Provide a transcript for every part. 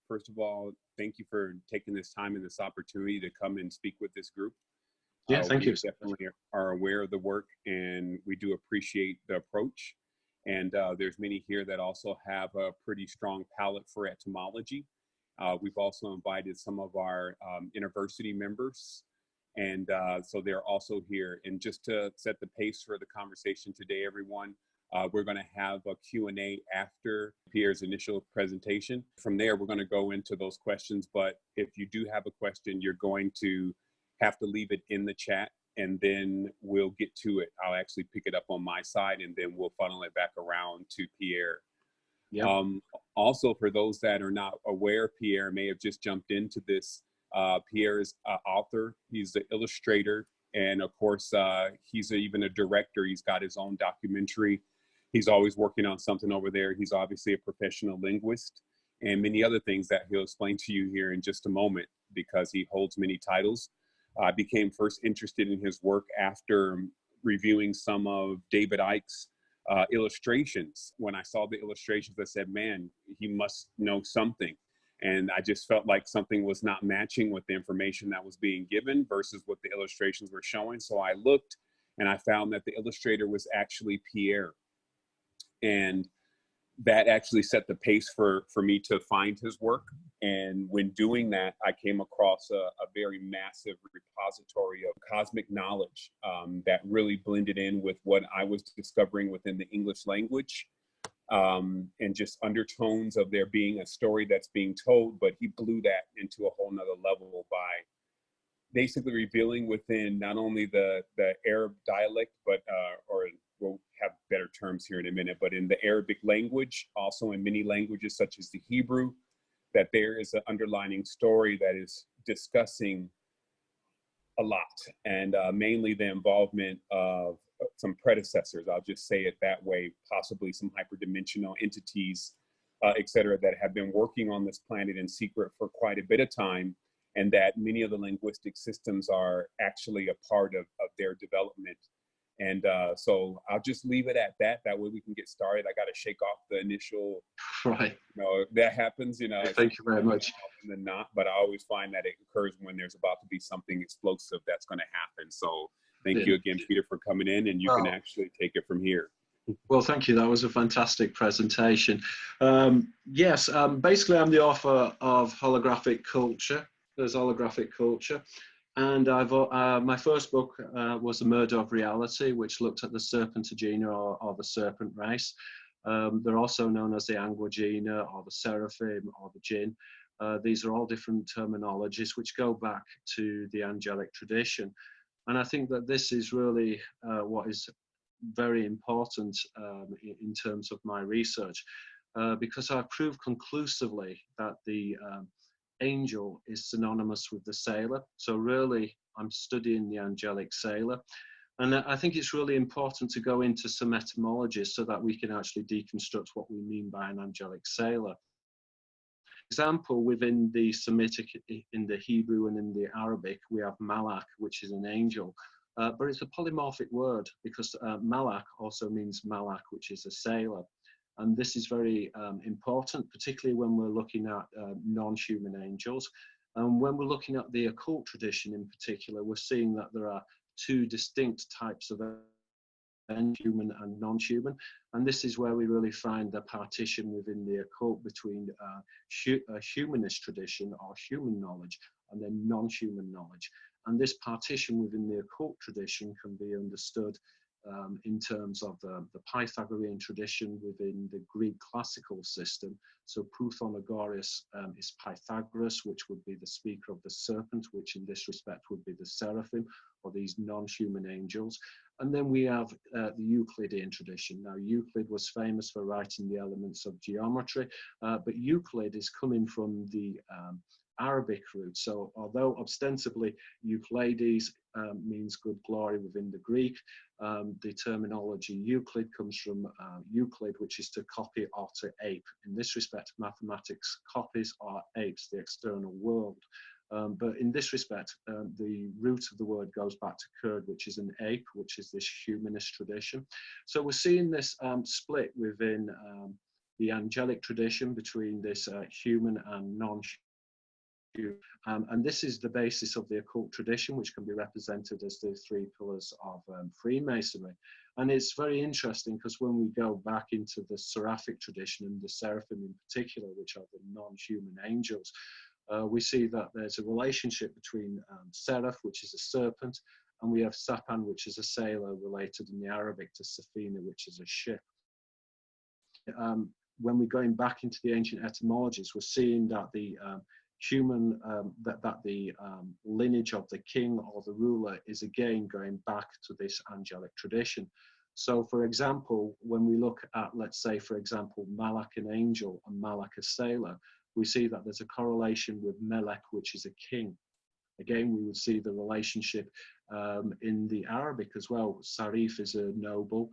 first of all, thank you for taking this time and this opportunity to come and speak with this group. Yeah, thank you. We definitely are aware of the work, and we do appreciate the approach. And there's many here that also have a pretty strong palate for etymology. We've also invited some of our university members, and so they're also here. And just to set the pace for the conversation today, everyone, we're going to have a Q&A after Pierre's initial presentation. From there, we're going to go into those questions. But if you do have a question, you're going to have to leave it in the chat, and then we'll get to it. I'll actually pick it up on my side, and then we'll funnel it back around to Pierre. Yep. Also, for those that are not aware, Pierre may have just jumped into this. Pierre is an author. He's the illustrator. And of course, he's even a director. He's got his own documentary. He's always working on something over there. He's obviously a professional linguist and many other things that he'll explain to you here in just a moment, because he holds many titles. I became first interested in his work after reviewing some of David Icke's illustrations. When I saw the illustrations, I said, man, he must know something. And I just felt like something was not matching with the information that was being given versus what the illustrations were showing. So I looked, and I found that the illustrator was actually Pierre. And that actually set the pace for me to find his work. And when doing that, I came across a very massive repository of cosmic knowledge that really blended in with what I was discovering within the English language, and just undertones of there being a story that's being told. But he blew that into a whole nother level by basically revealing within not only the Arab dialect, but or we'll have better terms here in a minute, but in the Arabic language, also in many languages such as the Hebrew, that there is an underlining story that is discussing a lot, and mainly the involvement of some predecessors, I'll just say it that way, possibly some hyperdimensional entities, et cetera, that have been working on this planet in secret for quite a bit of time, and that many of the linguistic systems are actually a part of their development. And so I'll just leave it at that. That way we can get started. I got to shake off the initial, right. That happens, Thank you very much. Often than not, but I always find that it occurs when there's about to be something explosive that's going to happen. So thank you again, Peter, for coming in, and you can actually take it from here. Well, thank you. That was a fantastic presentation. Yes, basically I'm the author of Holographic Culture. There's Holographic Culture. And my first book was The Murder of Reality, which looked at the Serpentagena or the serpent race. They're also known as the Anguagena or the Seraphim or the Jinn. These are all different terminologies which go back to the angelic tradition. And I think that this is really what is very important in terms of my research, because I've proved conclusively that the angel is synonymous with the sailor. So really, I'm studying the angelic sailor. And I think it's really important to go into some etymologies so that we can actually deconstruct what we mean by an angelic sailor. Example, within the Semitic, in the Hebrew and in the Arabic, we have malak, which is an angel. But it's a polymorphic word, because malak also means malak, which is a sailor. And this is very important, particularly when we're looking at non-human angels. And when we're looking at the occult tradition in particular, we're seeing that there are two distinct types of human and non-human. And this is where we really find the partition within the occult between a humanist tradition or human knowledge and then non-human knowledge. And this partition within the occult tradition can be understood in terms of the Pythagorean tradition within the Greek classical system. So Prothonagorus is Pythagoras, which would be the speaker of the serpent, which in this respect would be the seraphim, or these non-human angels. And then we have the Euclidean tradition. Now, Euclid was famous for writing the elements of geometry, but Euclid is coming from the Arabic root. So although ostensibly Euclides means good glory within the Greek, the terminology Euclid comes from Euclid, which is to copy or to ape. In this respect, mathematics copies or apes the external world. But in this respect, the root of the word goes back to Kurd, which is an ape, which is this humanist tradition. So we're seeing this split within the angelic tradition between this human and non-human. And this is the basis of the occult tradition, which can be represented as the three pillars of Freemasonry. And it's very interesting because when we go back into the seraphic tradition, and the seraphim in particular, which are the non-human angels, we see that there's a relationship between seraph, which is a serpent, and we have sapan, which is a sailor, related in the Arabic to safina, which is a ship. When we're going back into the ancient etymologies, we're seeing that the human, the lineage of the king or the ruler is again going back to this angelic tradition. So, for example, when we look at, let's say, for example, Malak an angel and Malak a sailor, we see that there's a correlation with Melek, which is a king. Again, we would see the relationship in the Arabic as well. Sarif is a noble,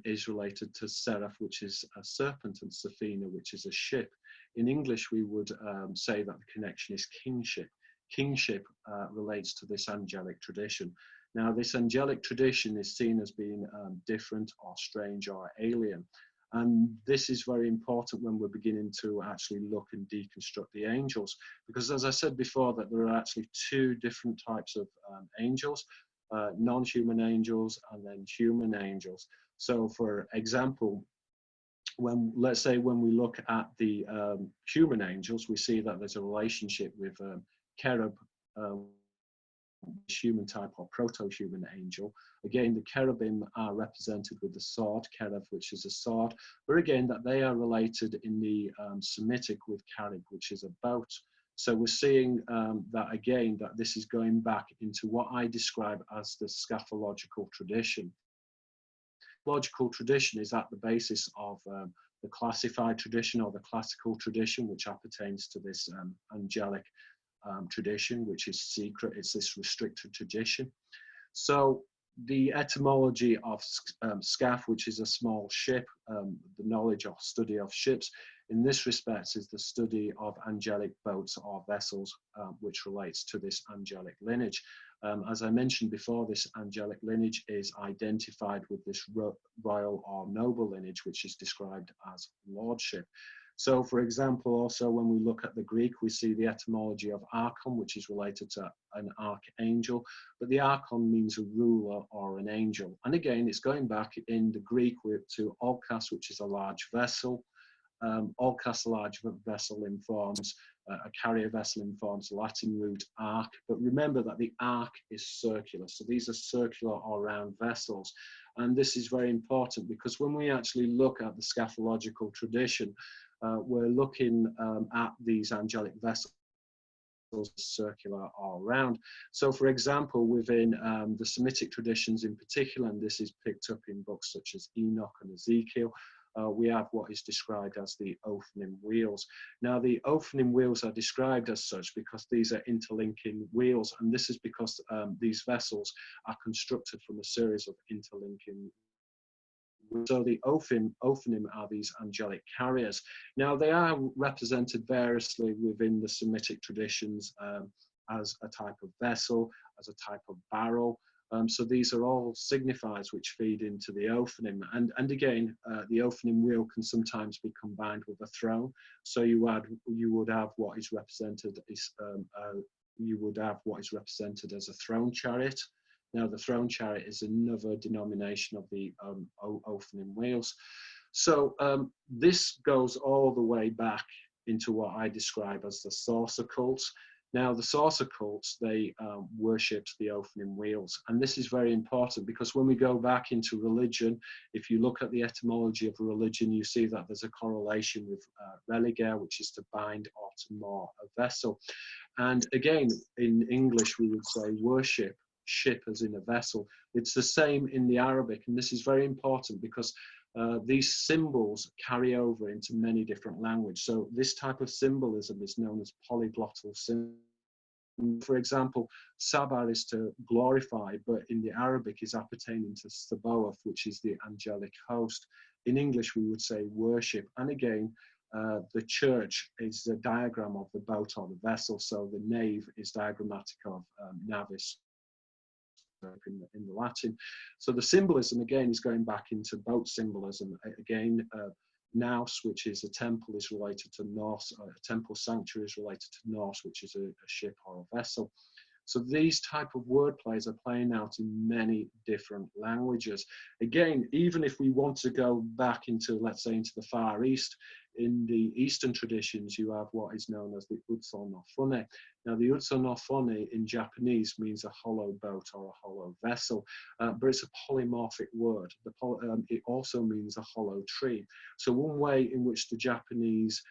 is related to Seraph, which is a serpent, and Safina, which is a ship. In English, we would say that the connection is kingship. Kingship relates to this angelic tradition. Now, this angelic tradition is seen as being different or strange or alien. And this is very important when we're beginning to actually look and deconstruct the angels, because as I said before, that there are actually two different types of angels, non-human angels and then human angels. So for example, let's say when we look at the human angels, we see that there's a relationship with cherub, human type or proto-human angel. Again, the cherubim are represented with the sword, cherub, which is a sword, but again, that they are related in the Semitic with carib, which is a boat. So we're seeing that again, that this is going back into what I describe as the scatological tradition. Logical tradition is at the basis of the classified tradition or the classical tradition, which appertains to this angelic tradition, which is secret. It's this restricted tradition. So the etymology of scaf, which is a small ship, the knowledge or study of ships, in this respect is the study of angelic boats or vessels, which relates to this angelic lineage. As I mentioned before, this angelic lineage is identified with this royal or noble lineage, which is described as lordship. So, for example, also when we look at the Greek, we see the etymology of archon, which is related to an archangel, but the archon means a ruler or an angel. And again, it's going back in the Greek to olkas, which is a large vessel. Olkas, a large vessel, informs a carrier vessel, informs Latin root arch. But remember that the arch is circular. So these are circular or round vessels. And this is very important because when we actually look at the scatological tradition, we're looking at these angelic vessels circular all around. So for example, within the Semitic traditions in particular, and this is picked up in books such as Enoch and Ezekiel, we have what is described as the Ophanim wheels. Now the Ophanim wheels are described as such because these are interlinking wheels, and this is because these vessels are constructed from a series of interlinking. So the Ophanim are these angelic carriers. Now they are represented variously within the Semitic traditions as a type of vessel, as a type of barrel. So these are all signifiers which feed into the Ophanim. And again, the Ophanim wheel can sometimes be combined with a throne. So you would have what is represented as a throne chariot. Now, the throne chariot is another denomination of the Ophanim wheels. So this goes all the way back into what I describe as the saucer cults. Now, the saucer cults, they worshipped the Ophanim wheels. And this is very important because when we go back into religion, if you look at the etymology of religion, you see that there's a correlation with religare, which is to bind or to moor a vessel. And again, in English, we would say worship, ship as in a vessel. It's the same in the Arabic, and this is very important because these symbols carry over into many different languages. So this type of symbolism is known as polyglottal symbolism. For example, Sabar is to glorify, but in the Arabic is appertaining to Sabaoth, which is the angelic host. In English, we would say worship. And again, the church is a diagram of the boat or the vessel. So the nave is diagrammatic of navis in the Latin. So the symbolism again is going back into boat symbolism. Again, Naus, which is a temple, is related to Nos. A temple sanctuary is related to Nos, which is a ship or a vessel. So these type of word plays are playing out in many different languages. Again, even if we want to go back into, let's say, into the Far East, in the Eastern traditions, you have what is known as the Utsu no Fune. Now, the Utsu no Fune in Japanese means a hollow boat or a hollow vessel, but it's a polymorphic word. It also means a hollow tree. So one way in which the Japanese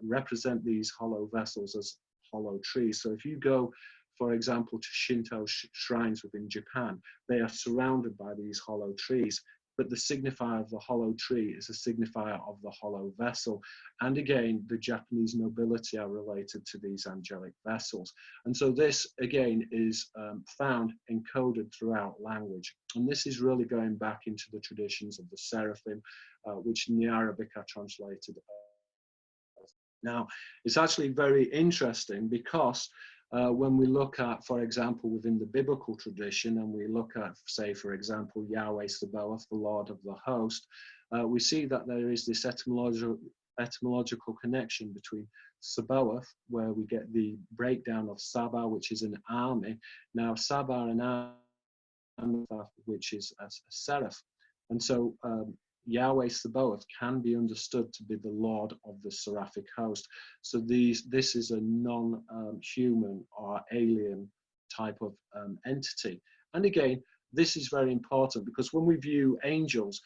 represent these hollow vessels as hollow trees. So if you go, for example, to Shinto shrines within Japan, they are surrounded by these hollow trees, but the signifier of the hollow tree is a signifier of the hollow vessel. And again, the Japanese nobility are related to these angelic vessels. And so this, again, is found encoded throughout language. And this is really going back into the traditions of the seraphim, which in the Arabic are translated. Now, it's actually very interesting because when we look at, for example, within the biblical tradition, and we look at, say, for example, Yahweh Sabaoth, the Lord of the host, we see that there is this etymological connection between Sabaoth, where we get the breakdown of Saba, which is an army. Now, Saba and army, which is a seraph. And so Yahweh Sabaoth can be understood to be the Lord of the seraphic host. So this is a non-human or alien type of entity. And again, this is very important because when we view angels,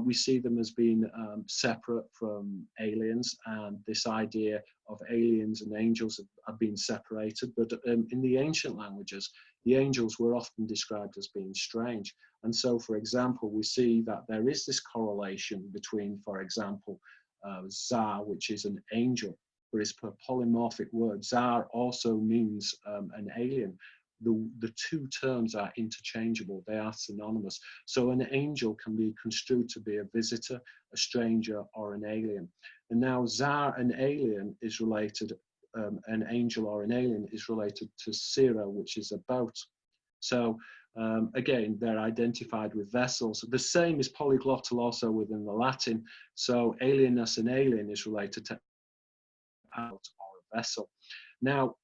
we see them as being separate from aliens, and this idea of aliens and angels have been separated. But in the ancient languages, the angels were often described as being strange. And so, for example, we see that there is this correlation between, for example, Zar, which is an angel, but it's a polymorphic word. Zar also means an alien. The two terms are interchangeable, they are synonymous. So an angel can be construed to be a visitor, a stranger, or an alien. And now Zar, an alien, is related, an angel or an alien is related to Sira, which is a boat. So again, they're identified with vessels. The same is polyglottal also within the Latin. So alienness and alien is related to out or a vessel. Now,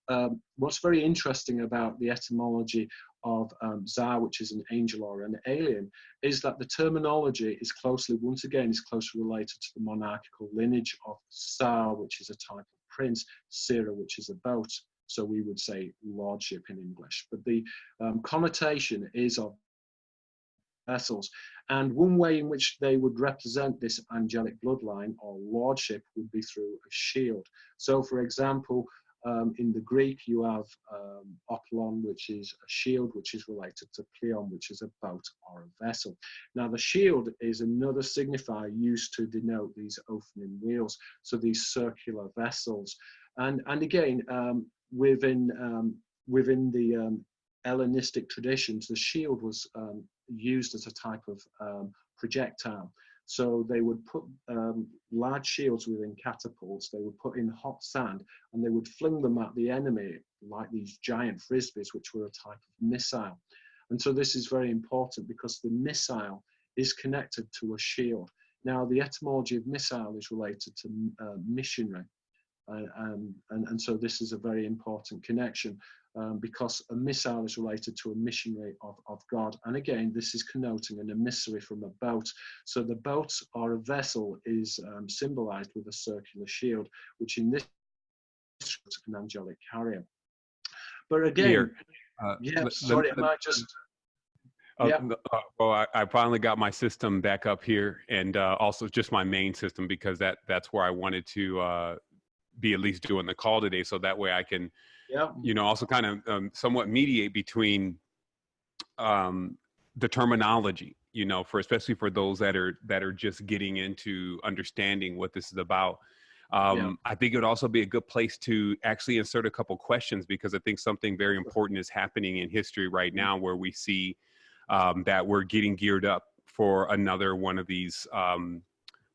what's very interesting about the etymology of Zar, which is an angel or an alien, is that the terminology is closely, once again, is closely related to the monarchical lineage of Sar, which is a type of prince, Sira, which is a boat. So we would say lordship in English. But the connotation is of vessels. And one way in which they would represent this angelic bloodline or lordship would be through a shield. So, for example, in the Greek, you have oplon, which is a shield, which is related to pleon, which is a boat or a vessel. Now, the shield is another signifier used to denote these opening wheels, so these circular vessels. And again, within the Hellenistic traditions, the shield was used as a type of projectile. So they would put large shields within catapults, they would put in hot sand, and they would fling them at the enemy like these giant frisbees, which were a type of missile. And so this is very important because the missile is connected to a shield. Now, the etymology of missile is related to missionary. And so this is a very important connection because a missile is related to a missionary of God. And again, this is connoting an emissary from a boat. So the boat or a vessel is symbolized with a circular shield, which in this is an angelic carrier. But again, yeah, sorry, I might just... Well, I finally got my system back up here, and also just my main system, because that's where I wanted to be at least doing the call today, so that way I can, also kind of somewhat mediate between the terminology, especially for those that are just getting into understanding what this is about. I think it would also be a good place to actually insert a couple questions, because I think something very important is happening in history right now, where we see that we're getting geared up for another one of these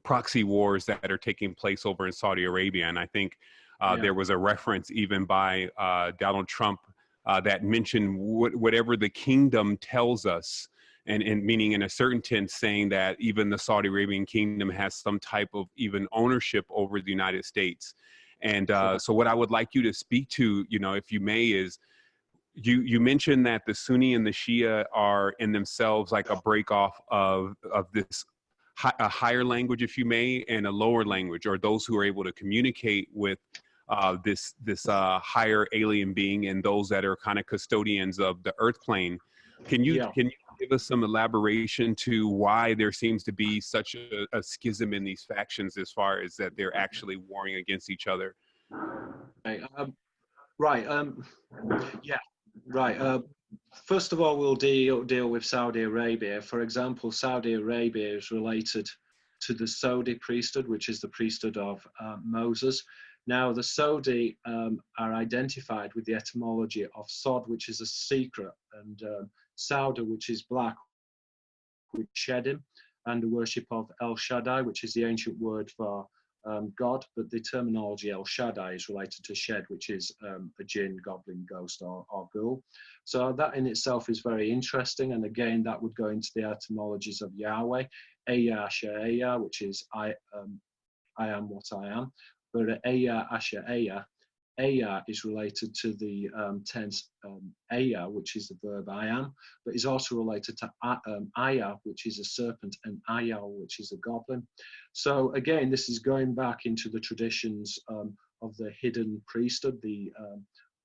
proxy wars that are taking place over in Saudi Arabia. And I think there was a reference even by Donald Trump that mentioned whatever the kingdom tells us and meaning in a certain sense saying that even the Saudi Arabian kingdom has some type of even ownership over the United States. And so what I would like you to speak to, you know, if you may, is you mentioned that the Sunni and the Shia are in themselves like a break off of this a higher language, if you may, and a lower language, or those who are able to communicate with this higher alien being, and those that are kind of custodians of the earth plane. Yeah. Can you give us some elaboration to why there seems to be such a schism in these factions, as far as that they're actually warring against each other? Okay, right. Yeah. Right. First of all, we'll deal with Saudi Arabia. For example, Saudi Arabia is related to the Saudi priesthood, which is the priesthood of Moses. Now, the Saudi are identified with the etymology of Sod, which is a secret, and Sauda, which is black, which Shedim, and the worship of El Shaddai, which is the ancient word for God, but the terminology El Shaddai is related to Shed, which is a jinn, goblin, ghost, or ghoul. So that in itself is very interesting, and again, that would go into the etymologies of Yahweh, Eya Asher, which is I am what I am, but Eya Asher Eya is related to the tense Eya, which is the verb I am, but is also related to Aya, which is a serpent, and Ayal, which is a goblin. So again, this is going back into the traditions of the hidden priesthood, the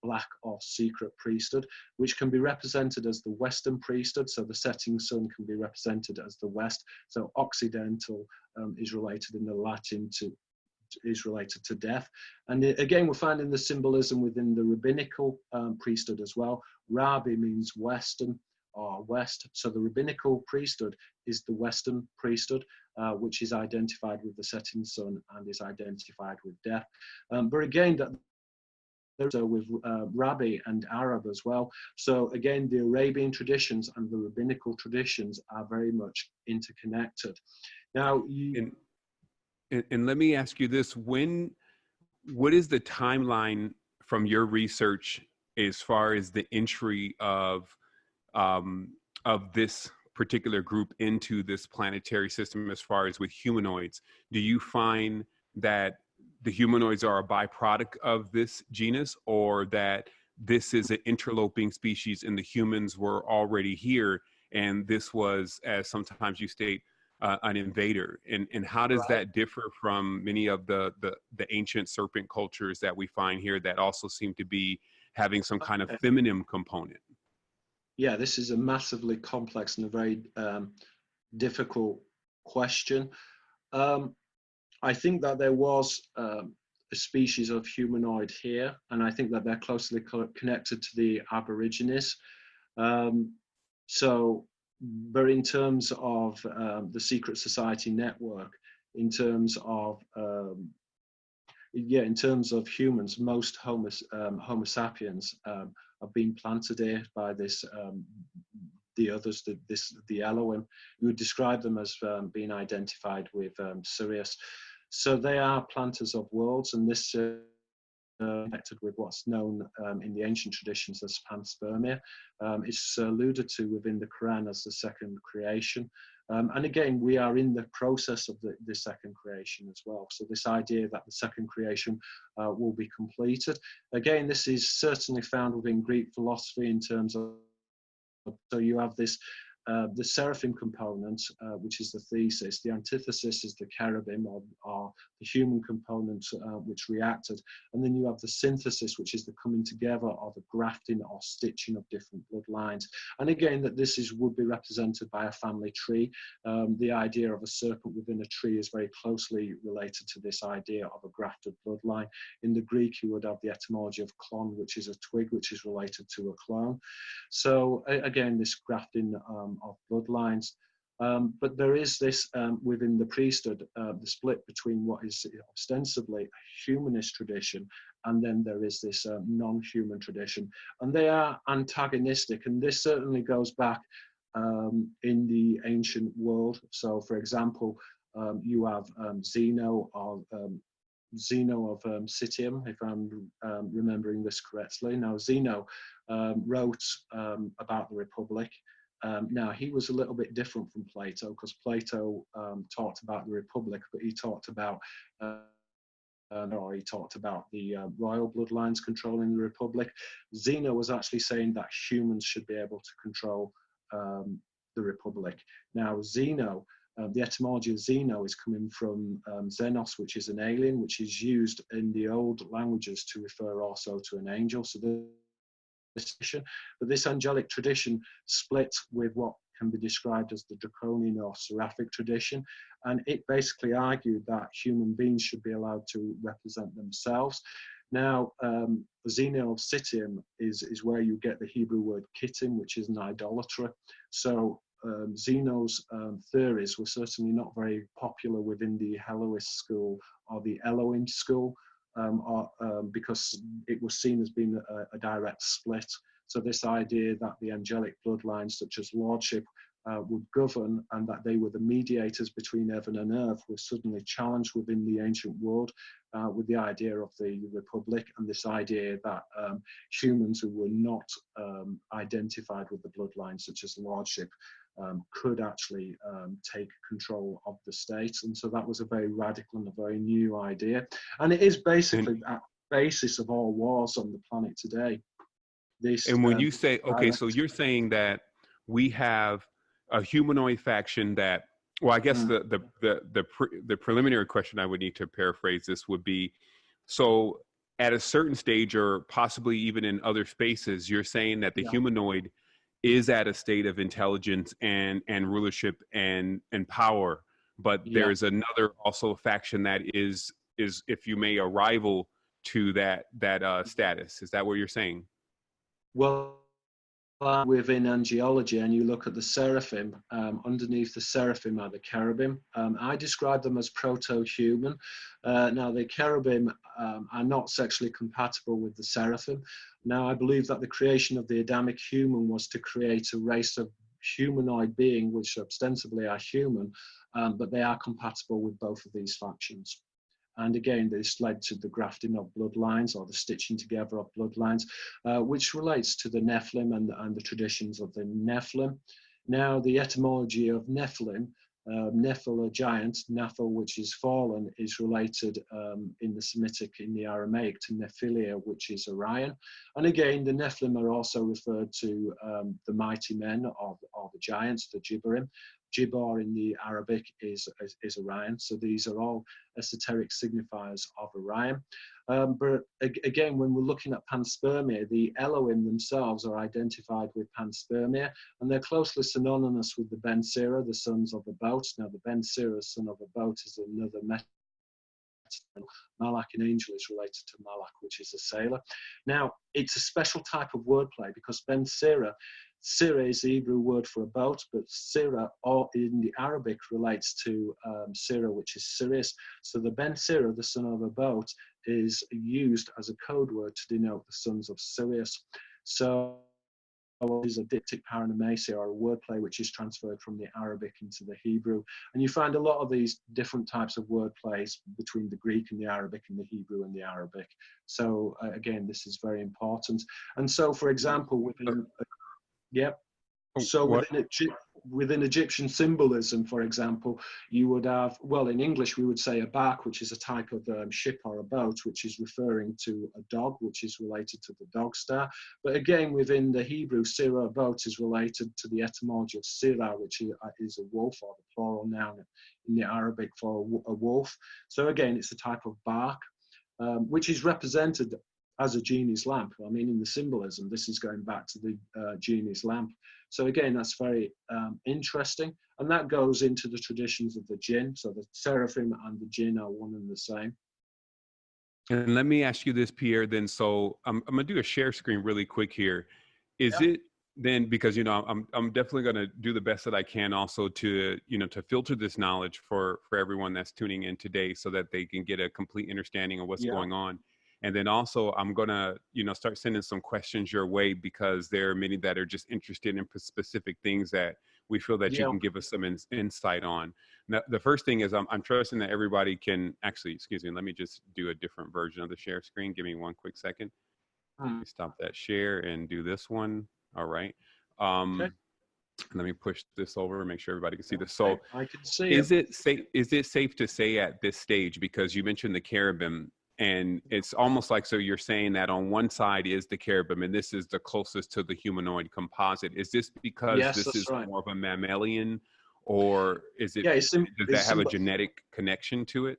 black or secret priesthood, which can be represented as the Western priesthood. So the setting sun can be represented as the West. So Occidental is related in the Latin is related to death. And again, we're finding the symbolism within the rabbinical priesthood as well. Rabbi means Western or West. So the rabbinical priesthood is the Western priesthood, which is identified with the setting sun and is identified with death. But again, there's with Rabbi and Arab as well. So again, the Arabian traditions and the rabbinical traditions are very much interconnected. Now, And let me ask you this: what is the timeline from your research as far as the entry of this particular group into this planetary system, as far as with humanoids? Do you find that the humanoids are a byproduct of this genus, or that this is an interloping species and the humans were already here, and this was, as sometimes you state, an invader? And how does that differ from many of the ancient serpent cultures that we find here, that also seem to be having some kind of feminine component? Yeah, this is a massively complex and a very difficult question. I think that there was a species of humanoid here, and I think that they're closely connected to the Aborigines. But in terms of the secret society network, in terms of in terms of humans, most Homo sapiens have been planted here by this the others, the Elohim. We would describe them as being identified with Sirius. So they are planters of worlds, and this connected with what's known in the ancient traditions as panspermia. It's alluded to within the Quran as the second creation. And again, we are in the process of the second creation as well. So this idea that the second creation will be completed. Again, this is certainly found within Greek philosophy in terms of, so you have this, the seraphim component, which is the thesis. The antithesis is the cherubim, or the human component, which reacted. And then you have the synthesis, which is the coming together, or the grafting or stitching of different bloodlines. And again, that this would be represented by a family tree. The idea of a serpent within a tree is very closely related to this idea of a grafted bloodline. In the Greek, you would have the etymology of klon, which is a twig, which is related to a clone. So again, this grafting of bloodlines. But there is this within the priesthood, the split between what is ostensibly a humanist tradition, and then there is this non-human tradition. And they are antagonistic, and this certainly goes back in the ancient world. So for example, you have Zeno of Citium, if I'm remembering this correctly. Now Zeno wrote about the Republic, Now, he was a little bit different from Plato, because Plato talked about the Republic, but he talked about or he talked about the royal bloodlines controlling the Republic. Zeno was actually saying that humans should be able to control the Republic. Now, Zeno, the etymology of Zeno is coming from Xenos, which is an alien, which is used in the old languages to refer also to an angel. So but this angelic tradition split with what can be described as the draconian or seraphic tradition, and it basically argued that human beings should be allowed to represent themselves. Now, Zeno of Citium is where you get the Hebrew word kittim, which is an idolater. So Zeno's theories were certainly not very popular within the Hellenist school or the Elohim school, because it was seen as being a direct split. So this idea that the angelic bloodlines, such as lordship, would govern, and that they were the mediators between heaven and earth, was suddenly challenged within the ancient world with the idea of the Republic, and this idea that humans who were not identified with the bloodlines, such as lordship, could actually take control of the state. And so that was a very radical and a very new idea. And it is basically at the basis of all wars on the planet today. And when you say, okay, so you're saying that we have a humanoid faction that, well, I guess the preliminary question I would need to paraphrase this would be, so at a certain stage, or possibly even in other spaces, you're saying that the humanoid is at a state of intelligence and rulership and power, but there's another also faction that is, if you may, a rival to that status. Is that what you're saying? Well, within angelology, and you look at the seraphim, underneath the seraphim are the cherubim. I describe them as proto-human. Now, the cherubim are not sexually compatible with the seraphim. Now, I believe that the creation of the Adamic human was to create a race of humanoid being, which ostensibly are human, but they are compatible with both of these factions. And again, this led to the grafting of bloodlines, or the stitching together of bloodlines, which relates to the Nephilim and the traditions of the Nephilim. Now, the etymology of Nephilim, Nephil, a giant, Nephil, which is fallen, is related in the Semitic, in the Aramaic, to Nephilia, which is Orion. And again, the Nephilim are also referred to the mighty men, or the giants, the Gibborim. Gibor in the Arabic is Orion. So these are all esoteric signifiers of Orion. But again, when we're looking at panspermia, the Elohim themselves are identified with panspermia, and they're closely synonymous with the Ben Sira, the sons of a boat. Now, the Ben Sira, son of a boat, is another metaphor. Malak, an angel, is related to Malak, which is a sailor. Now, it's a special type of wordplay, because Ben Sira, Sira is the Hebrew word for a boat, but Sira, or in the Arabic, relates to Sira, which is Sirius. So the Ben Sira, the son of a boat, is used as a code word to denote the sons of Sirius. So it is a diptych paranomasia, or a wordplay which is transferred from the Arabic into the Hebrew. And you find a lot of these different types of wordplays between the Greek and the Arabic, and the Hebrew and the Arabic. So again, this is very important. And so, for example, within so within Egyptian symbolism, for example, you would have, well, in English we would say a bark, which is a type of ship or a boat, which is referring to a dog, which is related to the dog star. But again, within the Hebrew, Sira, boat, is related to the etymology of Sira, which is a wolf, or the plural noun in the Arabic for a wolf. So again, it's a type of bark, which is represented as a genie's lamp. I mean, in the symbolism, this is going back to the genie's lamp. So again, that's very interesting. And that goes into the traditions of the jinn. So the seraphim and the jinn are one and the same. And let me ask you this, Pierre, then. So I'm going to do a share screen really quick here. Is it then, because, you know, I'm definitely going to do the best that I can also to, you know, to filter this knowledge for everyone that's tuning in today, so that they can get a complete understanding of what's going on. And then also, I'm going to, you know, start sending some questions your way, because there are many that are just interested in specific things that we feel that you can give us some insight on. Now, the first thing is I'm trusting that everybody can actually, excuse me, let me just do a different version of the share screen. Give me one quick second. Let me stop that share and do this one. All right. Let me push this over and make sure everybody can see this. Okay, So I can see is it. it safe, is it safe to say at this stage, because you mentioned the cherubim, and it's almost like, so you're saying that on one side is the cherubim and this is the closest to the humanoid composite. Is this because Yes, this that's is right. more of a mammalian, or is it, Yeah, does that it's have a genetic connection to it?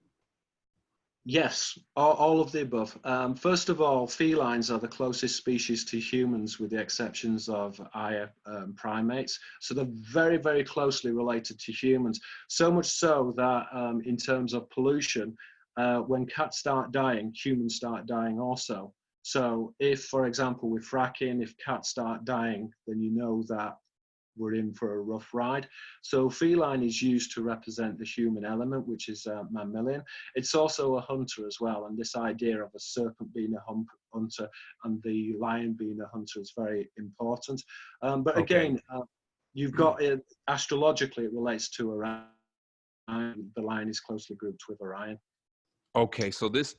yes, all of the above. First of all, felines are the closest species to humans, with the exceptions of higher primates. So they're very, very closely related to humans. So much so that in terms of pollution, when cats start dying, humans start dying also. So if, for example, with fracking, if cats start dying, then you know that we're in for a rough ride. So feline is used to represent the human element, which is mammalian. It's also a hunter as well, and this idea of a serpent being a hunter and the lion being a hunter is very important. But Okay. again, you've got it, astrologically, it relates to Orion. The lion is closely grouped with Orion. Okay, so this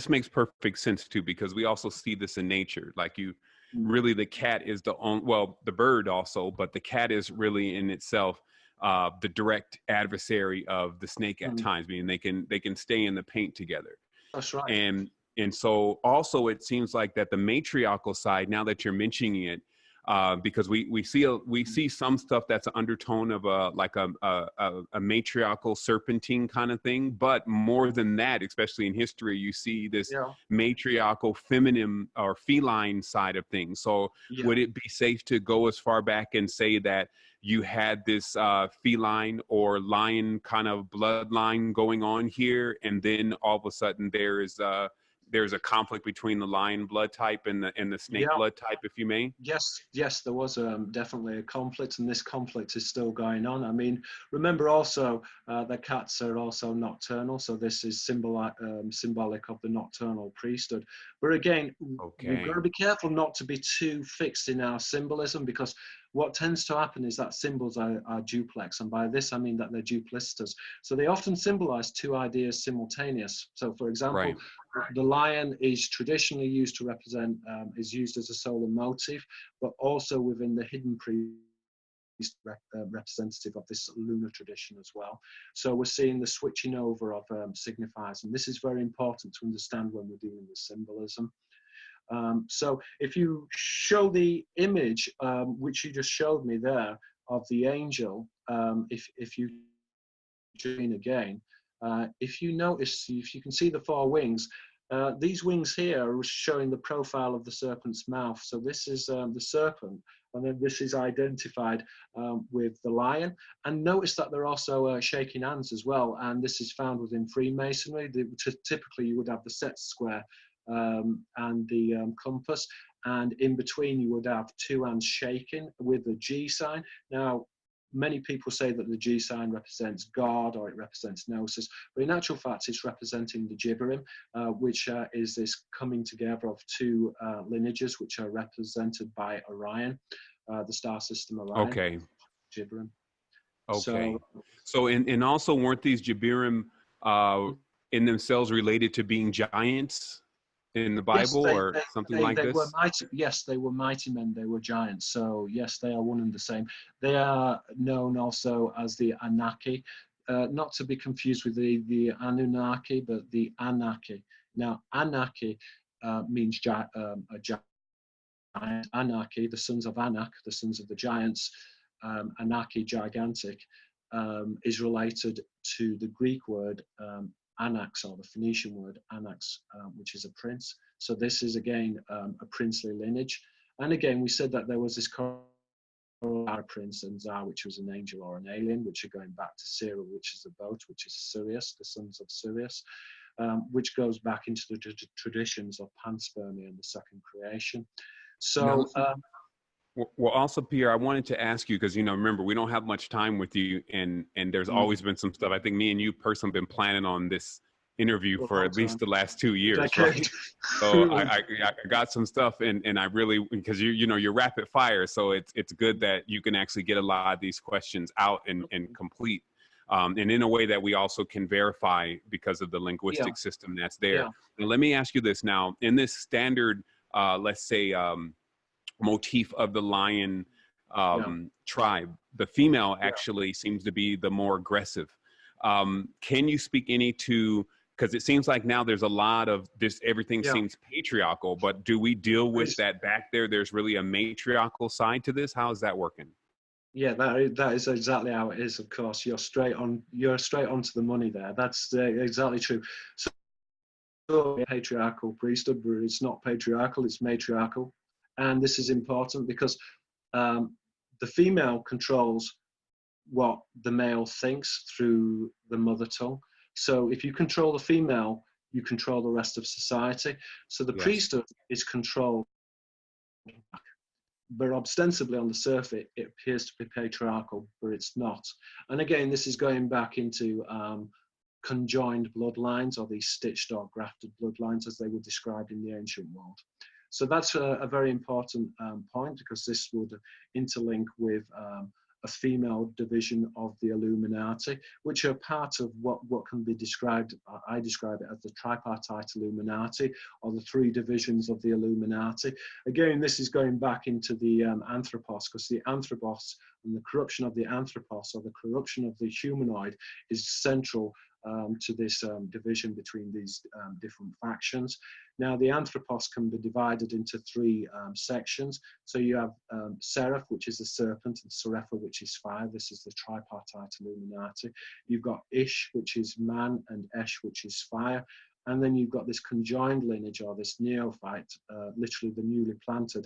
makes perfect sense too, because we also see this in nature. Like you, Mm. really, the cat is the only, well, the bird also, but the cat is really in itself the direct adversary of the snake at Mm. times, meaning they can stay in the paint together. That's right. and and so also it seems like that the matriarchal side, now that you're mentioning it, because we see some stuff that's an undertone of a matriarchal serpentine kind of thing, but more than that, especially in history, you see this Yeah. matriarchal feminine or feline side of things. So Yeah. would it be safe to go as far back and say that you had this feline or lion kind of bloodline going on here, and then all of a sudden there's a conflict between the lion blood type and the snake Yeah. blood type, if you may? Yes, yes, there was definitely a conflict, and this conflict is still going on. I mean, remember also that cats are also nocturnal, so this is symbolic of the nocturnal priesthood. But again, we've got Okay. to be careful not to be too fixed in our symbolism, because what tends to happen is that symbols are duplex, and by this I mean that they're duplicitous. So they often symbolize two ideas simultaneous. So, for example, Right. the lion is traditionally used to represent, is used as a solar motif, but also within the hidden priest representative of this lunar tradition as well. So we're seeing the switching over of signifiers, and this is very important to understand when we're dealing with symbolism. So if you show the image, which you just showed me there, of the angel, if you join again, if you notice, if you can see the four wings, these wings here are showing the profile of the serpent's mouth. So this is the serpent, and then this is identified with the lion. And notice that they're also shaking hands as well. And this is found within Freemasonry. Typically, you would have the set square and the compass. And in between, you would have two hands shaking with the G sign. Now, many people say that the G sign represents God or it represents Gnosis, but in actual fact, it's representing the Gibberim, which is this coming together of two lineages, which are represented by Orion, the star system Orion, Okay. Gibberim. So, Okay. So and also, weren't these Jabirim uh, in themselves related to being giants in the yes, Bible or something like they were this? mighty. Yes, they were mighty men. They were giants. So yes, they are one and the same. They are known also as the Anaki, not to be confused with the Anunnaki, but the Anaki. Now, Anaki means a giant. Anaki, the sons of Anak, the sons of the giants, Anaki, gigantic, is related to the Greek word anax, or the Phoenician word anax, which is a prince. So this is again a princely lineage. And again, we said that there was this prince and Zar, which was an angel or an alien, which are going back to Sira, which is the boat, which is Sirius, the sons of Sirius, which goes back into the traditions of panspermia and the second creation. Now, So well, also, Pierre, I wanted to ask you, because remember, we don't have much time with you, and there's always been some stuff. I think me and you personally have been planning on this interview for a for long at least time, the last 2 years, right? decade. So I got some stuff, and I really, because you're rapid fire, so it's good that you can actually get a lot of these questions out and complete, and in a way that we also can verify because of the Yeah, linguistic system that's there. yeah. Now, let me ask you this now: in this standard, let's say, motif of the lion, Yeah. tribe. The female Yeah. actually seems to be the more aggressive. Can you speak any to, because it seems like now there's a lot of this, everything Yeah. seems patriarchal, but do we deal with It's, that back there? There's really a matriarchal side to this. How is that working? yeah, that is exactly how it is. Of course, you're straight on. You're straight onto the money there. That's exactly true. So, patriarchal priesthood, but it's not patriarchal. It's matriarchal, and this is important because um, the female controls what the male thinks through the mother tongue. So, if you control the female, you control the rest of society. So, the Yes. priesthood is controlled, but ostensibly on the surface it appears to be patriarchal, but it's not. And again, this is going back into conjoined bloodlines, or these stitched or grafted bloodlines as they were described in the ancient world. So that's a very important point, because this would interlink with a female division of the Illuminati, which are part of what can be described, I describe it as the tripartite Illuminati, or the three divisions of the Illuminati. Again, this is going back into the anthropos, because the anthropos and the corruption of the anthropos, or the corruption of the humanoid, is central to this division between these different factions. Now, the anthropos can be divided into three sections. So you have Seraph, which is the serpent, and Serapha, which is fire. This is the tripartite Illuminati. You've got Ish, which is man, and Esh, which is fire. And then you've got this conjoined lineage, or this neophyte, literally the newly planted,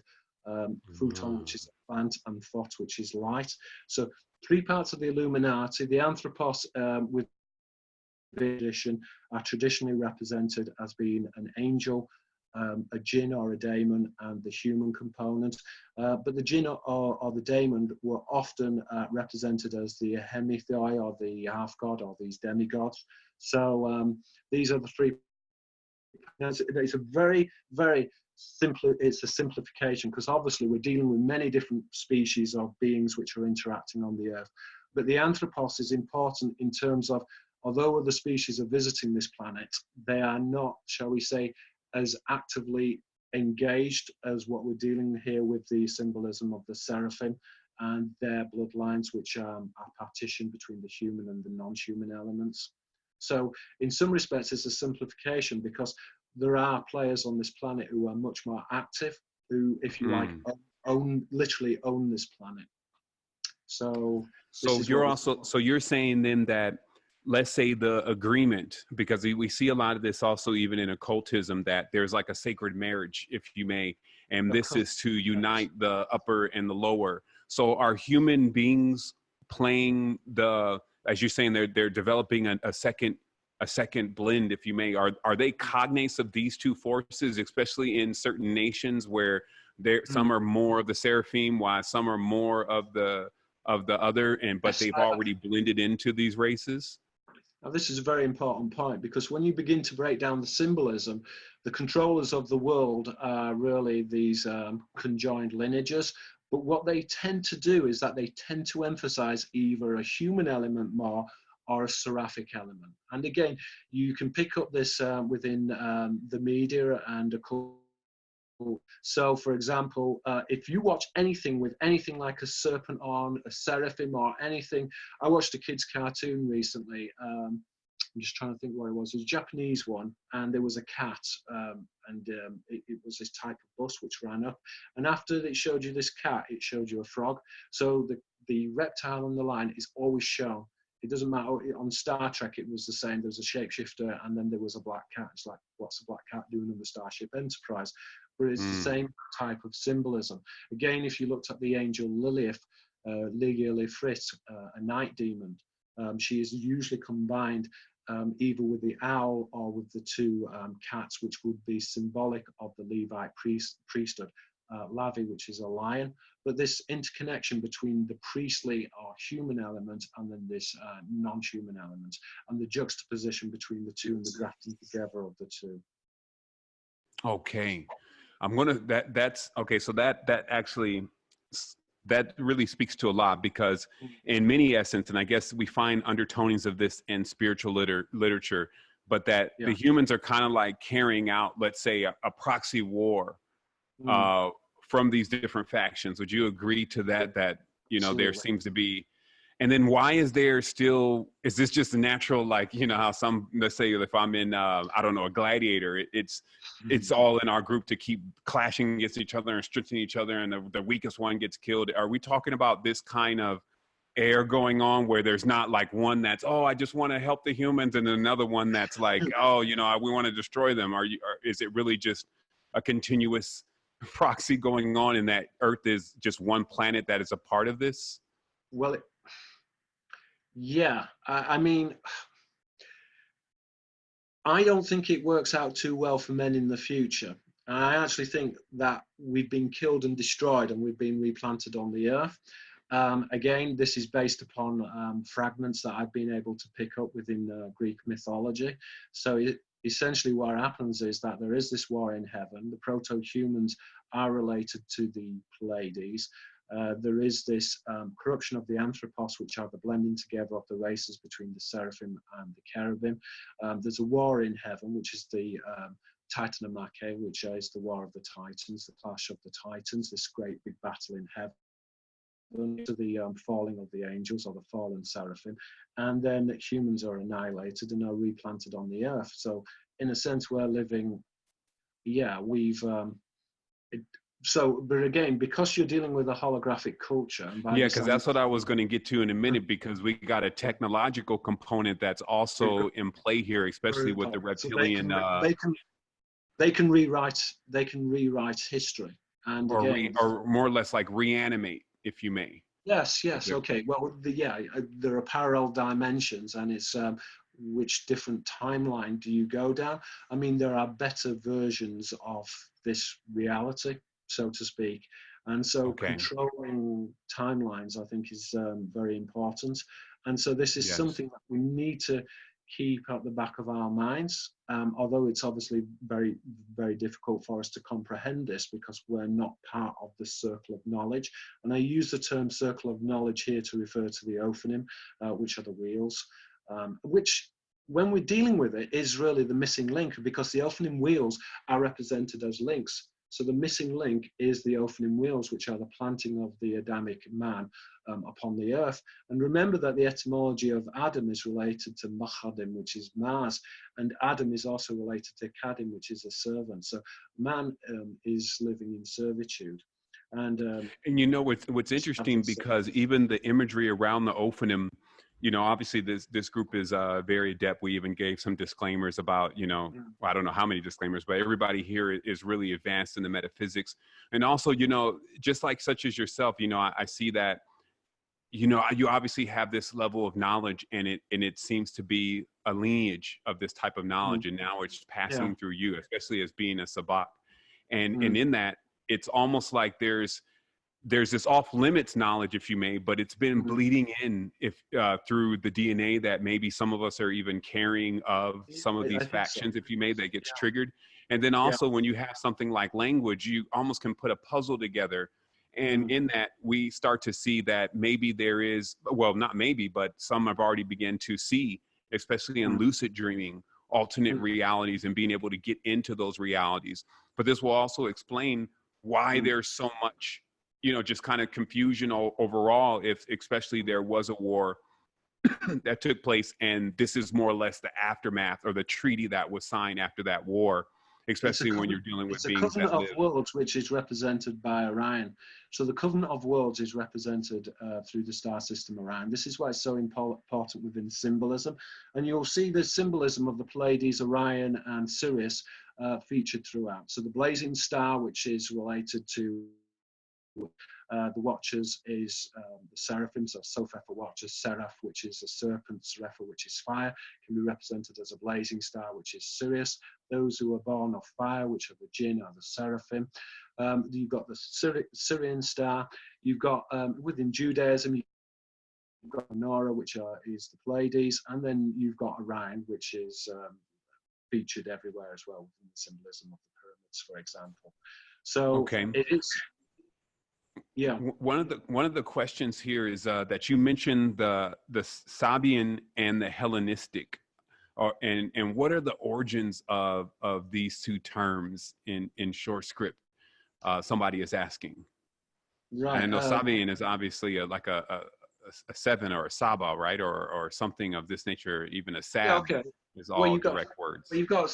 Photon, which is a plant, and Thought, which is light. So three parts of the Illuminati. The anthropos, with tradition, are traditionally represented as being an angel, a jinn or a daemon, and the human component. But the jinn or the daemon were often represented as the hemithoi, or the half god, or these demigods. So these are the three. It's a very, very simple. It's a simplification, because obviously we're dealing with many different species of beings which are interacting on the earth. But the anthropos is important in terms of, although other species are visiting this planet, they are not, shall we say, as actively engaged as what we're dealing here with the symbolism of the seraphim and their bloodlines, which are partitioned between the human and the non-human elements. So in some respects, it's a simplification, because there are players on this planet who are much more active, who, if you like, literally own this planet. So this is you're also, so you're saying then that, let's say the agreement, because we see a lot of this also even in occultism, that there's like a sacred marriage, if you may, and this is to unite the upper and the lower. So are human beings playing the, as you're saying, they're developing a second blend, if you may. Are they cognates of these two forces, especially in certain nations where some are more of the seraphim, while some are more of the other, but they've already blended into these races? Now, this is a very important point, because when you begin to break down the symbolism, the controllers of the world are really these conjoined lineages. But what they tend to do is that they tend to emphasize either a human element more, or a seraphic element. And again, you can pick up this within the media and occult. So, for example, if you watch anything with anything like a serpent on, a seraphim, or anything, I watched a kid's cartoon recently. I'm just trying to think what it was. It was a Japanese one, and there was a cat, and it was this type of bus which ran up. And after it showed you this cat, it showed you a frog. So the reptile on the line is always shown. It doesn't matter. On Star Trek, it was the same. There was a shapeshifter, and then there was a black cat. It's like, what's a black cat doing on the Starship Enterprise? But it's the same type of symbolism. Again, if you looked at the angel Lilith, Lilith, a night demon, she is usually combined either with the owl or with the two cats, which would be symbolic of the Levite priesthood. Lavi, which is a lion, but this interconnection between the priestly or human element and then this non-human element, and the juxtaposition between the two and the grafting together of the two. Okay, I'm gonna that's okay. So that actually, that really speaks to a lot, because in many essence, and I guess we find undertonings of this in spiritual literature, but that the humans are kind of like carrying out, let's say, a proxy war from these different factions. Would you agree to that? That, you know, there Absolutely. seems to be, and then why is there still, is this just a natural, like, you know, how some, let's say if I'm in, I don't know, a gladiator, it's all in our group to keep clashing against each other and strengthening each other, and the weakest one gets killed. Are we talking about this kind of air going on where there's not like one that's, oh, I just want to help the humans, and then another one that's like, oh, you know, we want to destroy them? Or is it really just a continuous proxy going on, and that Earth is just one planet that is a part of this? Well, yeah, I mean, I don't think it works out too well for men in the future. I actually think that we've been killed and destroyed and we've been replanted on the earth. Again, this is based upon fragments that I've been able to pick up within Greek mythology. So essentially what happens is that there is this war in heaven. The proto-humans are related to the Pleiades. There is this corruption of the anthropos, which are the blending together of the races between the seraphim and the cherubim. There's a war in heaven, which is the Titanomachy, which is the war of the Titans, the clash of the Titans, this great big battle in heaven, to the falling of the angels or the fallen seraphim, and then humans are annihilated and are replanted on the earth. So in a sense, we're living, yeah, so, but again, because you're dealing with a holographic culture, and by Yeah, this because I that's what I was going to get to in a minute, because we got a technological component that's also in play here, especially with the so reptilian, they can rewrite history. And again, or more or less like reanimate, if you may. yes, okay. Well, there are parallel dimensions, and it's which different timeline do you go down? I mean, there are better versions of this reality, so to speak. And so Okay. controlling timelines, I think, is very important. And so this is Yes. something that we need to keep at the back of our minds, although it's obviously very, very difficult for us to comprehend this because we're not part of the circle of knowledge. And I use the term circle of knowledge here to refer to the ophanim, which are the wheels, which, when we're dealing with it, is really the missing link, because the ophanim wheels are represented as links. So the missing link is the ophanim wheels, which are the planting of the Adamic man upon the earth. And remember that the etymology of Adam is related to Machadim, which is Mars, and Adam is also related to Kadim, which is a servant. So man is living in servitude. And you know, what's interesting, because even the imagery around the ophanim, you know, obviously this group is very adept. We even gave some disclaimers about, you know, well, I don't know how many disclaimers, but everybody here is really advanced in the metaphysics. And also, you know, just like such as yourself, you know, I see that, you know, you obviously have this level of knowledge, and it seems to be a lineage of this type of knowledge. And now it's passing through you, especially as being a Sabak. And in that, it's almost like there's this off limits knowledge, if you may, but it's been bleeding in through the DNA that maybe some of us are even carrying of some of these factions, if you may, that gets triggered. And then also when you have something like language, you almost can put a puzzle together. And in that, we start to see that maybe there is, well, not maybe, but some have already begun to see, especially in lucid dreaming, alternate realities and being able to get into those realities. But this will also explain why there's so much, you know, just kind of confusion overall, if especially there was a war that took place, and this is more or less the aftermath or the treaty that was signed after that war, especially when you're dealing with beings that live. It's a covenant of worlds, which is represented by Orion. So the covenant of worlds is represented through the star system Orion. This is why it's so important within symbolism. And you'll see the symbolism of the Pleiades, Orion, and Sirius featured throughout. So the blazing star, which is related to the watchers, is the seraphim, so Sophia for watchers, Seraph, which is a serpent, Serapha, which is fire, can be represented as a blazing star, which is Sirius. Those who are born of fire, which are the jinn, are the seraphim. You've got the Syrian star. You've got, within Judaism, you've got Menorah, which is the Pleiades, and then you've got Orion, which is featured everywhere as well within the symbolism of the pyramids, for example. So it is. Yeah. One of the questions here is that you mentioned the Sabian and the Hellenistic, and what are the origins of these two terms in short script? somebody is asking. And I Right. know Sabian is obviously like a seven or a Saba, right? Or something of this nature. Even a Yeah. Sab Okay. is Well, all direct well, words. you've got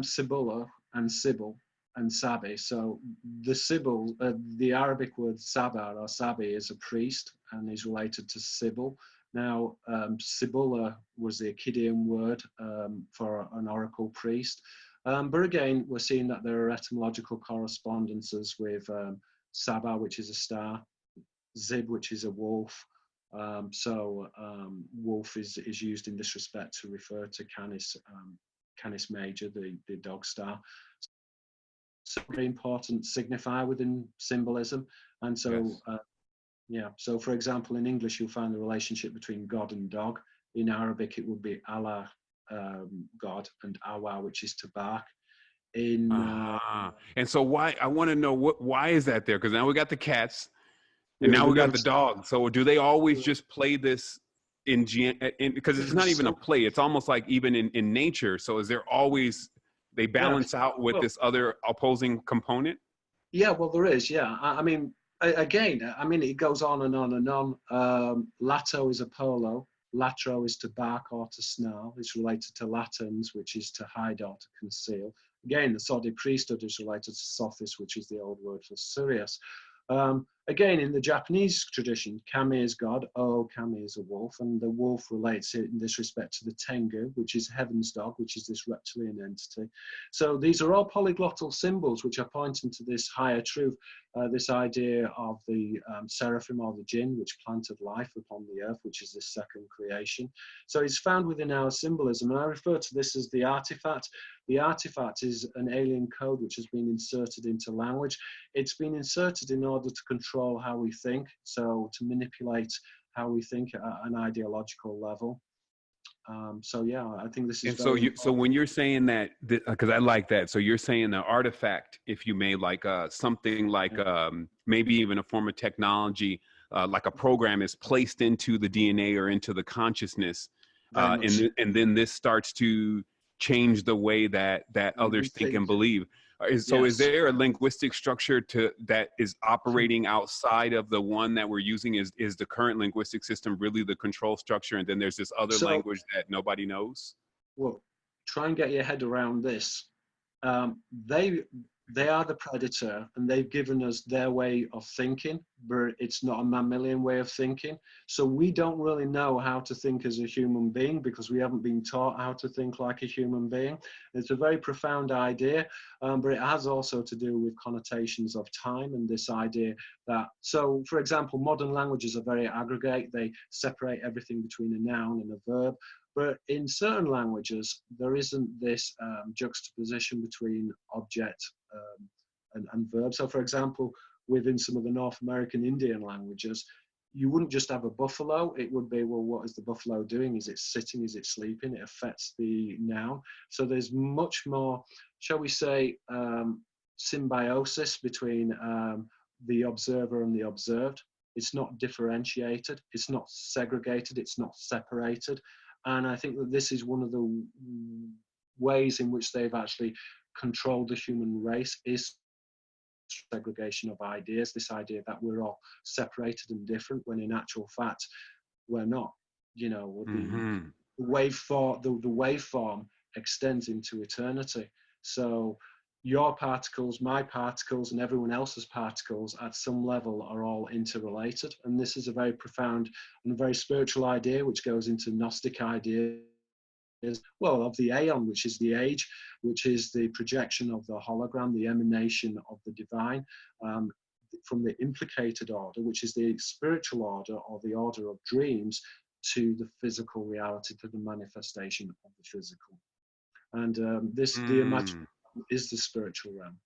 Cibola and Sibyl and Sabi. So the Sibyl, the Arabic word Sabar or Sabi is a priest and is related to Sibyl. Now, Sibylla was the Akkadian word for an oracle priest. But again, we're seeing that there are etymological correspondences with Saba, which is a star, Zib, which is a wolf. Wolf is used in this respect to refer to Canis Major, the dog star. So very important signifier within symbolism. And so, Yes. yeah, so for example, in English, you'll find the relationship between God and dog. In Arabic, it would be Allah, God, and Awa, which is to bark. In And so I want to know why is that there? Because now we got the cats, and yeah, now we we got got the dog. So do they always just play this because it's different not even a stuff. play. It's almost like even in nature. So is there always they Yeah, balance out with well, this other opposing component? yeah, well, there is. Yeah, I mean, again, I mean, it goes on and on and on. Lato is a polo. Latro is to bark or to snarl. It's related to latens, which is to hide or to conceal. Again, the Sodi priesthood is related to sophis, which is the old word for Sirius. Again, in the Japanese tradition, Kami is God, Kami is a wolf, and the wolf relates it in this respect to the Tengu, which is heaven's dog, which is this reptilian entity. So these are all polyglottal symbols which are pointing to this higher truth, this idea of the seraphim or the jinn, which planted life upon the earth, which is this second creation. So it's found within our symbolism, and I refer to this as the artifact. The artifact is an alien code which has been inserted into language. It's been inserted in order to control how we think, so to manipulate how we think at an ideological level. So yeah, I think this is And so very so important. when you're saying that, because I like that, so you're saying the artifact, if you may, like something like maybe even a form of technology, like a program is placed into the DNA or into the consciousness, Very much so. and then this starts to change the way that We others think think, and believe. So is yes. there a linguistic structure that is operating outside of the one that we're using? Is the current linguistic system really the control structure, and then there's this other So, language that nobody knows? well, try and get your head around this. um, they they are the predator, and they've given us their way of thinking, but it's not a mammalian way of thinking. So we don't really know how to think as a human being because we haven't been taught how to think like a human being. It's a very profound idea, but it has also to do with connotations of time and this idea that, so for example, modern languages are very aggregate. They separate everything between a noun and a verb. But in certain languages, there isn't this juxtaposition between object and verb. So, for example, within some of the North American Indian languages, you wouldn't just have a buffalo. It would be, well, what is the buffalo doing? Is it sitting? Is it sleeping? It affects the noun. So there's much more, shall we say, symbiosis between the observer and the observed. It's not differentiated. It's not segregated. It's not separated. And I think that this is one of the ways in which they've actually controlled the human race is segregation of ideas, this idea that we're all separated and different, when in actual fact, we're not. You know, Mm-hmm. the waveform extends into eternity. So your particles, my particles, and everyone else's particles at some level are all interrelated. And this is a very profound and very spiritual idea, which goes into Gnostic ideas, well, of the aeon, which is the age, which is the projection of the hologram, the emanation of the divine, from the implicated order, which is the spiritual order or the order of dreams, to the physical reality, to the manifestation of the physical. And the imagination is the spiritual realm.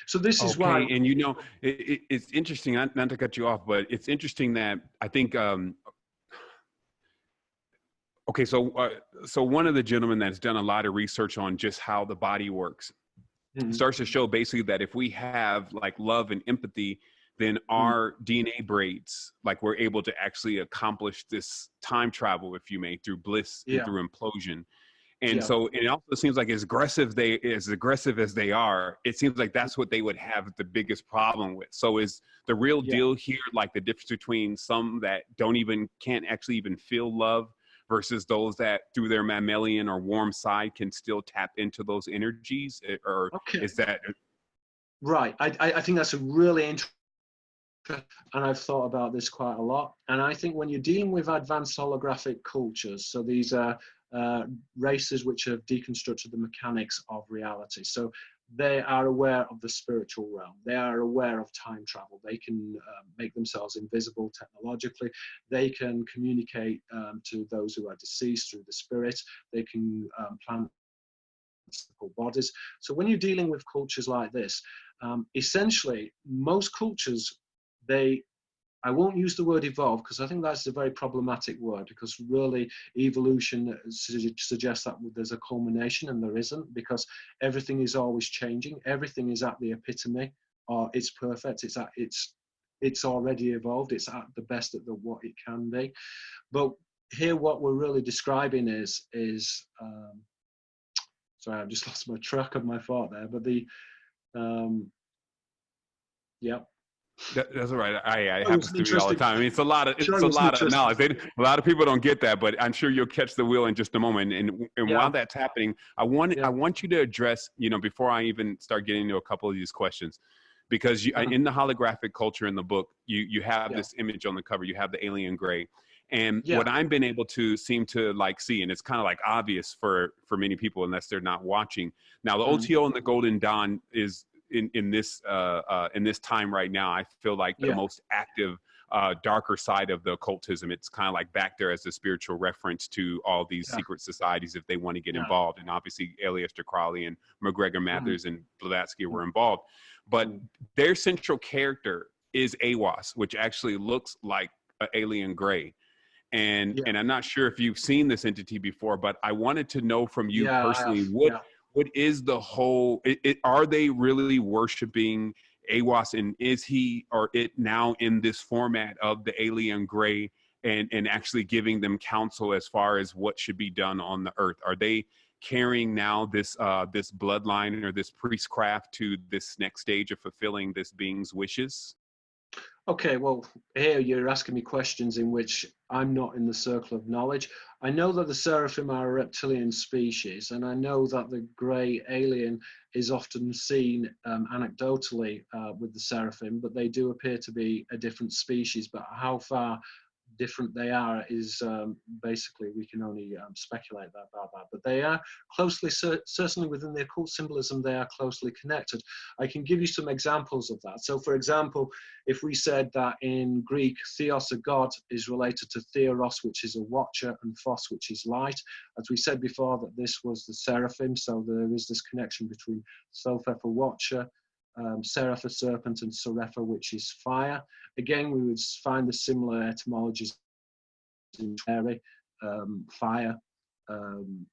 So this is why. Okay, and you know, it's interesting. Not to cut you off, but it's interesting that I think. Okay, so one of the gentlemen that's done a lot of research on just how the body works starts to show basically that if we have like love and empathy, then our DNA braids, like we're able to actually accomplish this time travel, if you may, through bliss and Yeah. through implosion. And Yeah. so it also seems like as aggressive as they are, it seems like that's what they would have the biggest problem with. So is the real Yeah. deal here like the difference between some that can't actually even feel love versus those that through their mammalian or warm side can still tap into those energies? Or Okay. is that Right. I think that's a really interesting, and I've thought about this quite a lot. And I think when you're dealing with advanced holographic cultures, so these are races which have deconstructed the mechanics of reality. So they are aware of the spiritual realm. They are aware of time travel. They can make themselves invisible technologically. They can communicate to those who are deceased through the spirit. They can plant bodies. So when you're dealing with cultures like this, essentially most cultures, they I won't use the word evolve because I think that's a very problematic word, because really evolution suggests that there's a culmination, and there isn't, because everything is always changing. Everything is at the epitome, or it's perfect. It's already evolved. It's at the best at what it can be. But here, what we're really describing is sorry, I've just lost my track of my thought there. But um, yeah. that's all right. It That was happens an to me all the interesting. time. I mean, Sure, it's it a was an lot of interesting. knowledge. A lot of people don't get that, but I'm sure you'll catch the wheel in just a moment. And while Yeah, that's happening, I yeah. want you to address, before I even start getting into a couple of these questions, because Mhm. in the holographic culture in the book, you have Yeah, this image on the cover. You have the alien gray, and yeah. what I've been able to seem to like see, and it's kind of like obvious for many people unless they're not watching. Now, the Mm. OTO and the Golden Dawn is in this time right now. I feel like the Yeah, most active darker side of the occultism. It's kind of like back there as a spiritual reference to all these yeah, secret societies if they want to get yeah. involved. And obviously, Aleister Crowley and McGregor Mm, Mathers and Blavatsky were involved. But mm. their central character is AWAS, which actually looks like an alien gray. Yeah, And I'm not sure if you've seen this entity before, but I wanted to know from you yeah. I have. personally, Yeah. what is the whole? Are they really worshiping AWAS, and is he or it now in this format of the alien gray, and actually giving them counsel as far as what should be done on the earth? Are they carrying now this bloodline or this priestcraft to this next stage of fulfilling this being's wishes? Okay, well, here you're asking me questions in which I'm not in the circle of knowledge. I know that the seraphim are a reptilian species, and I know that the grey alien is often seen anecdotally with the seraphim, but they do appear to be a different species. But how far different they are is basically we can only speculate about that. But they are closely, certainly within the occult symbolism, they are closely connected. I can give you some examples of that. So, for example, if we said that in Greek, theos, a god, is related to theoros, which is a watcher, and phos, which is light. As we said before, that this was the seraphim, so there is this connection between Thothep, a watcher, Seraph, a serpent, and Sarepha, which is fire. Again, we would find the similar etymologies in fairy, fire, um,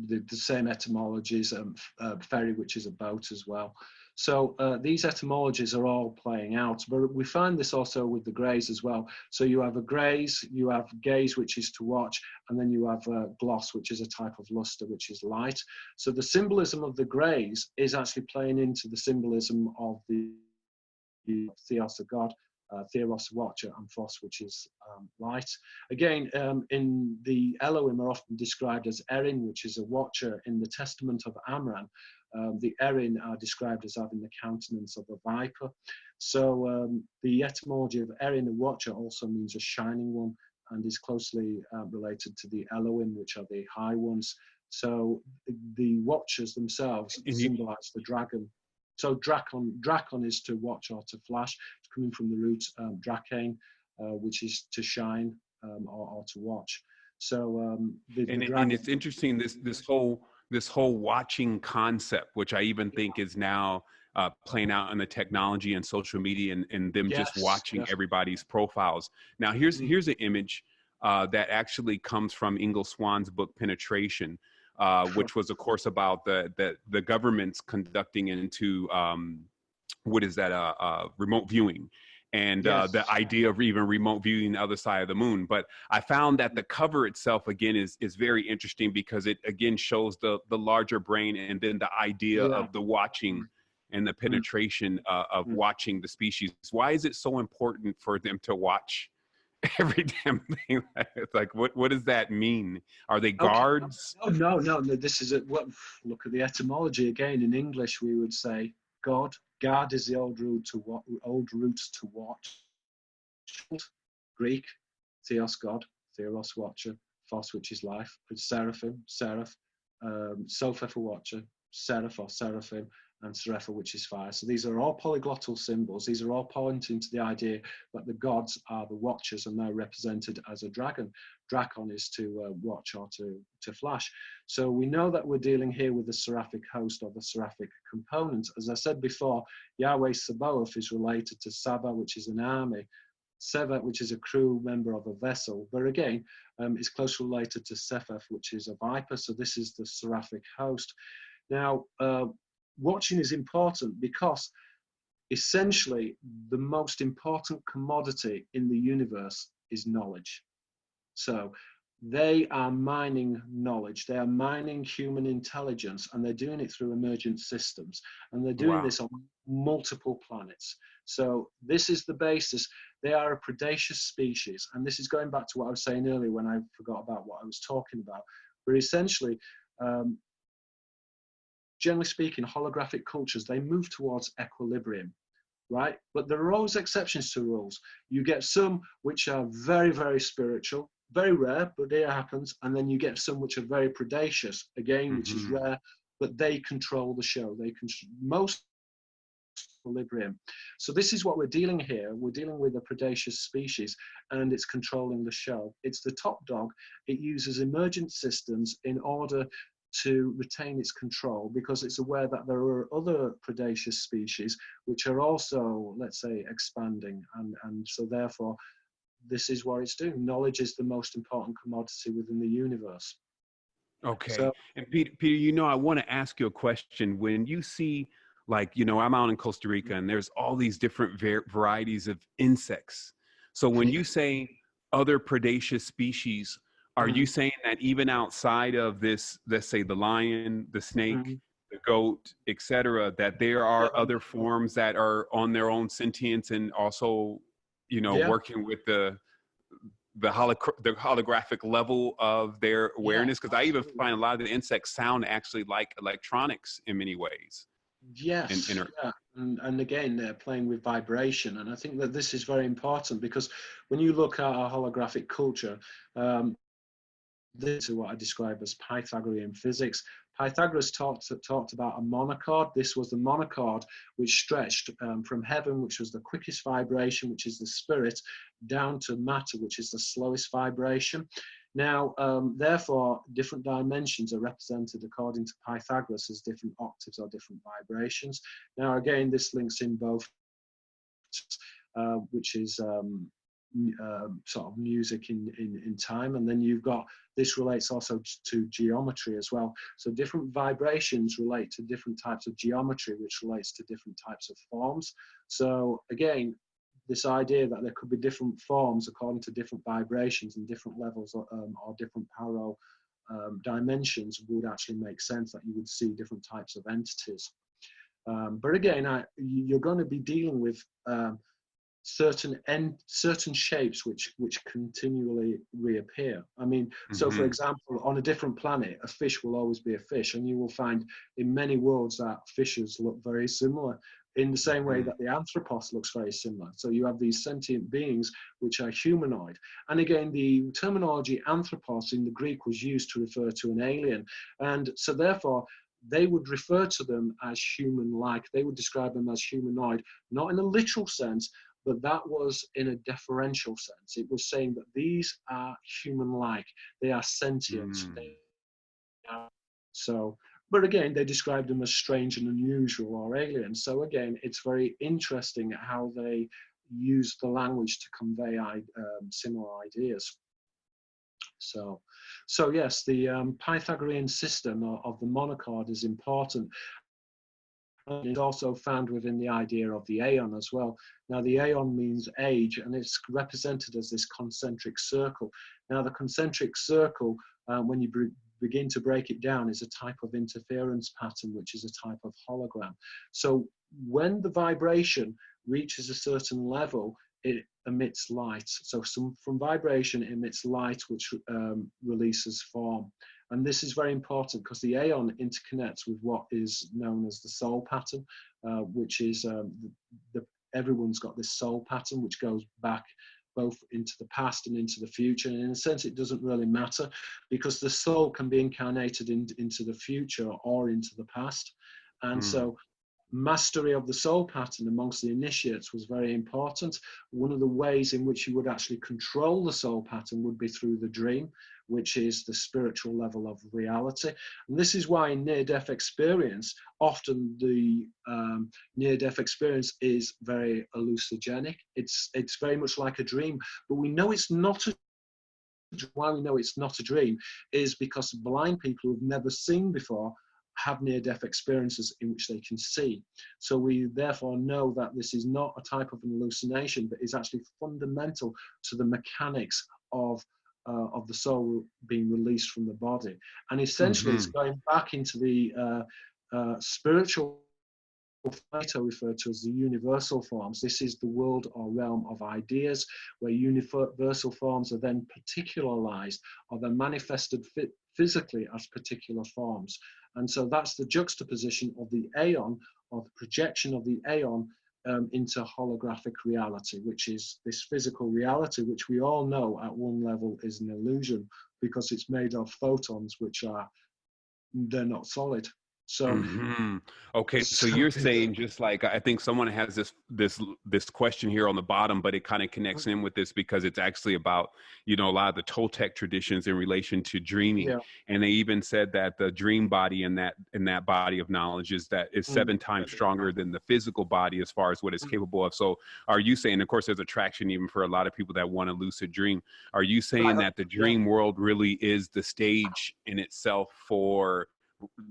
the same etymologies, ferry, which is a boat as well. So these etymologies are all playing out, but we find this also with the greys as well. So you have a greys, you have gaze, which is to watch, and then you have gloss, which is a type of luster, which is light. So the symbolism of the greys is actually playing into the symbolism of the theos, of God, theros, watcher, and phos, which is light. Again, in the Elohim are often described as Erin, which is a watcher. In the Testament of Amram, the Erin are described as having the countenance of a viper. So the etymology of Erin, a watcher, also means a shining one, and is closely related to the Elohim, which are the high ones. So the watchers themselves And you, symbolize the dragon. So drakon is to watch or to flash. It's coming from the root drakane, which is to shine or to watch. So the and dragon. it's interesting this whole watching concept, which I even think is now playing out in the technology and social media, and them just Yes, watching yes. everybody's profiles. Now Mm, here's an image that actually comes from Ingle Swan's book Penetration, sure. which was of course about the governments conducting into what is that remote viewing. and Yes. the idea of even remote viewing the other side of the moon. But I found that the cover itself again is very interesting because it again shows the larger brain, and then the idea Yeah. of the watching and the Mm, penetration of mm. watching the species. Why is it so important for them to watch every damn thing? It's like, what does that mean? Are they Okay. guards? Oh, no, no, no. This is what. Look at the etymology again. In English, we would say God. God is the old root to what? Old root to watch. Greek, theos, God, theros, watcher, phos, which is life, seraphim, seraph, sopher for watcher, seraph or seraphim, and serapha, which is fire. So these are all polyglottal symbols. These are all pointing to the idea that the gods are the watchers, and they're represented as a dragon. Drakon is to watch or to flash. So we know that we're dealing here with the seraphic host or the seraphic component. As I said before, Yahweh Sabaoth is related to Saba, which is an army. Seva, which is a crew member of a vessel, but again, is closely related to Sepheth, which is a viper. So this is the seraphic host. Now, watching is important because essentially the most important commodity in the universe is knowledge. So they are mining knowledge, they are mining human intelligence, and they're doing it through emergent systems, and they're doing Wow. this on multiple planets. So this is the basis. They are a predaceous species, and this is going back to what I was saying earlier when I forgot about what I was talking about. But essentially, generally speaking, holographic cultures, they move towards equilibrium, right? But there are always exceptions to rules. You get some which are very, very spiritual, very rare, but it happens. And then you get some which are very predaceous, again, which is Hmm. rare, but they control the show. They control most equilibrium. So this is what we're dealing here. We're dealing with a predaceous species, and it's controlling the show. It's the top dog. It uses emergent systems in order to retain its control, because it's aware that there are other predaceous species which are also, let's say, expanding, and so therefore this is what it's doing. Knowledge is the most important commodity within the universe. Okay. So And Peter, I want to ask you a question. When you see, like, I'm out in Costa Rica and there's all these different varieties of insects. So when you say other predaceous species, are you mm, saying that even outside of this, let's say the lion, the snake, mm, the goat, etc., that there yeah, are other forms that are on their own sentience and also, yeah, working with the holographic level of their yeah, awareness? Because I even absolutely. find a lot of the insects sound actually like electronics in many ways. Yes, yeah, and again, they're playing with vibration, and I think that this is very important because when you look at our holographic culture, this is what I describe as Pythagorean physics. Pythagoras talked about a monochord. This was the monochord which stretched from heaven, which was the quickest vibration, which is the spirit, down to matter, which is the slowest vibration. Now, therefore, different dimensions are represented according to Pythagoras as different octaves or different vibrations. Now, again, this links in both, which is sort of music in time, and then you've got, this relates also to geometry as well. So different vibrations relate to different types of geometry, which relates to different types of forms. So again, this idea that there could be different forms according to different vibrations and different levels or different parallel dimensions would actually make sense, that you would see different types of entities. But again, you're going to be dealing with certain shapes which continually reappear. I mean, so for Mm-hmm. example, on a different planet, a fish will always be a fish, and you will find in many worlds that fishes look very similar, in the same way Mm-hmm. that the anthropos looks very similar. So you have these sentient beings which are humanoid. And again, the terminology anthropos in the Greek was used to refer to an alien. And so therefore, they would refer to them as human-like. They would describe them as humanoid, not in a literal sense, but that was in a deferential sense. It was saying that these are human-like, they are sentient. Mm. They are, so, but again, they described them as strange and unusual or alien. So again, it's very interesting how they use the language to convey similar ideas. So yes, the Pythagorean system of the monochord is important. And it's also found within the idea of the aeon as well. Now, the aeon means age, and it's represented as this concentric circle. Now, the concentric circle, when you begin to break it down, is a type of interference pattern, which is a type of hologram. So when the vibration reaches a certain level, it emits light. So from vibration, it emits light, which releases form. And this is very important because the aeon interconnects with what is known as the soul pattern, which is everyone's got this soul pattern, which goes back both into the past and into the future. And in a sense, it doesn't really matter because the soul can be incarnated into the future or into the past. And so mastery of the soul pattern amongst the initiates was very important. One of the ways in which you would actually control the soul pattern would be through the dream, which is the spiritual level of reality. And this is why in near-death experience, often the near-death experience is very hallucinogenic. It's very much like a dream, but we know it's not a why we know it's not a dream is because blind people who've never seen before have near-death experiences in which they can see. So we therefore know that this is not a type of an hallucination, but is actually fundamental to the mechanics of the soul being released from the body. And essentially it's going back into the spiritual Plato referred to as the universal forms. This is the world or realm of ideas where universal forms are then particularized or they're manifested physically as particular forms. And so that's the juxtaposition of the aeon, or the projection of the aeon into holographic reality, which is this physical reality, which we all know at one level is an illusion because it's made of photons, which they're not solid. So, okay, so you're saying, just like, I think someone has this question here on the bottom, but it kind of connects in with this because it's actually about, a lot of the Toltec traditions in relation to dreaming. yeah. And they even said that the dream body in that body of knowledge is 7 times stronger than the physical body as far as what it's capable of. So are you saying, of course, there's attraction even for a lot of people that want a lucid dream. Are you saying that the dream world really is the stage in itself for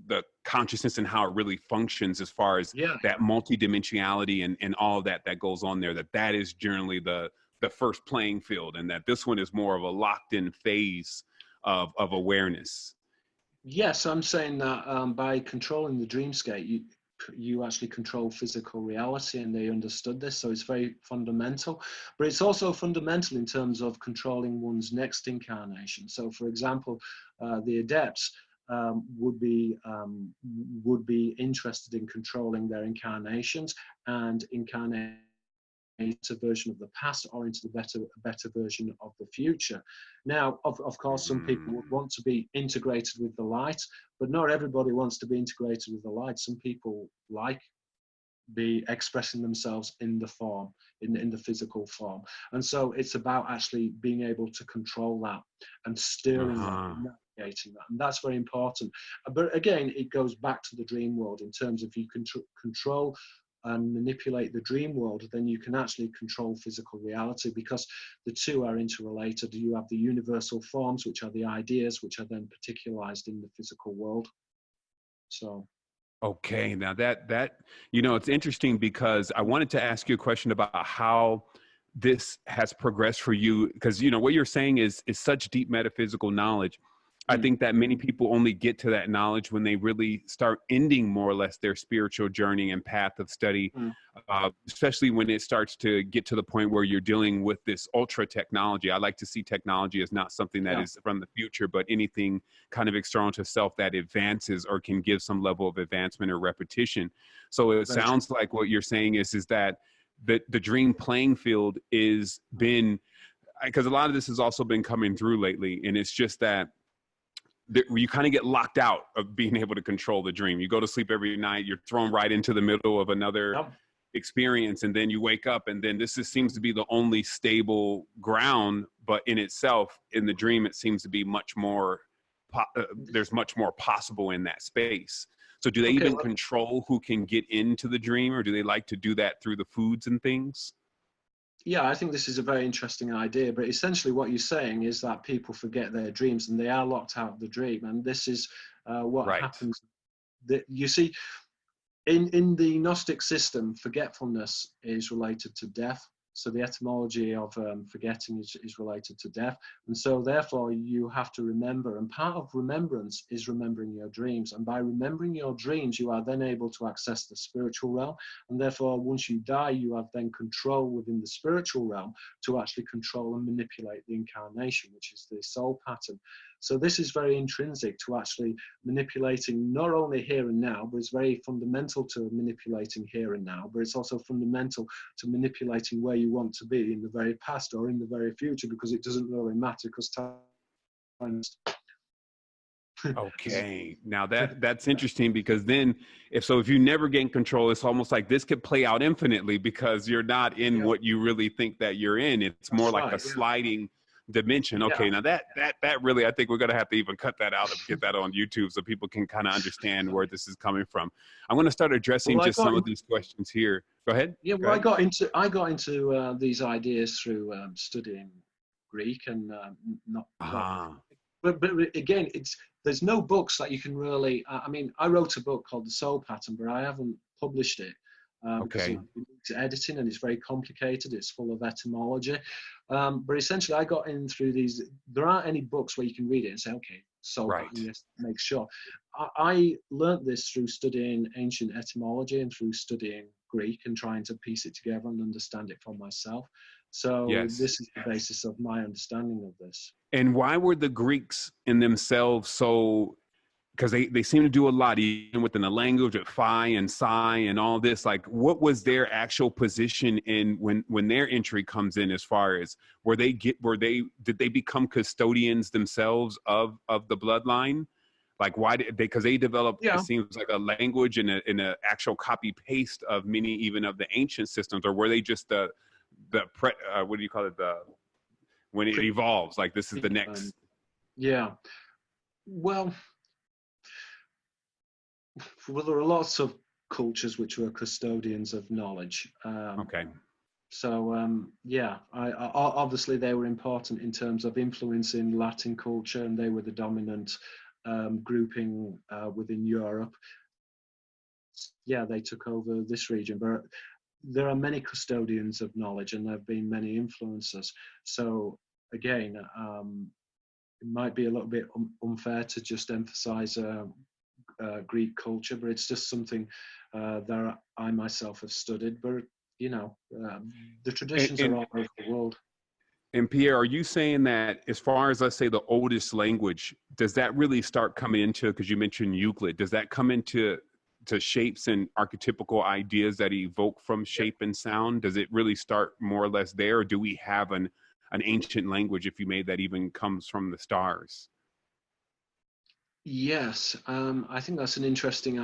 the consciousness and how it really functions as far as that multidimensionality and all of that goes on there, that is generally the first playing field, and that this one is more of a locked in phase of awareness? Yes, I'm saying that by controlling the dreamscape, you actually control physical reality, and they understood this, so it's very fundamental. But it's also fundamental in terms of controlling one's next incarnation. So, for example, the adepts would be interested in controlling their incarnations and incarnate into a version of the past or into the better version of the future. Now, of course, some people would want to be integrated with the light, but not everybody wants to be integrated with the light. Some people like be expressing themselves in the form, in the physical form. And so it's about actually being able to control that and steering that, navigating that. And that's very important. But again, it goes back to the dream world in terms of you can control and manipulate the dream world, then you can actually control physical reality because the two are interrelated. You have the universal forms, which are the ideas, which are then particularized in the physical world. So. Okay, now that it's interesting because I wanted to ask you a question about how this has progressed for you, because what you're saying is such deep metaphysical knowledge. I think that many people only get to that knowledge when they really start ending more or less their spiritual journey and path of study, especially when it starts to get to the point where you're dealing with this ultra technology. I like to see technology as not something that is from the future, but anything kind of external to self that advances or can give some level of advancement or repetition. So it sounds like what you're saying is that the dream playing field is been, because a lot of this has also been coming through lately, and it's just that you kind of get locked out of being able to control the dream. You go to sleep every night, you're thrown right into the middle of another experience, and then you wake up, and then this seems to be the only stable ground. But in itself, in the dream, it seems to be much more, there's much more possible in that space. So do they even control who can get into the dream, or do they like to do that through the foods and things? Yeah, I think this is a very interesting idea, but essentially what you're saying is that people forget their dreams and they are locked out of the dream. And this is what happens. You see, In the Gnostic system, forgetfulness is related to death. So the etymology of forgetting is related to death. And so therefore you have to remember, and part of remembrance is remembering your dreams. And by remembering your dreams, you are then able to access the spiritual realm. And therefore, once you die, you have then control within the spiritual realm to actually control and manipulate the incarnation, which is the soul pattern. So this is very intrinsic to actually manipulating not only here and now, but it's very fundamental to manipulating here and now, but it's also fundamental to manipulating where you want to be in the very past or in the very future, because it doesn't really matter, because time. Okay, now that's interesting, because then if you never gain control, it's almost like this could play out infinitely, because you're not in what you really think that you're in. It's more like a sliding dimension. Okay, now that really, I think we're gonna have to even cut that out and get that on YouTube so people can kind of understand where this is coming from. I'm gonna start addressing just some of these questions here. Go ahead. Yeah, well, I got into these ideas through studying Greek and not. But again, there's no books that you can really. I mean, I wrote a book called The Soul Pattern, but I haven't published it because it's editing and it's very complicated. It's full of etymology. But essentially, I got in through these. There aren't any books where you can read it and say, okay, soul pattern, yes, make sure. I learned this through studying ancient etymology and through studying Greek and trying to piece it together and understand it for myself. So this is the basis of my understanding of this. And why were the Greeks in themselves so, because they seem to do a lot, even within the language of phi and psi and all this, like what was their actual position in when their entry comes in, as far as did they become custodians themselves of the bloodline? Like why did because they developed, it seems like, a language and a actual copy paste of many even of the ancient systems, or were they just what do you call it, when it evolves, like this is the next? Well, there are lots of cultures which were custodians of knowledge. So obviously they were important in terms of influencing Latin culture, and they were the dominant grouping within Europe. Yeah, they took over this region, but there are many custodians of knowledge, and there have been many influencers. So again, it might be a little bit unfair to just emphasize Greek culture, but it's just something that I myself have studied. But the traditions are all over the world. And Pierre, are you saying that as far as, let's say, the oldest language, does that really start coming into, because you mentioned Euclid, does that come into shapes and archetypical ideas that evoke from shape and sound? Does it really start more or less there, or do we have an ancient language, if you made, that even comes from the stars? Yes, I think that's an interesting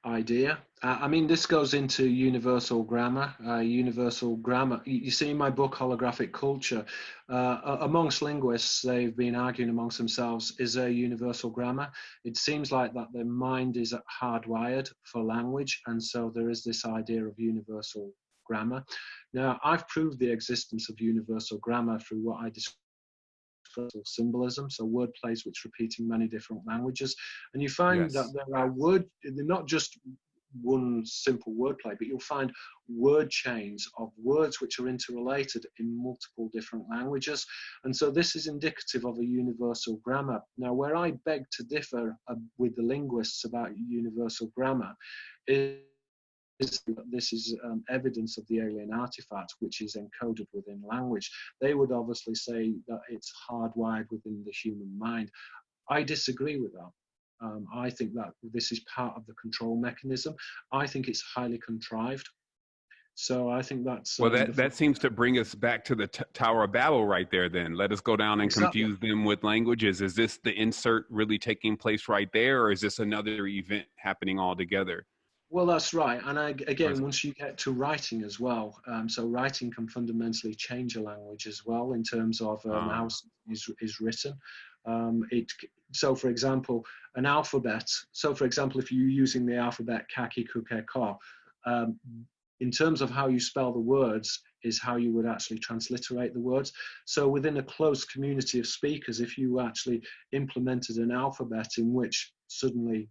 idea. I mean, this goes into universal grammar. Universal grammar, you see in my book, Holographic Culture, amongst linguists, they've been arguing amongst themselves, is there universal grammar? It seems like that the mind is hardwired for language, and so there is this idea of universal grammar. Now, I've proved the existence of universal grammar through what I describe symbolism, so word plays which repeat in many different languages, and you find that there are they're not just one simple wordplay, but you'll find word chains of words which are interrelated in multiple different languages, and so this is indicative of a universal grammar. Now, where I beg to differ with the linguists about universal grammar is this is evidence of the alien artifact which is encoded within language. They would obviously say that it's hardwired within the human mind. I disagree with that. I think that this is part of the control mechanism. I think it's highly contrived. So I think that's... Well, that seems to bring us back to the Tower of Babel right there then. Let us go down and confuse them with languages. Is this the insert really taking place right there, or is this another event happening altogether? Well, that's right. And again, once you get to writing as well, so writing can fundamentally change a language as well in terms of how is written. So, for example, an alphabet. So, for example, if you're using the alphabet kaki kuke ko, in terms of how you spell the words is how you would actually transliterate the words. So within a close community of speakers, if you actually implemented an alphabet in which suddenly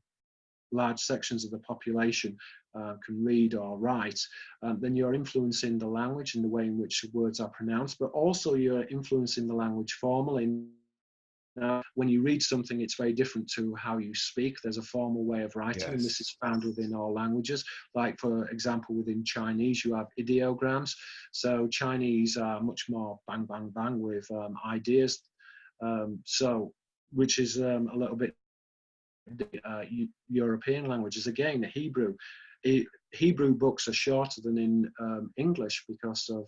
large sections of the population can read or write, then you're influencing the language and the way in which words are pronounced, but also you're influencing the language formally. Now, when you read something, it's very different to how you speak. There's a formal way of writing, and this Yes. is found within all languages. Like, for example, within Chinese, you have ideograms. So Chinese are much more bang, bang, bang with ideas. Which is a little bit European languages. Again, Hebrew. Hebrew books are shorter than in English because of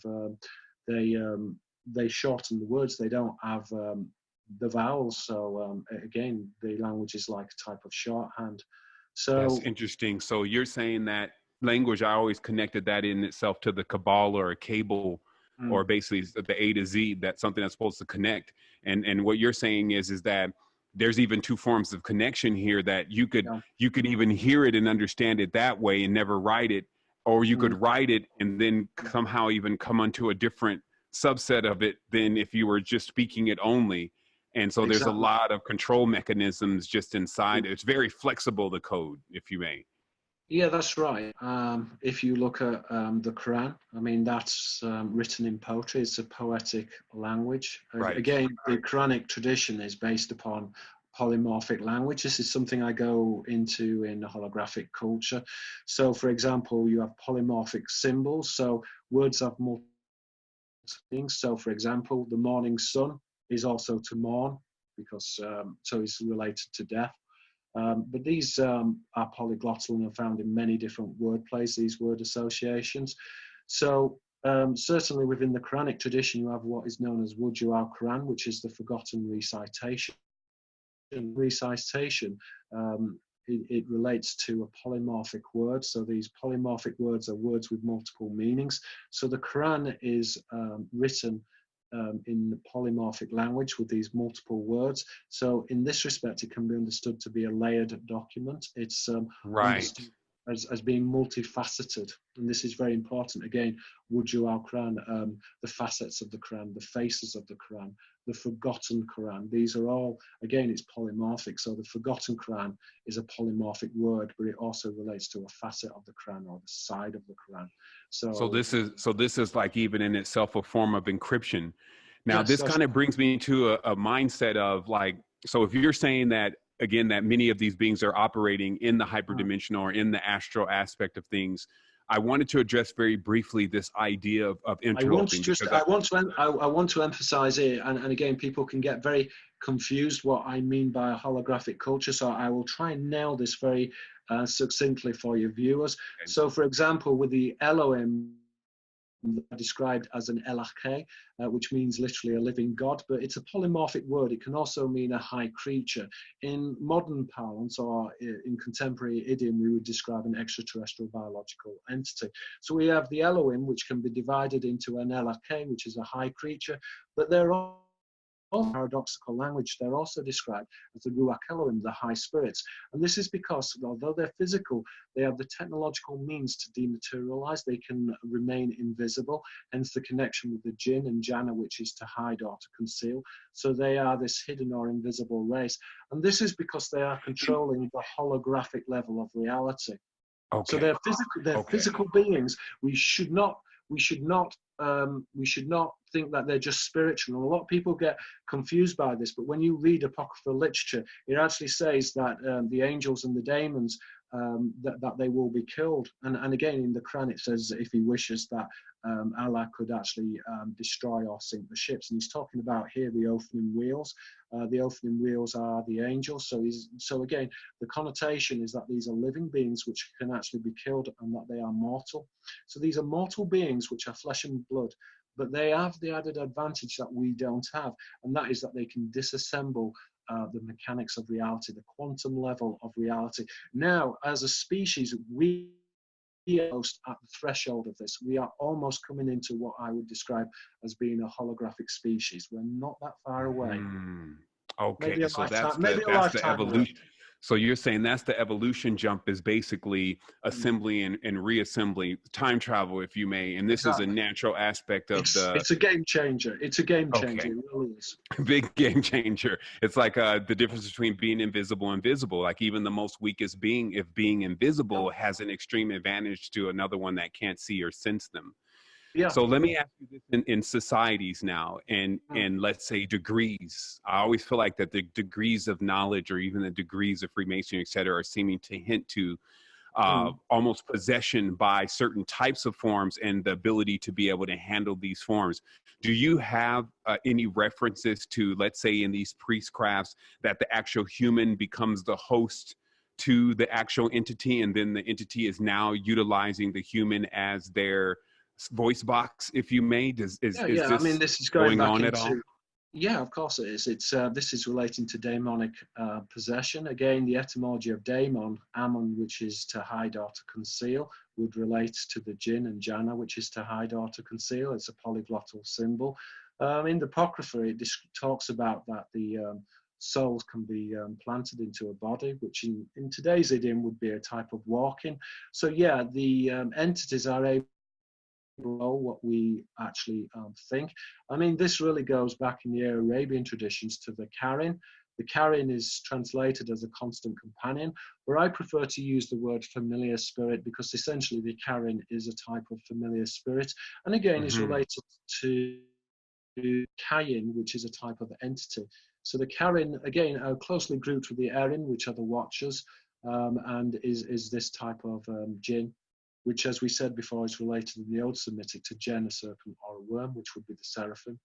they shorten the words. They don't have the vowels. So again, the language is like a type of shorthand. That's So interesting. So you're saying that language, I always connected that in itself to the cabal or a cable, or basically the A to Z, that's something that's supposed to connect. And what you're saying is that there's even two forms of connection here, that you could yeah. even hear it and understand it that way and never write it, or you could write it and then somehow even come onto a different subset of it than if you were just speaking it only. And so there's a Exactly. lot of control mechanisms just inside. It's very flexible, the code, if you may. Yeah, that's right. If you look at the Quran, I mean, that's written in poetry. It's a poetic language. Right. Again, the Quranic tradition is based upon polymorphic language. This is something I go into in holographic culture. So, for example, you have polymorphic symbols. So words have multiple meanings. So, for example, the morning sun is also to mourn, because so it's related to death. But these are polyglottal and are found in many different word plays, these word associations. So certainly within the Quranic tradition, you have what is known as Wujud al-Quran, which is the forgotten recitation. Recitation, it relates to a polymorphic word. So these polymorphic words are words with multiple meanings. So the Quran is written in the polymorphic language with these multiple words. So in this respect, it can be understood to be a layered document. It's Right. understood as being multifaceted. And this is very important. Again, Wujud al-Quran, the facets of the Quran, the faces of the Quran, the forgotten Quran. These are all, again, it's polymorphic. So the forgotten Quran is a polymorphic word, but it also relates to a facet of the Quran or the side of the Quran. So this is like even in itself a form of encryption. Now, Yes, this that's kind of brings me to a mindset of like, so if you're saying that again, that many of these beings are operating in the hyperdimensional or in the astral aspect of things, I wanted to address very briefly this idea of interloping, because I want to emphasize here, and again, people can get very confused what I mean by a holographic culture. So I will try and nail this very succinctly for your viewers. So, for example, with the Elohim, described as an elake, which means literally a living God, but it's a polymorphic word. It can also mean a high creature. In modern parlance or in contemporary idiom, we would describe an extraterrestrial biological entity. So we have the Elohim, which can be divided into an elake, which is a high creature, but there are paradoxical language, they're also described as the Ruach Elohim, the high spirits. And this is because, although they're physical, they have the technological means to dematerialize. They can remain invisible, hence the connection with the Jinn and Janna, which is to hide or to conceal. So they are this hidden or invisible race. And this is because they are controlling the holographic level of reality. So okay, they're physical beings. We should not think that they're just spiritual. And a lot of people get confused by this, but when you read apocryphal literature, it actually says that the angels and the demons, that they will be killed. And again, in the Quran, it says if he wishes that Allah could actually destroy or sink the ships. And he's talking about here the opening wheels. The opening wheels are the angels. So again, the connotation is that these are living beings which can actually be killed and that they are mortal. So these are mortal beings which are flesh and blood, but they have the added advantage that we don't have, and that is that they can disassemble the mechanics of reality, the quantum level of reality. Now, as a species, we are almost at the threshold of this. We are almost coming into what I would describe as being a holographic species. We're not that far away. okay. Maybe a So lifetime away. evolution. So you're saying that's the evolution jump, is basically assembly and reassembly, time travel, if you may. And this is a Exactly. natural aspect of the, It's a game changer. It's a game changer. okay, It really is. big game changer. It's like the difference between being invisible and visible. Like even the most weakest being, if being Yeah. invisible, has an extreme advantage to another one that can't see or sense them. Yeah. So let me ask you this, in societies now, Mm, and let's say degrees. I always feel like that the degrees of knowledge, or even the degrees of Freemasonry, et cetera, are seeming to hint to mm, almost possession by certain types of forms and the ability to be able to handle these forms. Do you have any references to, let's say, in these priestcrafts, that the actual human becomes the host to the actual entity, and then the entity is now utilizing the human as their voice box, if you may? yeah, Is yeah. I mean, this this is going going back on at all? into, yeah, of course it is. It's this is relating to demonic possession. Again, the etymology of daemon, ammon, which is to hide or to conceal, would relate to the jinn, and jana, which is to hide or to conceal. It's a polyglottal symbol. In the Apocrypha, it talks about that the souls can be planted into a body, which in today's idiom would be a type of walking. So yeah, the entities are able what we actually think. I mean, this really goes back in the Arabian traditions to the Karin. The Karin is translated as a constant companion, where I prefer to use the word familiar spirit, because essentially the Karin is a type of familiar spirit, and again is Hmm. related to Kayin, which is a type of entity. So the Karin, again, are closely grouped with the Erin, which are the Watchers, and is this type of jinn, which, as we said before, is related in the Old Semitic to Jen, a serpent, or a worm, which would be the seraphim.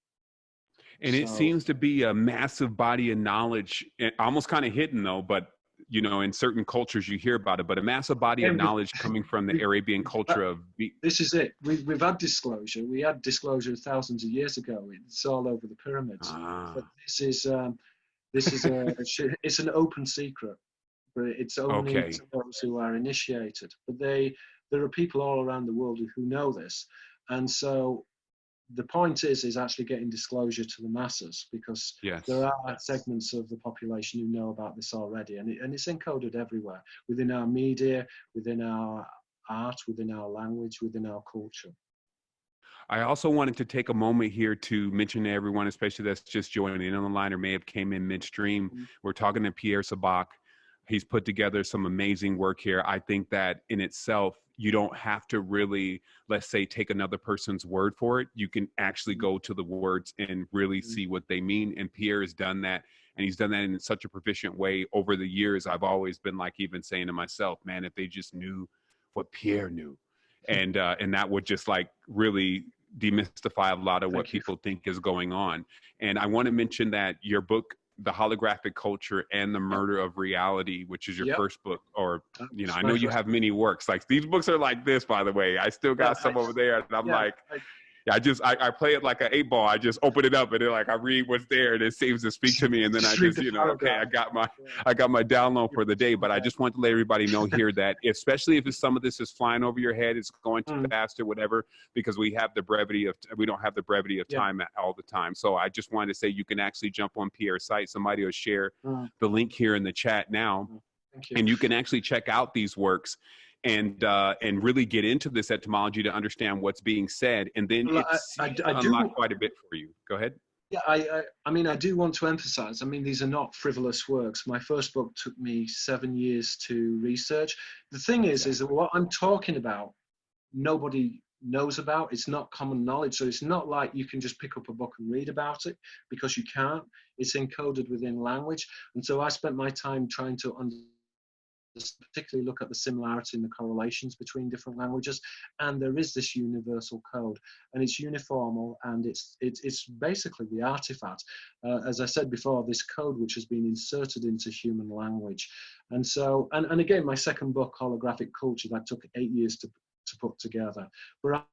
And it So, seems to be a massive body of knowledge, almost kind of hidden though, but you know, in certain cultures you hear about it, but a massive body of again, knowledge coming from the we've, Arabian we've, culture of this is it. We've had disclosure. We had disclosure thousands of years ago. It's all over the pyramids. But ah, this is a it's an open secret, but it's only okay. to those who are initiated. But there are people all around the world who know this, and so the point is actually getting disclosure to the masses, because there Yes. are segments of the population who know about this already, and it's encoded everywhere, within our media, within our art, within our language, within our culture. I also wanted to take a moment here to mention to everyone, especially that's just joining in on the line or may have came in midstream. Mhm. We're talking to Pierre Sabak. He's put together some amazing work here. I think that in itself, you don't have to really, let's say, take another person's word for it. You can actually go to the words and really see what they mean. And Pierre has done that. And he's done that in such a proficient way over the years. I've always been like, even saying to myself, man, if they just knew what Pierre knew. And that would just like really demystify a lot of what Thank you. people think is going on. And I want to mention that your book, The Holographic Culture and the Yep. Murder of Reality, which is your Yep. first book, or, you know, It's I know my you first. have many works. Like these books are like this, by the way. I still Yeah. got some over there, and I'm Yeah. like, yeah, I play it like an 8 ball. I just open it up and then like I read what's there and it seems to speak to me. And then I Just read just, the you know, okay, paragraph. Yeah. I got my download You're for the day. But I ahead. just want to let everybody know here that especially if some of this is flying over your head, it's going too Mm, fast or whatever, because we don't have the brevity of yeah. time all the time. So I just wanted to say you can actually jump on Pierre's site. Somebody will share Mm, the link here in the chat now, mm. Thank you. and you can actually check out these works and really get into this etymology to understand what's being said, and then Well, it seems I to unlock do. quite a bit for you. Go ahead. Yeah, I mean, I do want to emphasize, I mean, these are not frivolous works. My first book took me 7 years to research. The thing is that Exactly. what I'm talking about, nobody knows about. It's not common knowledge. So it's not like you can just pick up a book and read about it, because you can't. It's encoded within language. And so I spent my time trying to particularly look at the similarity and the correlations between different languages, and there is this universal code, and it's uniformal, and it's basically the artifact, as I said before, this code which has been inserted into human language. And so, and again, my second book, Holographic Culture, that took 8 years to put together, but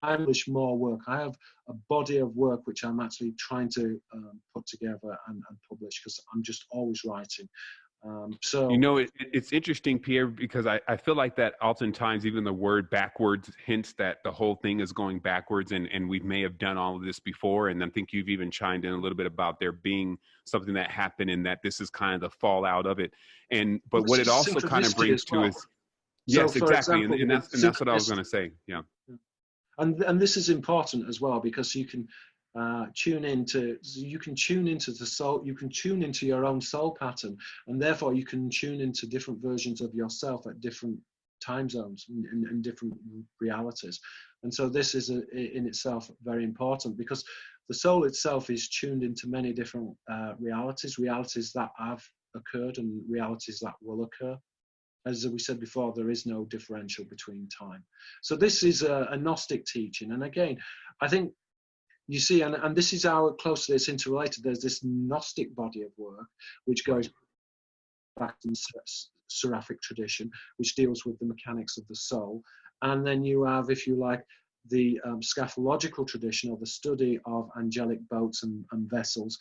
I publish more work. I have a body of work which I'm actually trying to put together and publish, because I'm just always writing. So You know, it's interesting, Pierre, because I feel like that oftentimes even the word backwards hints that the whole thing is going backwards, and we may have done all of this before. And I think you've even chimed in a little bit about there being something that happened and that this is kind of the fallout of it. well, But this what it is also kind of synchronicity brings as to well. is, So, yes, for exactly. example, And that's what I was going to synchronicity. say. Yeah. And this is important as well, because you can you can tune into the soul, you can tune into your own soul pattern, and therefore you can tune into different versions of yourself at different time zones and different realities. And so this is in itself very important, because the soul itself is tuned into many different realities that have occurred and realities that will occur. As we said before, there is no differential between time. So this is a Gnostic teaching. And again, I think you see, and this is how closely it's interrelated. There's this Gnostic body of work, which goes Right. back to the Seraphic tradition, which deals with the mechanics of the soul. And then you have, if you like, the scatological tradition, or the study of angelic boats and vessels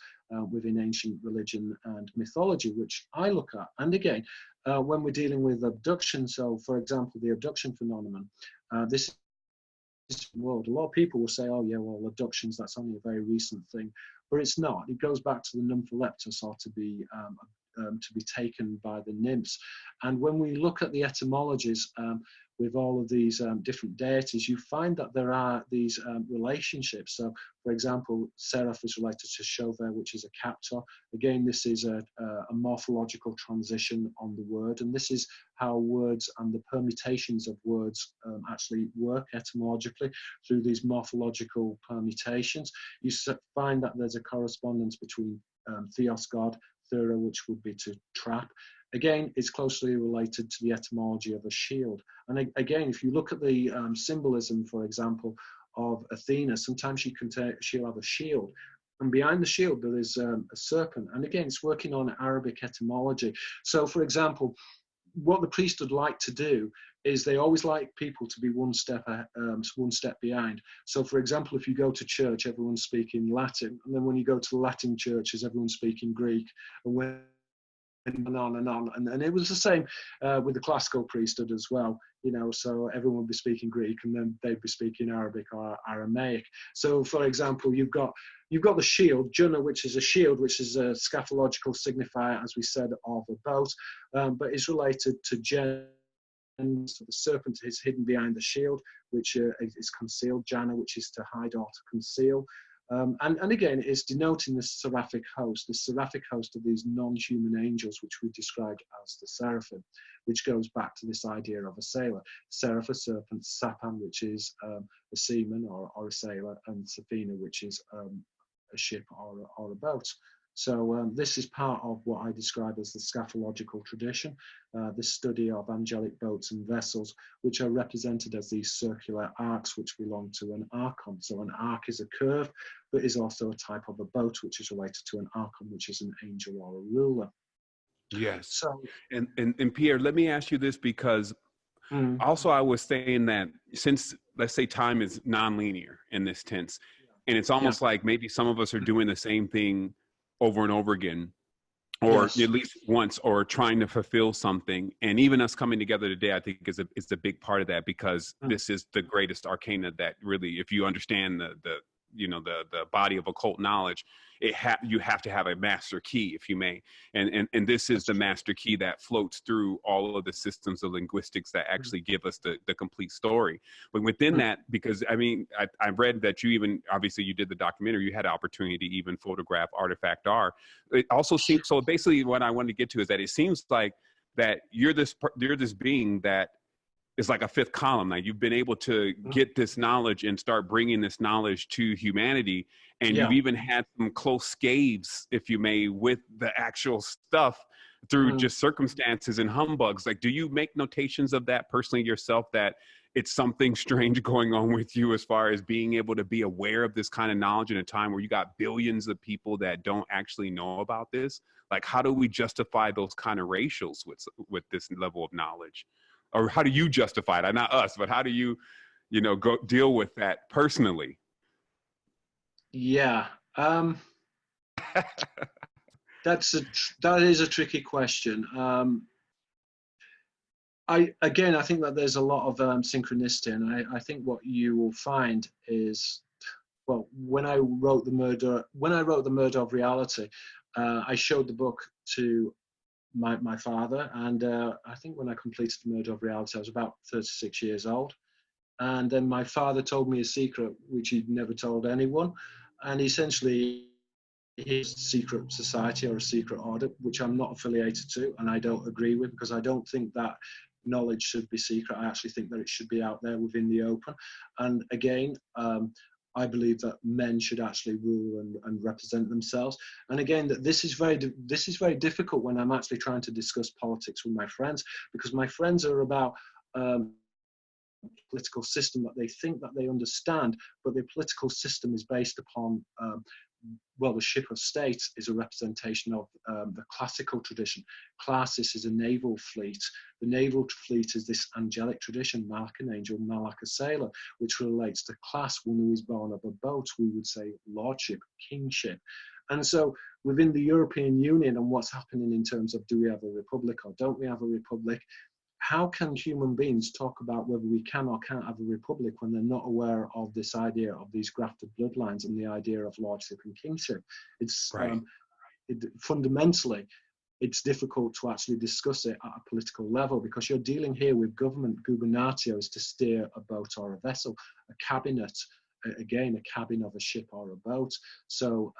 within ancient religion and mythology, which I look at. And again, when we're dealing with abduction, so for example, the abduction phenomenon, this world. A lot of people will say, oh yeah, well, abductions, that's only a very recent thing, but it's not. It goes back to the nympholeptos, or to be taken by the nymphs. And when we look at the etymologies with all of these different deities, you find that there are these relationships. So, for example, Seraph is related to Chauvet, which is a captor. Again, this is a morphological transition on the word, and this is how words and the permutations of words actually work etymologically through these morphological permutations. You find that there's a correspondence between theos, God, thera, which would be to trap. Again, it's closely related to the etymology of a shield. And again, if you look at the symbolism, for example, of Athena, sometimes she'll have a shield, and behind the shield there is a serpent. And again, it's working on Arabic etymology. So, for example, what the priesthood like to do is they always like people to be one step behind. So, for example, if you go to church, everyone's speaking Latin, and then when you go to the Latin churches, everyone's speaking Greek, and on and on. And it was the same with the classical priesthood as well, you know, so everyone would be speaking Greek and then they'd be speaking Arabic or Aramaic. So, for example, you've got the shield, Junna, which is a shield, which is a scatological signifier, as we said, of a boat, but is related to Jen. So the serpent is hidden behind the shield, which is concealed, Jana, which is to hide or to conceal. And again, it's denoting the seraphic host of these non-human angels, which we described as the seraphim, which goes back to this idea of a sailor. Seraph, a serpent, Sapan, which is a seaman or a sailor, and Safina, which is a ship or a boat. So this is part of what I describe as the scatological tradition, the study of angelic boats and vessels, which are represented as these circular arcs, which belong to an archon. So an arc is a curve, but is also a type of a boat, which is related to an archon, which is an angel or a ruler. Yes. So, And Pierre, let me ask you this, because also I was saying that since, let's say, time is nonlinear in this tense, and it's yeah, almost like maybe some of us are doing the same thing over and over again, or yes, at least once, or trying to fulfill something. And even us coming together today, I think is a big part of that, because this is the greatest arcana that really, if you understand the body of occult knowledge, you have to have a master key, if you may. And this is that's the true. master key that floats through all of the systems of linguistics that actually give us the complete story. But within that, because I mean, I read that you even, obviously you did the documentary, you had an opportunity to even photograph Artifact R. It also seems, so basically what I wanted to get to is that it seems like that you're this being that is like a fifth column. Now you've been able to get this knowledge and start bringing this knowledge to humanity. And you've Yeah. even had some close scaves, if you may, with the actual stuff through just circumstances and humbugs. Like, do you make notations of that personally yourself, that it's something strange going on with you as far as being able to be aware of this kind of knowledge in a time where you got billions of people that don't actually know about this? Like, how do we justify those kind of ratios with this level of knowledge? Or how do you justify it? Not us, but how do you, go deal with that personally? Yeah. That is a tricky question. I think that there's a lot of synchronicity, and I think what you will find is, well, when I wrote the Murder of Reality, I showed the book to my father, and I think when I completed the Murder of Reality, I was about 36 years old, and then my father told me a secret which he'd never told anyone, and essentially his secret society or a secret order, which I'm not affiliated to and I don't agree with, because I don't think that knowledge should be secret. I actually think that it should be out there within the open. And again, I believe that men should actually rule and represent themselves. And again, that this is very difficult when I'm actually trying to discuss politics with my friends, because my friends are about political system that they think that they understand, but the political system is based upon well, the ship of state is a representation of the classical tradition. Classis is a naval fleet. The naval fleet is this angelic tradition, Malak an angel, Malak a sailor, which relates to class. One who is born of a boat, we would say lordship, kingship. And so within the European Union and what's happening in terms of, do we have a republic or don't we have a republic? How can human beings talk about whether we can or can't have a republic when they're not aware of this idea of these grafted bloodlines and the idea of lordship and kingship? It's Right. Fundamentally, it's difficult to actually discuss it at a political level, because you're dealing here with government. Gubernatio is to steer a boat or a vessel. A cabinet, again, a cabin of a ship or a boat. So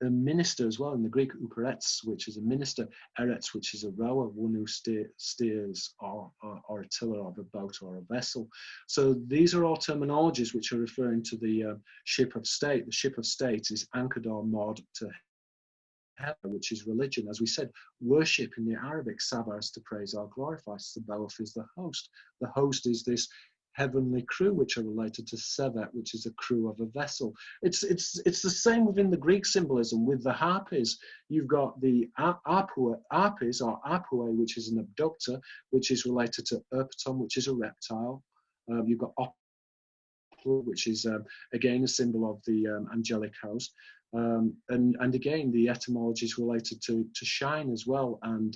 a minister as well, in the Greek, uperetes, which is a minister, eretz, which is a rower, one who steers or a tiller of a boat or a vessel. So these are all terminologies which are referring to the ship of state. The ship of state is anchored or moored to heaven, which is religion. As we said, worship in the Arabic, sabah is to praise or glorify. Sabaoth is the host. The host is this heavenly crew, which are related to sevet, which is a crew of a vessel. It's the same within the Greek symbolism. With the harpies, you've got the harpies or apue, which is an abductor, which is related to erpaton, which is a reptile. You've got which is again a symbol of the angelic host. And again, the etymology is related to shine as well, and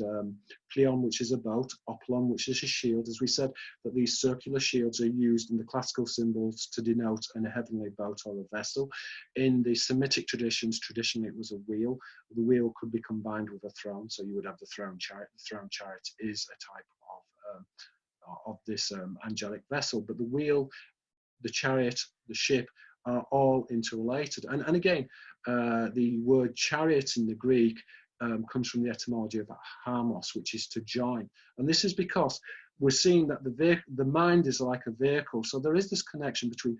pleon, which is a boat, oplon, which is a shield. As we said, that these circular shields are used in the classical symbols to denote a heavenly boat or a vessel. In the Semitic traditions, traditionally it was a wheel. The wheel could be combined with a throne, so you would have the throne chariot. The throne chariot is a type of this angelic vessel, but the wheel, the chariot, the ship are all interrelated. And again, the word chariot in the Greek comes from the etymology of harmos, which is to join. And this is because we're seeing that the mind is like a vehicle. So there is this connection between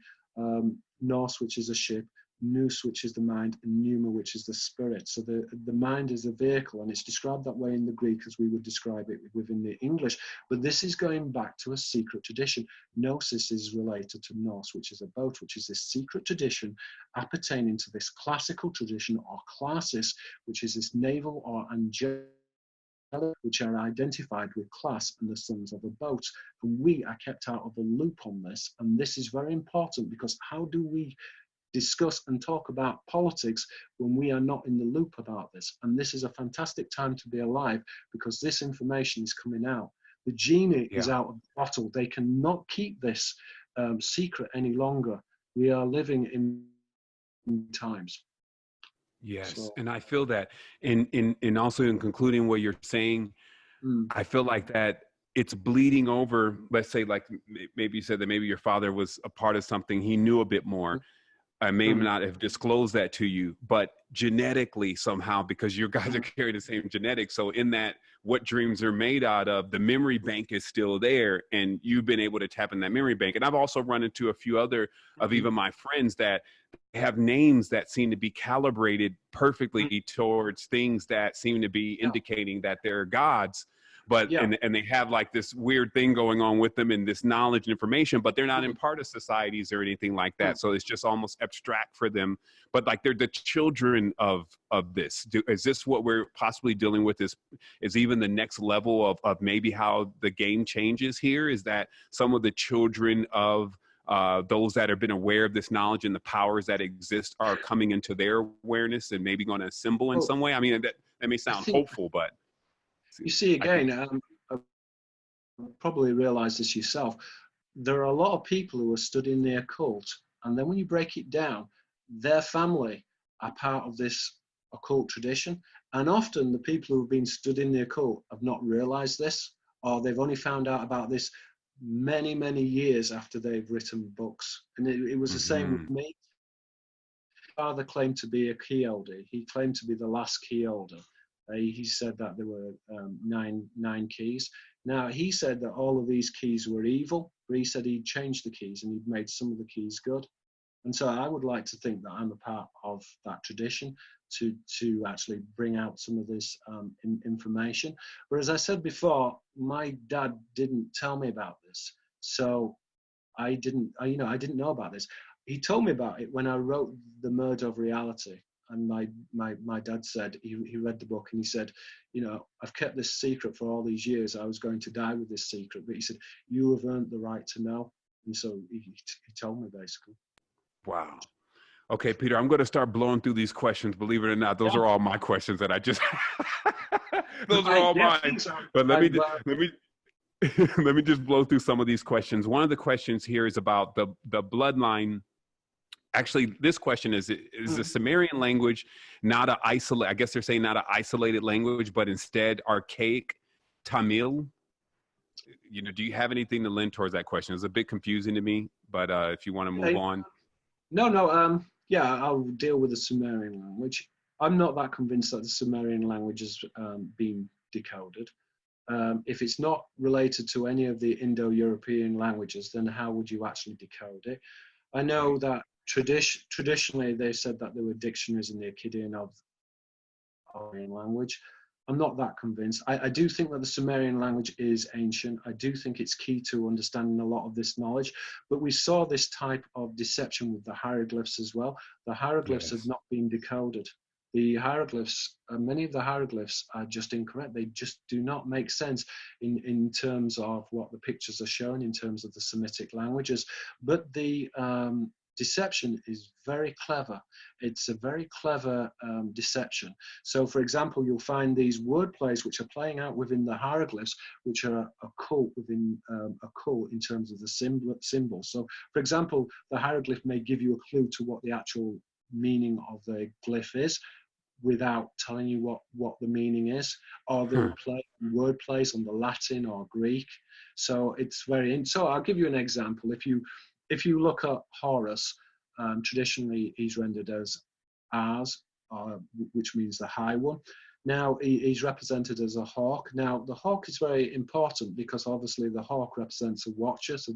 nous, which is a ship, nous, which is the mind, and pneuma, which is the spirit. So the mind is a vehicle, and it's described that way in the Greek as we would describe it within the English. But this is going back to a secret tradition. Gnosis is related to nous, which is a boat, which is this secret tradition appertaining to this classical tradition or classis, which is this naval or angelic, which are identified with class and the sons of a boat. And we are kept out of the loop on this. And this is very important, because how do we discuss and talk about politics when we are not in the loop about this? And this is a fantastic time to be alive, because this information is coming out. The genie is out of the bottle. They cannot keep this secret any longer. We are living in times. Yes, So, and I feel that, and also in concluding what you're saying, I feel like that it's bleeding over. Let's say, like maybe you said that maybe your father was a part of something. He knew a bit more. I may not have disclosed that to you, but genetically somehow, because you guys are carrying the same genetics. So in that, what dreams are made out of, the memory bank is still there, and you've been able to tap in that memory bank. And I've also run into a few other of even my friends that have names that seem to be calibrated perfectly towards things that seem to be indicating that they're gods. But and they have like this weird thing going on with them and this knowledge and information, but they're not in part of societies or anything like that. So it's just almost abstract for them. But like they're the children of this. Is this what we're possibly dealing with? Is even the next level of maybe how the game changes here? Is that some of the children of those that have been aware of this knowledge and the powers that exist are coming into their awareness and maybe going to assemble in Well, some way? I mean, that may I sound think hopeful, but you see I think, again, probably realize this yourself. There are a lot of people who are studying the occult, and then when you break it down, their family are part of this occult tradition. And often the people who have been studying the occult have not realized this, or they've only found out about this many, many years after they've written books. And it was the same mm-hmm. with me. My father claimed to be a key holder. He claimed to be the last key holder. He said that there were nine keys. Now, he said that all of these keys were evil, but he said he'd changed the keys and he'd made some of the keys good. And so I would like to think that I'm a part of that tradition to actually bring out some of this information. But as I said before, my dad didn't tell me about this. So I didn't know about this. He told me about it when I wrote The Murder of Reality. And my dad said, he read the book and he said, you know, I've kept this secret for all these years. I was going to die with this secret. But he said, you have earned the right to know. And so he told me basically. Wow. Okay, Peter, I'm going to start blowing through these questions. Believe it or not, those are all my questions that I just, those are all mine. But let me let me just blow through some of these questions. One of the questions here is about the bloodline. Actually, this question is the Sumerian language not I guess they're saying not an isolated language, but instead archaic Tamil? You know, do you have anything to lend towards that question? It's a bit confusing to me, but if you want to move on. No, yeah, I'll deal with the Sumerian language. I'm not that convinced that the Sumerian language has been decoded. If it's not related to any of the Indo-European languages, then how would you actually decode it? I know that traditionally they said that there were dictionaries in the Akkadian of Sumerian language. I'm not that convinced. I do think that the Sumerian language is ancient. I do think it's key to understanding a lot of this knowledge. But we saw this type of deception with the hieroglyphs as well. The hieroglyphs have not been decoded. The hieroglyphs, many of the hieroglyphs are just incorrect. They just do not make sense in terms of what the pictures are showing in terms of the Semitic languages. But the deception is very clever. It's a very clever deception. So, for example, you'll find these word plays which are playing out within the hieroglyphs, which are occult within occult in terms of the symbol. So, for example, the hieroglyph may give you a clue to what the actual meaning of the glyph is, without telling you what the meaning is, or they'll play word plays on the Latin or Greek. So it's so I'll give you an example. If you look at Horus, traditionally he's rendered as Ars, which means the High One. Now he's represented as a hawk. Now the hawk is very important because obviously the hawk represents a watcher. So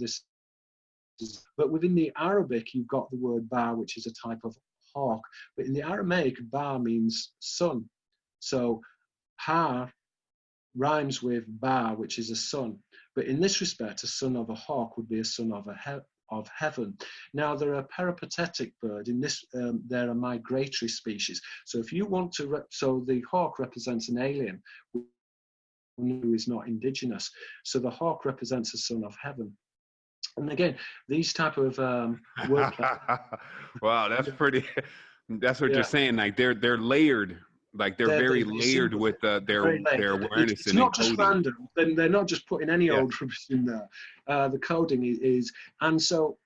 but within the Arabic, you've got the word Ba, which is a type of hawk. But in the Aramaic, Ba means sun. So Ha rhymes with Ba, which is a sun. But in this respect, a son of a hawk would be a son of of heaven. Now, they're a peripatetic bird. In this, they're a migratory species. So if you want to, so the hawk represents an alien who is not indigenous. So the hawk represents a son of heaven. And again, these type of wordplay. Wow, that's pretty. That's what you're saying. Like they're layered. Like they're very layered with their awareness it's and not encoding. Just random. They're not just putting any old rubbish in there. The coding is, and so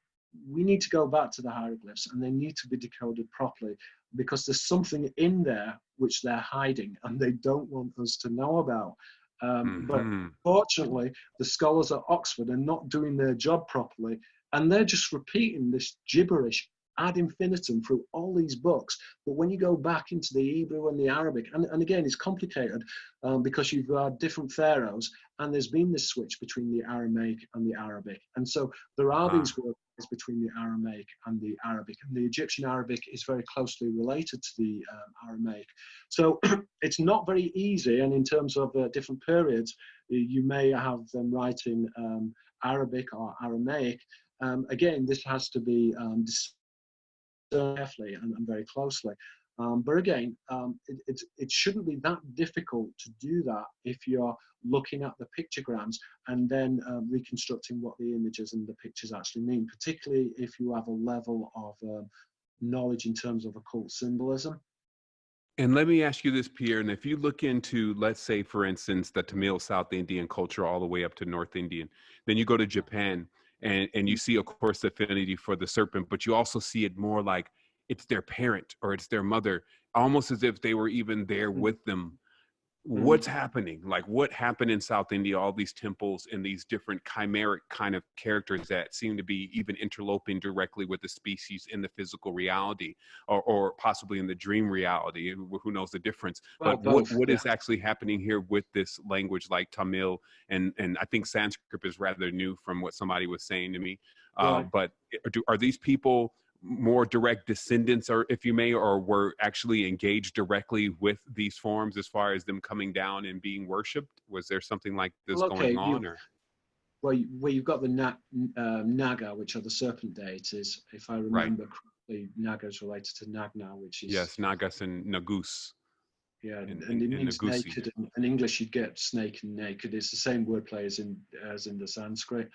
we need to go back to the hieroglyphs, and they need to be decoded properly because there's something in there which they're hiding, and they don't want us to know about. But fortunately, the scholars at Oxford are not doing their job properly, and they're just repeating this gibberish ad infinitum through all these books. But when you go back into the Hebrew and the Arabic, and again, it's complicated because you've got different pharaohs, and there's been this switch between the Aramaic and the Arabic. And so there are these words between the Aramaic and the Arabic. And the Egyptian Arabic is very closely related to the Aramaic. So it's not very easy. And in terms of different periods, you may have them writing Arabic or Aramaic. Again, this has to be carefully and very closely. But again, it shouldn't be that difficult to do that if you're looking at the pictograms and then reconstructing what the images and the pictures actually mean, particularly if you have a level of knowledge in terms of occult symbolism. And let me ask you this, Pierre, and if you look into, let's say, for instance, the Tamil South Indian culture all the way up to North Indian, then you go to Japan and you see, of course, the affinity for the serpent, but you also see it more like it's their parent or it's their mother, almost as if they were even there with them. Mm. What's happening? Like what happened in South India, all these temples and these different chimeric kind of characters that seem to be even interloping directly with the species in the physical reality, or possibly in the dream reality. Who knows the difference? Well, But both, what yeah. is actually happening here with this language like Tamil? And I think Sanskrit is rather new from what somebody was saying to me. Right. But are these people more direct descendants, or if you may, or were actually engaged directly with these forms as far as them coming down and being worshipped? Was there something like this Well, going okay. on, or? Where you've got the Naga, which are the serpent deities. If I Right. remember correctly, Naga is related to Nagna, which is, Yes, Nagas and Nagus yeah, and it and means Nagusi. naked. In English, you'd get snake and naked. It's the same wordplay as in the Sanskrit.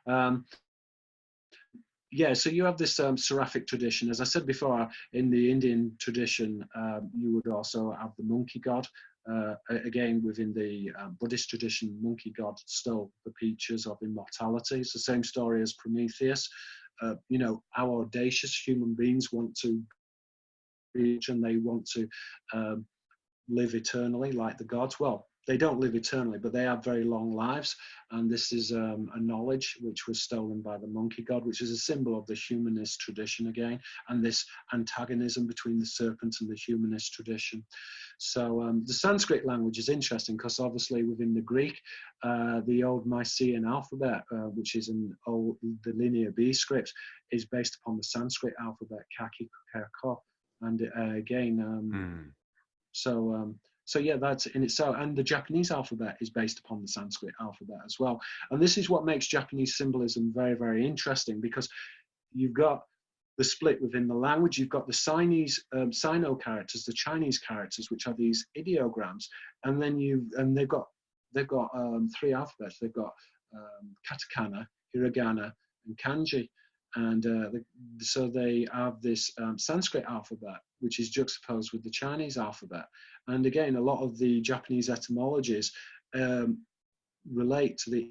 Um, yeah, so you have this seraphic tradition. As I said before, in the Indian tradition, you would also have the monkey god. Again, within the Buddhist tradition, monkey god stole the features of immortality. It's the same story as Prometheus. You know, how audacious human beings want to reach, and they want to live eternally like the gods. Well, they don't live eternally, but they have very long lives. And this is a knowledge which was stolen by the monkey god, which is a symbol of the humanist tradition again, and this antagonism between the serpent and the humanist tradition. So the Sanskrit language is interesting because obviously within the Greek, the old Mycenaean alphabet, which is the Linear B script, is based upon the Sanskrit alphabet, Kaki, Ko. And again, so yeah, that's in itself. And the Japanese alphabet is based upon the Sanskrit alphabet as well. And this is what makes Japanese symbolism very, very interesting, because you've got the split within the language. You've got the Sino characters, the Chinese characters, which are these ideograms, and then they've got three alphabets. They've got katakana, hiragana, and kanji. And so they have this Sanskrit alphabet, which is juxtaposed with the Chinese alphabet. And again, a lot of the Japanese etymologies relate to the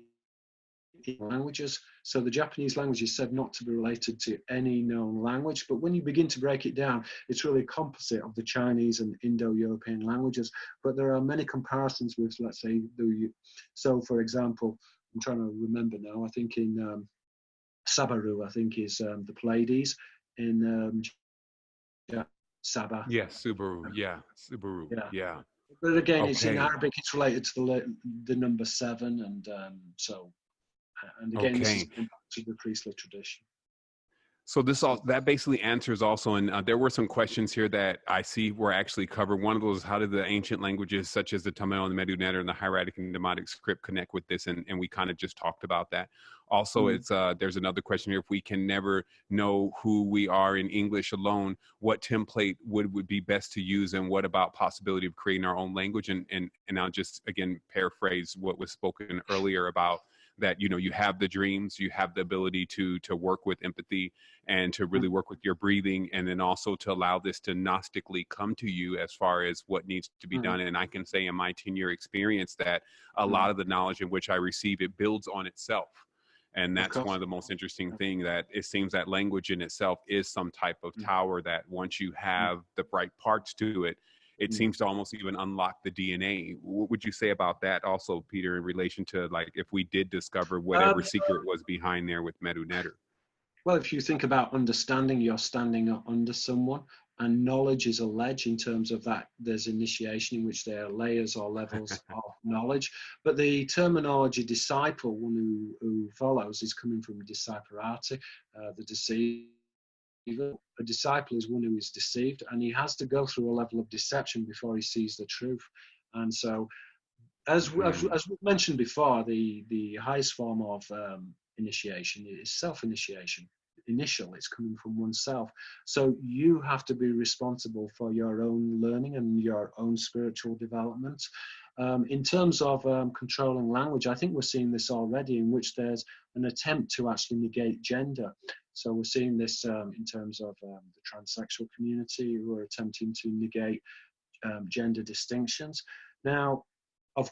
languages. So the Japanese language is said not to be related to any known language, but when you begin to break it down, it's really a composite of the Chinese and Indo-European languages. But there are many comparisons with, let's say, so for example, I'm trying to remember now, I think in Sabaru, I think, is the Pleiades in Sabah. Yes, Subaru. Yeah, Subaru. Yeah. Yeah. But again, it's in Okay. Arabic, it's related to the number 7. And again, this is Okay. going back to the priestly tradition. So that basically answers also, and there were some questions here that I see were actually covered. One of those is, how did the ancient languages such as the Tamil and the Medu Neter and the hieratic and Demotic script connect with this? And we kind of just talked about that. Also, it's there's another question here: if we can never know who we are in English alone, what template would be best to use, and what about possibility of creating our own language? And I'll just again paraphrase what was spoken earlier about that. You know, you have the dreams, you have the ability to work with empathy and to really work with your breathing, and then also to allow this to gnostically come to you as far as what needs to be done. And I can say in my 10-year experience that a lot of the knowledge in which I receive, it builds on itself. And that's one of the most interesting things, that it seems that language in itself is some type of tower that once you have the right parts to it, it seems to almost even unlock the DNA. What would you say about that also, Peter, in relation to, like, if we did discover whatever secret was behind there with Medu Neter? Well, if you think about understanding, you're standing under someone, and knowledge is a ledge in terms of that. There's initiation in which there are layers or levels of knowledge. But the terminology disciple, one who follows, is coming from disciperati, the deceiver. A disciple is one who is deceived, and he has to go through a level of deception before he sees the truth. And so, as we mentioned before, the highest form of initiation is self-initiation. initial, it's coming from oneself. So you have to be responsible for your own learning and your own spiritual development. In terms of controlling language, I think we're seeing this already, in which there's an attempt to actually negate gender. So we're seeing this in terms of the transsexual community, who are attempting to negate gender distinctions. Now, of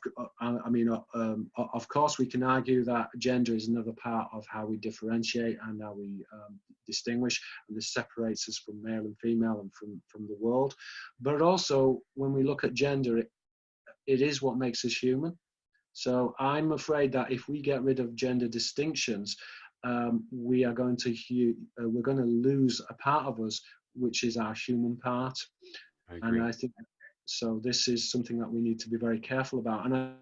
course, we can argue that gender is another part of how we differentiate and how we distinguish, and this separates us from male and female and from the world. But also, when we look at gender, it is what makes us human. So I'm afraid that if we get rid of gender distinctions, we're going to lose a part of us, which is our human part. I agree. And I think so. This is something that we need to be very careful about. And I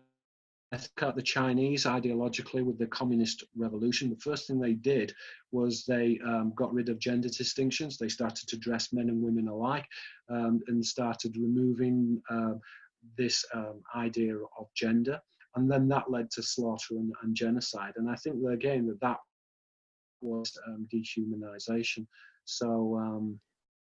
think at the Chinese, ideologically, with the communist revolution, the first thing they did was they got rid of gender distinctions. They started to dress men and women alike, and started removing this idea of gender, and then that led to slaughter and genocide. And I think that, again, that was dehumanization. So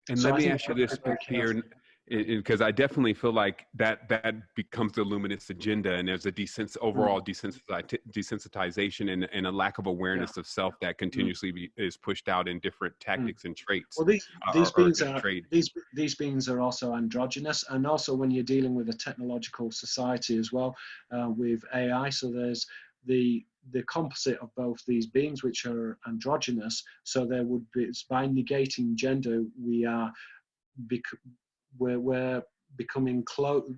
And so let I me think ask you this, Pierre, because I definitely feel like that becomes the luminous agenda, and there's a overall desensitization and a lack of awareness of self that continuously is pushed out in different tactics and traits. Well, these beings are trade. these beings are also androgynous, and also when you're dealing with a technological society as well, with AI. So there's the composite of both these beings, which are androgynous. So there would be, by negating gender, we're becoming close.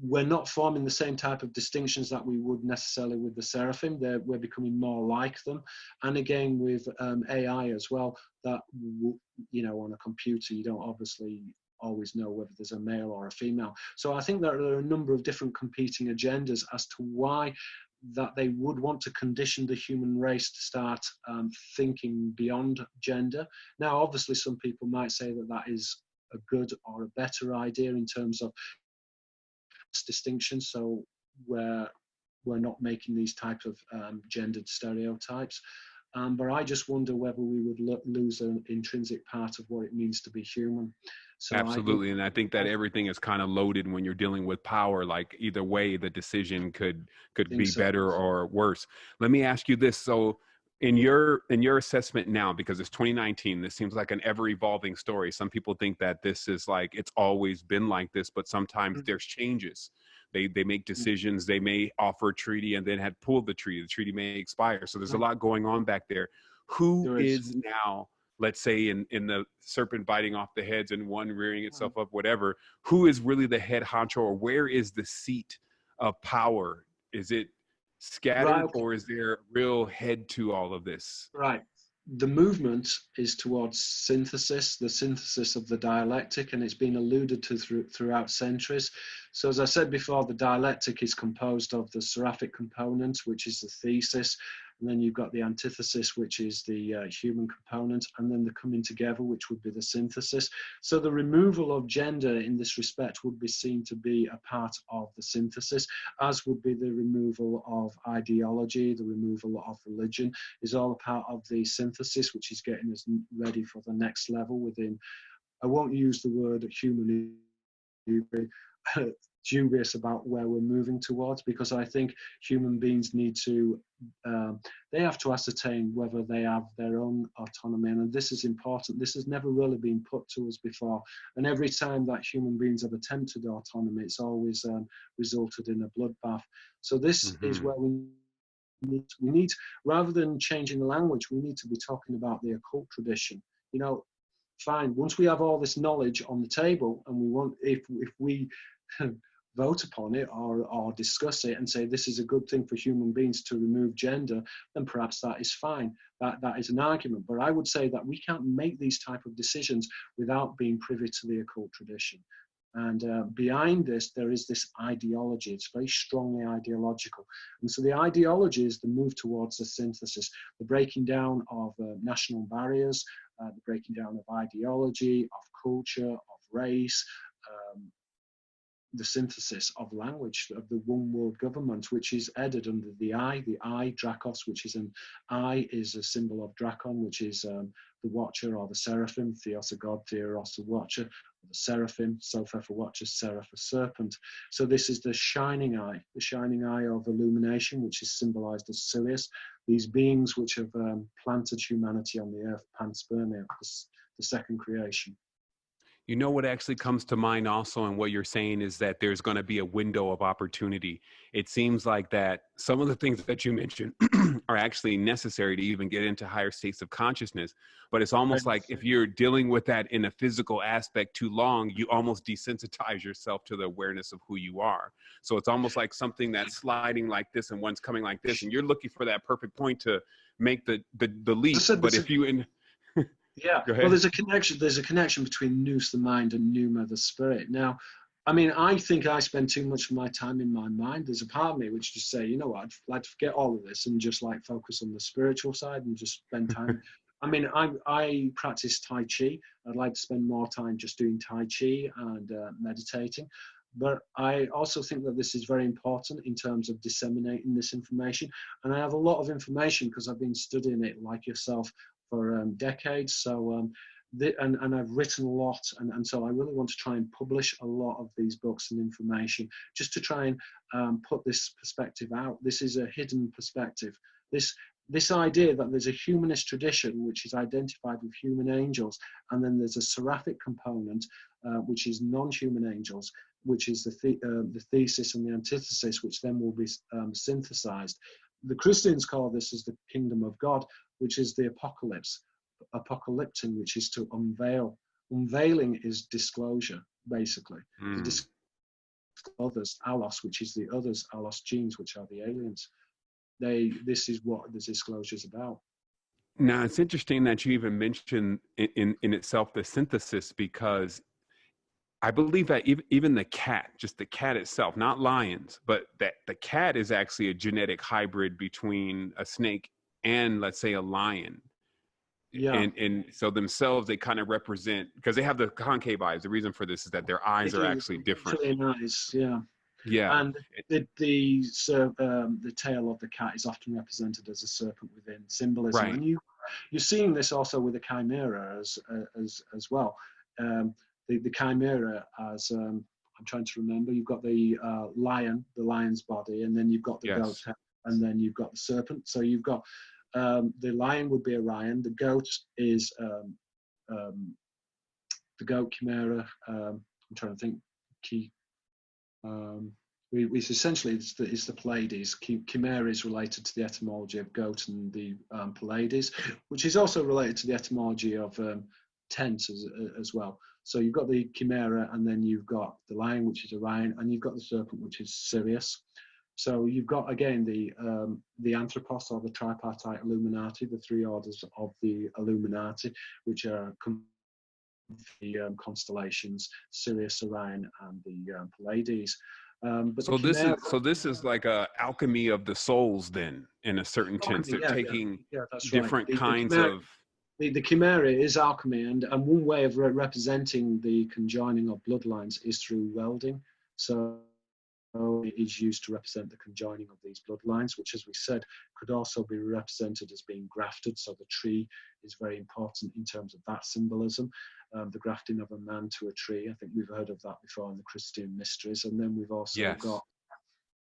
We're not forming the same type of distinctions that we would necessarily with the seraphim. We're becoming more like them. And again, with AI as well, that, on a computer, you don't obviously always know whether there's a male or a female. So I think there are a number of different competing agendas as to why that they would want to condition the human race to start thinking beyond gender. Now, obviously, some people might say that that is a good or a better idea in terms of distinction, so we're not making these types of gendered stereotypes, but I just wonder whether we would lose an intrinsic part of what it means to be human. So absolutely. And I think that everything is kind of loaded when you're dealing with power. Like either way, the decision could be better or worse. Let me ask you this. So in your assessment now, because it's 2019, this seems like an ever evolving story. Some people think that this is like, it's always been like this, but sometimes there's changes. They make decisions. They may offer a treaty and then had pulled the treaty. The treaty may expire. So there's a lot going on back there. Who is now, let's say in the serpent biting off the heads and one rearing itself up, whatever, who is really the head honcho, or where is the seat of power? Is it scattered, or is there a real head to all of this? Right. The movement is towards synthesis, the synthesis of the dialectic, and it's been alluded to throughout centuries. So as I said before, the dialectic is composed of the seraphic component, which is the thesis, and then you've got the antithesis, which is the human component, and then the coming together, which would be the synthesis. So the removal of gender in this respect would be seen to be a part of the synthesis, as would be the removal of ideology, the removal of religion, is all a part of the synthesis, which is getting us ready for the next level within, I won't use the word human, dubious about where we're moving towards, because I think human beings need to, they have to ascertain whether they have their own autonomy, and this is important. This has never really been put to us before, and every time that human beings have attempted autonomy, it's always resulted in a bloodbath. So this is where we need, rather than changing the language, we need to be talking about the occult tradition. Fine, once we have all this knowledge on the table, and we want, if we vote upon it or discuss it and say this is a good thing for human beings to remove gender, then perhaps that is fine. That is an argument. But I would say that we can't make these type of decisions without being privy to the occult tradition. And behind this, there is this ideology. It's very strongly ideological. And so the ideology is the move towards the synthesis, the breaking down of national barriers, the breaking down of ideology, of culture, of race, the synthesis of language, of the one world government, which is headed under the I, Dracos, which is an I is a symbol of Dracon, which is the watcher or the seraphim, Theos a god, Theos a watcher, the seraphim, Sophia for watcher, Seraph a serpent. So this is the shining eye of illumination, which is symbolized as Sirius, these beings which have planted humanity on the earth, panspermia, the second creation. You know what actually comes to mind also, and what you're saying is that there's going to be a window of opportunity. It seems like that some of the things that you mentioned are actually necessary to even get into higher states of consciousness. But it's almost like if you're dealing with that in a physical aspect too long, you almost desensitize yourself to the awareness of who you are. So it's almost like something that's sliding like this and one's coming like this, and you're looking for that perfect point to make the leap. But if you in Yeah, well, there's a connection. There's a connection between nous, the mind, and pneuma, the spirit. Now, I mean, I think I spend too much of my time in my mind. There's a part of me which just say, you know what, I'd like to forget all of this and just like focus on the spiritual side and just spend time. I mean, I practice Tai Chi. I'd like to spend more time just doing Tai Chi and meditating. But I also think that this is very important in terms of disseminating this information. And I have a lot of information because I've been studying it like yourself for decades. So, and I've written a lot. And so I really want to try and publish a lot of these books and information just to try and put this perspective out. This is a hidden perspective. This idea that there's a humanist tradition which is identified with human angels, and then there's a seraphic component which is non-human angels, which is the thesis and the antithesis, which then will be synthesized. The Christians call this as the kingdom of God, which is the apocalypse, apocalyptin, which is to unveil. Unveiling is disclosure, basically. To others, allos, which is the others, allos genes, which are the aliens. This is what the disclosure is about. Now, it's interesting that you even mentioned in itself the synthesis, because I believe that even the cat, just the cat itself, not lions, but that the cat is actually a genetic hybrid between a snake and, let's say, a lion. Yeah. And so themselves, they kind of represent, because they have the concave eyes. The reason for this is that their eyes are actually different. Nice, yeah. Yeah. And the tail of the cat is often represented as a serpent within symbolism. Right. And you're seeing this also with the chimera as well. The chimera as I'm trying to remember. You've got the lion, the lion's body, and then you've got the goat, and then you've got the serpent. So you've got the lion would be Orion. The goat is the goat chimera. I'm trying to think. It's essentially it's the Pleiades. Chimera is related to the etymology of goat and the Pleiades, which is also related to the etymology of tent as well. So you've got the chimera, and then you've got the lion, which is Orion, and you've got the serpent, which is Sirius. So you've got, again, the Anthropos, or the tripartite Illuminati, the three orders of the Illuminati, which are the constellations, Sirius, Orion, and the Pleiades. But so this is like a alchemy of the souls, then, in a certain sense. They're taking different kinds of... The chimera is alchemy, and one way of representing the conjoining of bloodlines is through welding. So it is used to represent the conjoining of these bloodlines, which, as we said, could also be represented as being grafted. So the tree is very important in terms of that symbolism, the grafting of a man to a tree. I think we've heard of that before in the Christian mysteries. And then we've also got,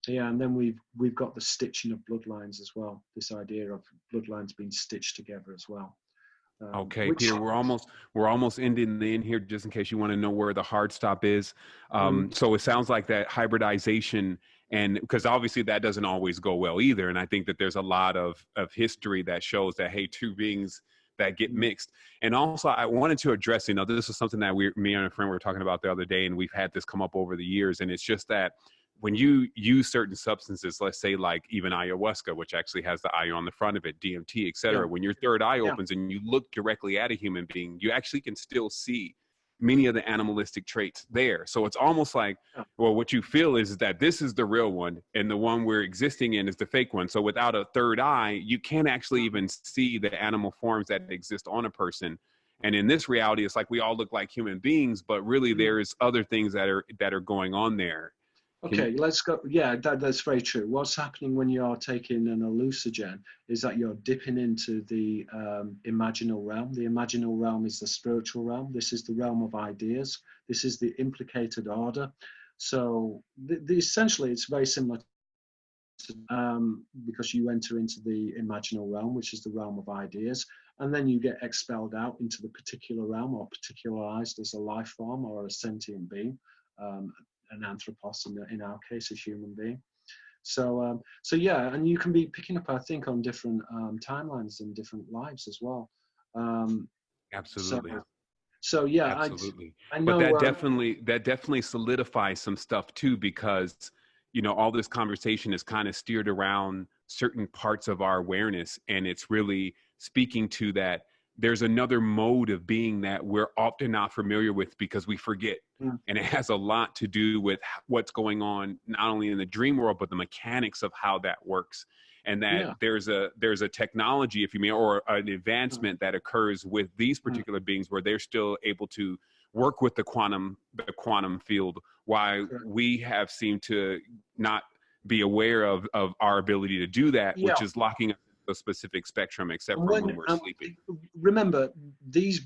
and then we've got the stitching of bloodlines as well. This idea of bloodlines being stitched together as well. Okay, Peter, we're almost ending the end here, just in case you want to know where the hard stop is. So it sounds like that hybridization, and because obviously that doesn't always go well either. And I think that there's a lot of history that shows that, hey, two beings that get mixed. And also I wanted to address, this is something that me and a friend were talking about the other day, and we've had this come up over the years. And it's just that when you use certain substances, let's say like even ayahuasca, which actually has the eye on the front of it, DMT, et cetera, when your third eye opens and you look directly at a human being, you actually can still see many of the animalistic traits there. So it's almost like, well, what you feel is that this is the real one, and the one we're existing in is the fake one. So without a third eye, you can't actually even see the animal forms that exist on a person. And in this reality, it's like we all look like human beings, but really there's other things that are going on there. Okay, let's go. Yeah, that's very true. What's happening when you're taking an hallucinogen is that you're dipping into the imaginal realm. The imaginal realm is the spiritual realm. This is the realm of ideas. This is the implicated order. So essentially, it's very similar to, because you enter into the imaginal realm, which is the realm of ideas, and then you get expelled out into the particular realm or particularized as a life form or a sentient being. An anthropos in our case, a human being. So yeah, and you can be picking up, I think, on different timelines and different lives as well. Absolutely. So yeah, Absolutely. I But know. that definitely solidifies some stuff too, because, you know, all this conversation is kind of steered around certain parts of our awareness. And it's really speaking to that there's another mode of being that we're often not familiar with because we forget. Mm, And it has a lot to do with what's going on, not only in the dream world, but the mechanics of how that works. And that yeah. there's a technology, if you may, or an Mm, advancement that occurs with these mm, particular beings where they're still able to work with the quantum field, while correct. we have seemed to not be aware of our ability to do that, Yeah. which is locking us into a specific spectrum, except And for when when we're sleeping. remember these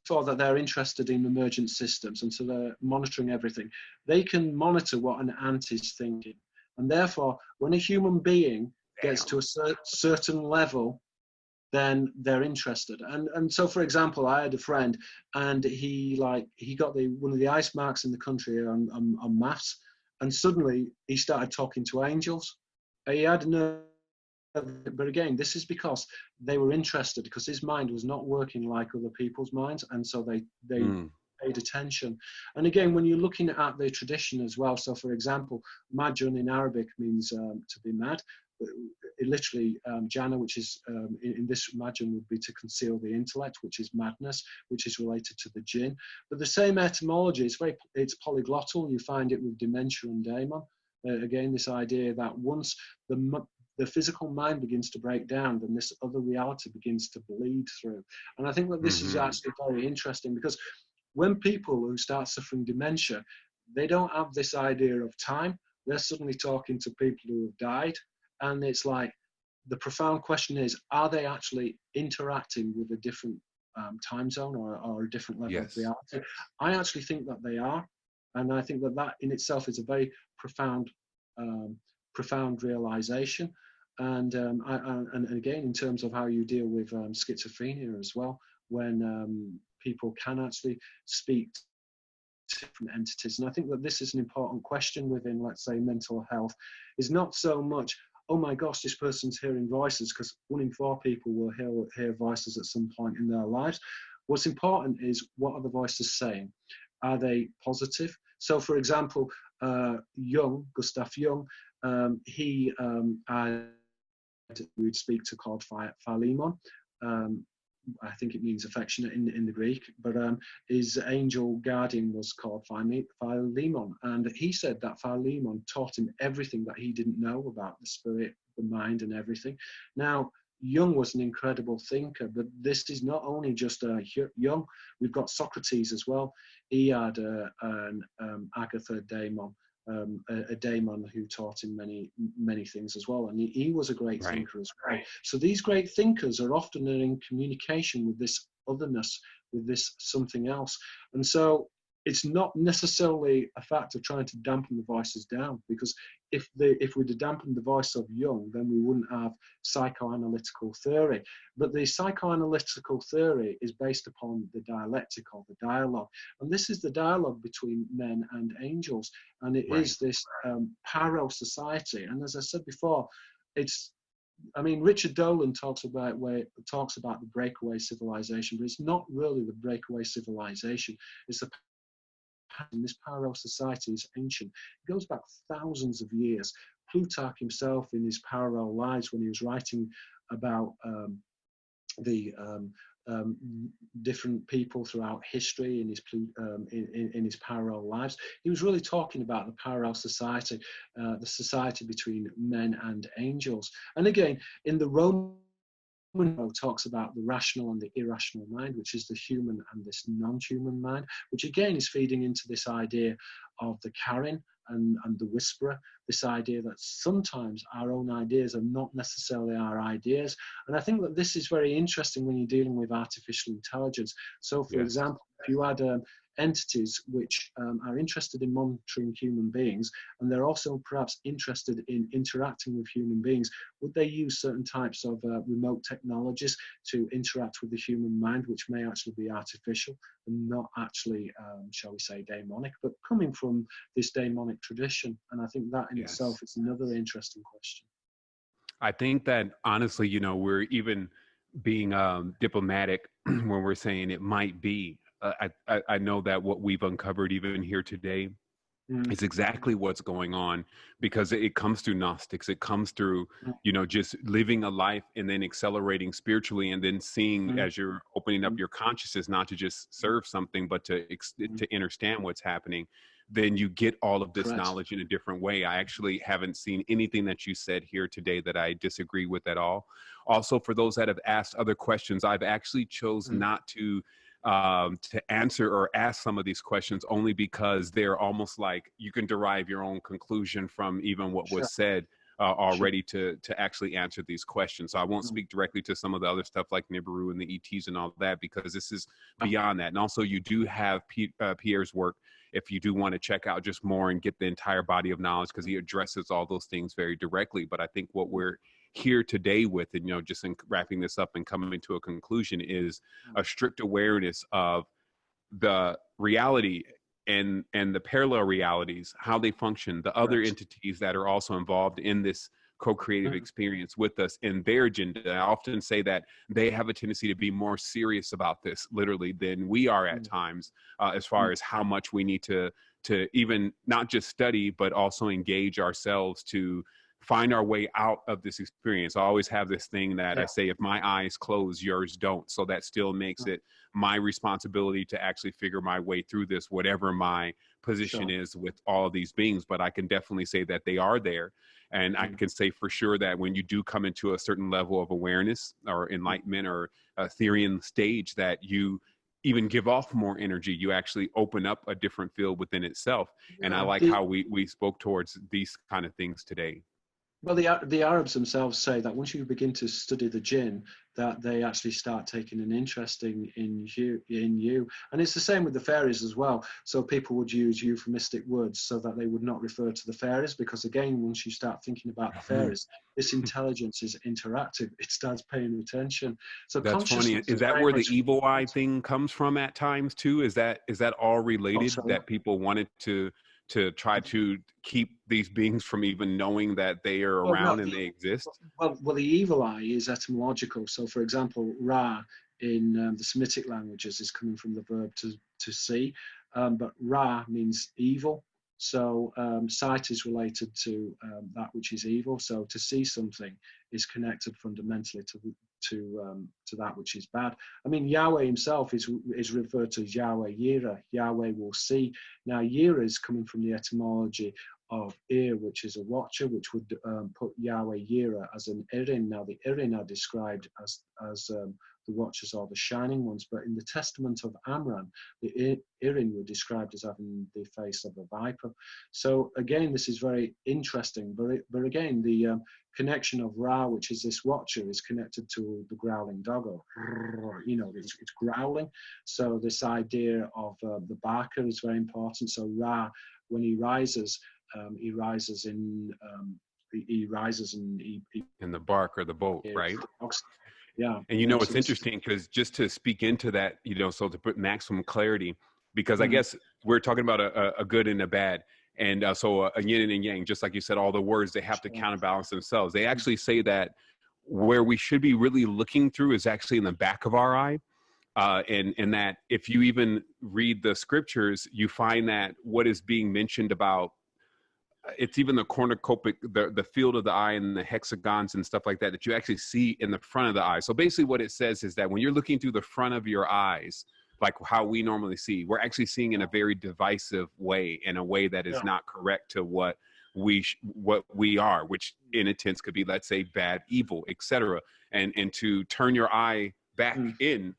for that they're interested in emergent systems, and so they're monitoring everything. They can monitor what an ant is thinking, and therefore, when a human being gets Damn. to a certain level, then they're interested. And so, for example, I had a friend, and he got one of the ice marks in the country on maths, and suddenly he started talking to angels. He had no. But again, this is because they were interested, because his mind was not working like other people's minds, and so they Mm. paid attention. And again, when you're looking at the tradition as well, so for example, Majnun in Arabic means to be mad. It literally, Jana, which is in this Majnun, would be to conceal the intellect, which is madness, which is related to the jinn. But the same etymology, it's polyglottal. You find it with dementia and daemon. Again, this idea that once the physical mind begins to break down, then this other reality begins to bleed through. And I think that this is Mm-hmm. actually very interesting, because when people who start suffering dementia, they don't have this idea of time. They're suddenly talking to people who have died. And it's like, the profound question is, are they actually interacting with a different time zone or a different level of Yes. reality? I actually think that they are. And I think that in itself is a very profound, profound realization. And and again, in terms of how you deal with schizophrenia as well, when people can actually speak to different entities. And I think that this is an important question within, let's say, mental health, is not so much, oh my gosh, this person's hearing voices, because 1 in 4 people will hear voices at some point in their lives. What's important is, what are the voices saying? Are they positive? So, for example, Gustav Jung, he would speak to called Philemon. I think it means affectionate in the Greek, but his angel guardian was called Philemon. And he said that Philemon taught him everything that he didn't know about the spirit, the mind, and everything. Now, Jung was an incredible thinker, but this is not only just Jung. We've got Socrates as well. He had an Agatha daemon, a daemon who taught him many things as well, and he was a great Right. thinker as well. So these great thinkers are often in communication with this otherness, with this something else. And so it's not necessarily a fact of trying to dampen the voices down, because if we'd have dampened the voice of Jung, then we wouldn't have psychoanalytical theory. But the psychoanalytical theory is based upon the dialectic, or the dialogue. And this is the dialogue between men and angels. And it is this parallel society. And as I said before, Richard Dolan talks about the breakaway civilization, but it's not really the breakaway civilization. It's this parallel society is ancient. It goes back thousands of years. Plutarch himself, in his parallel lives, when he was writing about the different people throughout history in his parallel lives, he was really talking about the parallel society, the society between men and angels. And again, in the Roman talks about the rational and the irrational mind, which is the human and this non-human mind, which again is feeding into this idea of the Karen and the whisperer, this idea that sometimes our own ideas are not necessarily our ideas. And I think that this is very interesting when you're dealing with artificial intelligence. So for example, if you had entities which are interested in monitoring human beings, and they're also perhaps interested in interacting with human beings, would they use certain types of remote technologies to interact with the human mind, which may actually be artificial and not actually, shall we say, demonic, but coming from this demonic tradition? And I think that in itself is another interesting question. I think that honestly, you know, we're even being diplomatic when we're saying it might be. I know that what we've uncovered even here today is exactly what's going on, because it comes through Gnostics. It comes through, you know, just living a life and then accelerating spiritually, and then seeing as you're opening up your consciousness, not to just serve something, but to understand what's happening. Then you get all of this knowledge in a different way. I actually haven't seen anything that you said here today that I disagree with at all. Also, for those that have asked other questions, I've actually chose not to answer or ask some of these questions, only because they're almost like you can derive your own conclusion from even what was said already to actually answer these questions. So I won't speak directly to some of the other stuff like Nibiru and the ETs and all that, because this is beyond that. And also you do have Pierre's work if you do want to check out just more and get the entire body of knowledge, because he addresses all those things very directly. But I think what we're here today with, and, you know, just in wrapping this up and coming to a conclusion, is a strict awareness of the reality and the parallel realities, how they function, the other entities that are also involved in this co-creative experience with us and their agenda. I often say that they have a tendency to be more serious about this literally than we are at times, as far as how much we need to even not just study, but also engage ourselves to find our way out of this experience. I always have this thing that I say, if my eyes close, yours don't. So that still makes it my responsibility to actually figure my way through this, whatever my position is with all of these beings. But I can definitely say that they are there. And I can say for sure that when you do come into a certain level of awareness or enlightenment or Therian stage, that you even give off more energy, you actually open up a different field within itself. And I like how we spoke towards these kind of things today. Well, the Arabs themselves say that once you begin to study the jinn, that they actually start taking an interest in you. And it's the same with the fairies as well. So people would use euphemistic words so that they would not refer to the fairies, because again, once you start thinking about the fairies, this intelligence is interactive. It starts paying attention. So that's funny. Is that where the evil eye thing comes from at times too? Is that all related, that people wanted to try to keep these beings from even knowing that they are around and they exist? Well, the evil eye is etymological. So, for example, Ra in the Semitic languages is coming from the verb to see, but Ra means evil. So sight is related to that which is evil. So to see something is connected fundamentally to that which is bad. I mean, Yahweh himself is referred to as Yahweh Yira. Yahweh will see. Now, Yira is coming from the etymology of Ir, which is a watcher, which would put Yahweh Yira as an Irin. Now, the Irin are described as the watchers are the shining ones, but in the Testament of Amram, the Irin were described as having the face of a viper. So again, this is very interesting, but again, the connection of Ra, which is this watcher, is connected to the growling dog, or, you know, it's growling. So this idea of the barker is very important. So Ra, when he rises in the bark or the boat, right? Yeah. And you know, it's interesting because just to speak into that, you know, so to put maximum clarity, because I guess we're talking about a good and a bad. And so a yin and a yang, just like you said, all the words, they have to counterbalance themselves. They actually say that where we should be really looking through is actually in the back of our eye. And that if you even read the scriptures, you find that what is being mentioned about, it's even the cornucopic, the field of the eye and the hexagons and stuff like that, that you actually see in the front of the eye. So basically what it says is that when you're looking through the front of your eyes, like how we normally see, we're actually seeing in a very divisive way, in a way that is not correct to what what we are, which in a sense could be, let's say, bad, evil, etc. And to turn your eye back in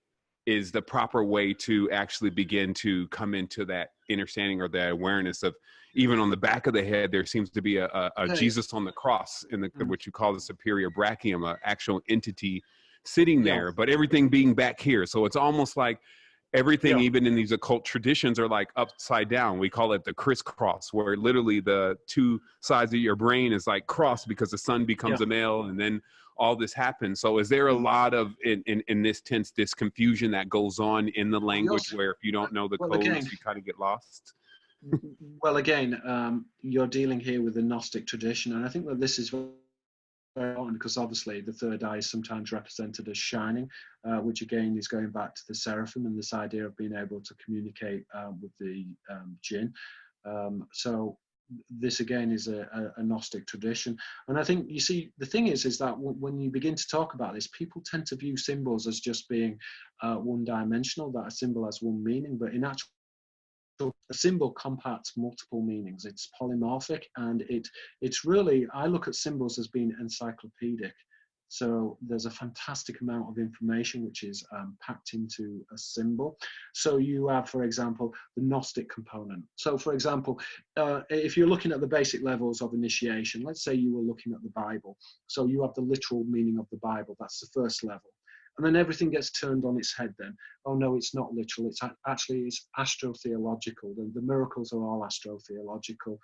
is the proper way to actually begin to come into that understanding or that awareness of, even on the back of the head, there seems to be a Jesus on the cross in the what you call the superior brachium, an actual entity sitting there, but everything being back here. So it's almost like everything, even in these occult traditions, are like upside down. We call it the crisscross, where literally the two sides of your brain is like crossed because the sun becomes a male, and then all this happens. So is there a lot of in this tense, this confusion that goes on in the language, where if you don't know the codes, you kind of get lost? Well, again, you're dealing here with the Gnostic tradition, and I think that this is very important because obviously the third eye is sometimes represented as shining, which again is going back to the seraphim and this idea of being able to communicate with the jinn. So this again is a Gnostic tradition, and I think, you see, the thing is that when you begin to talk about this, people tend to view symbols as just being one-dimensional, that a symbol has one meaning, but in actual, a symbol compacts multiple meanings. It's polymorphic, and it's really, I look at symbols as being encyclopedic. So there's a fantastic amount of information which is packed into a symbol. So you have, for example, the Gnostic component. So for example, if you're looking at the basic levels of initiation, let's say you were looking at the Bible. So you have the literal meaning of the Bible. That's the first level. And then everything gets turned on its head then. Oh no, it's not literal. It's actually, it's astrotheological. The miracles are all astrotheological.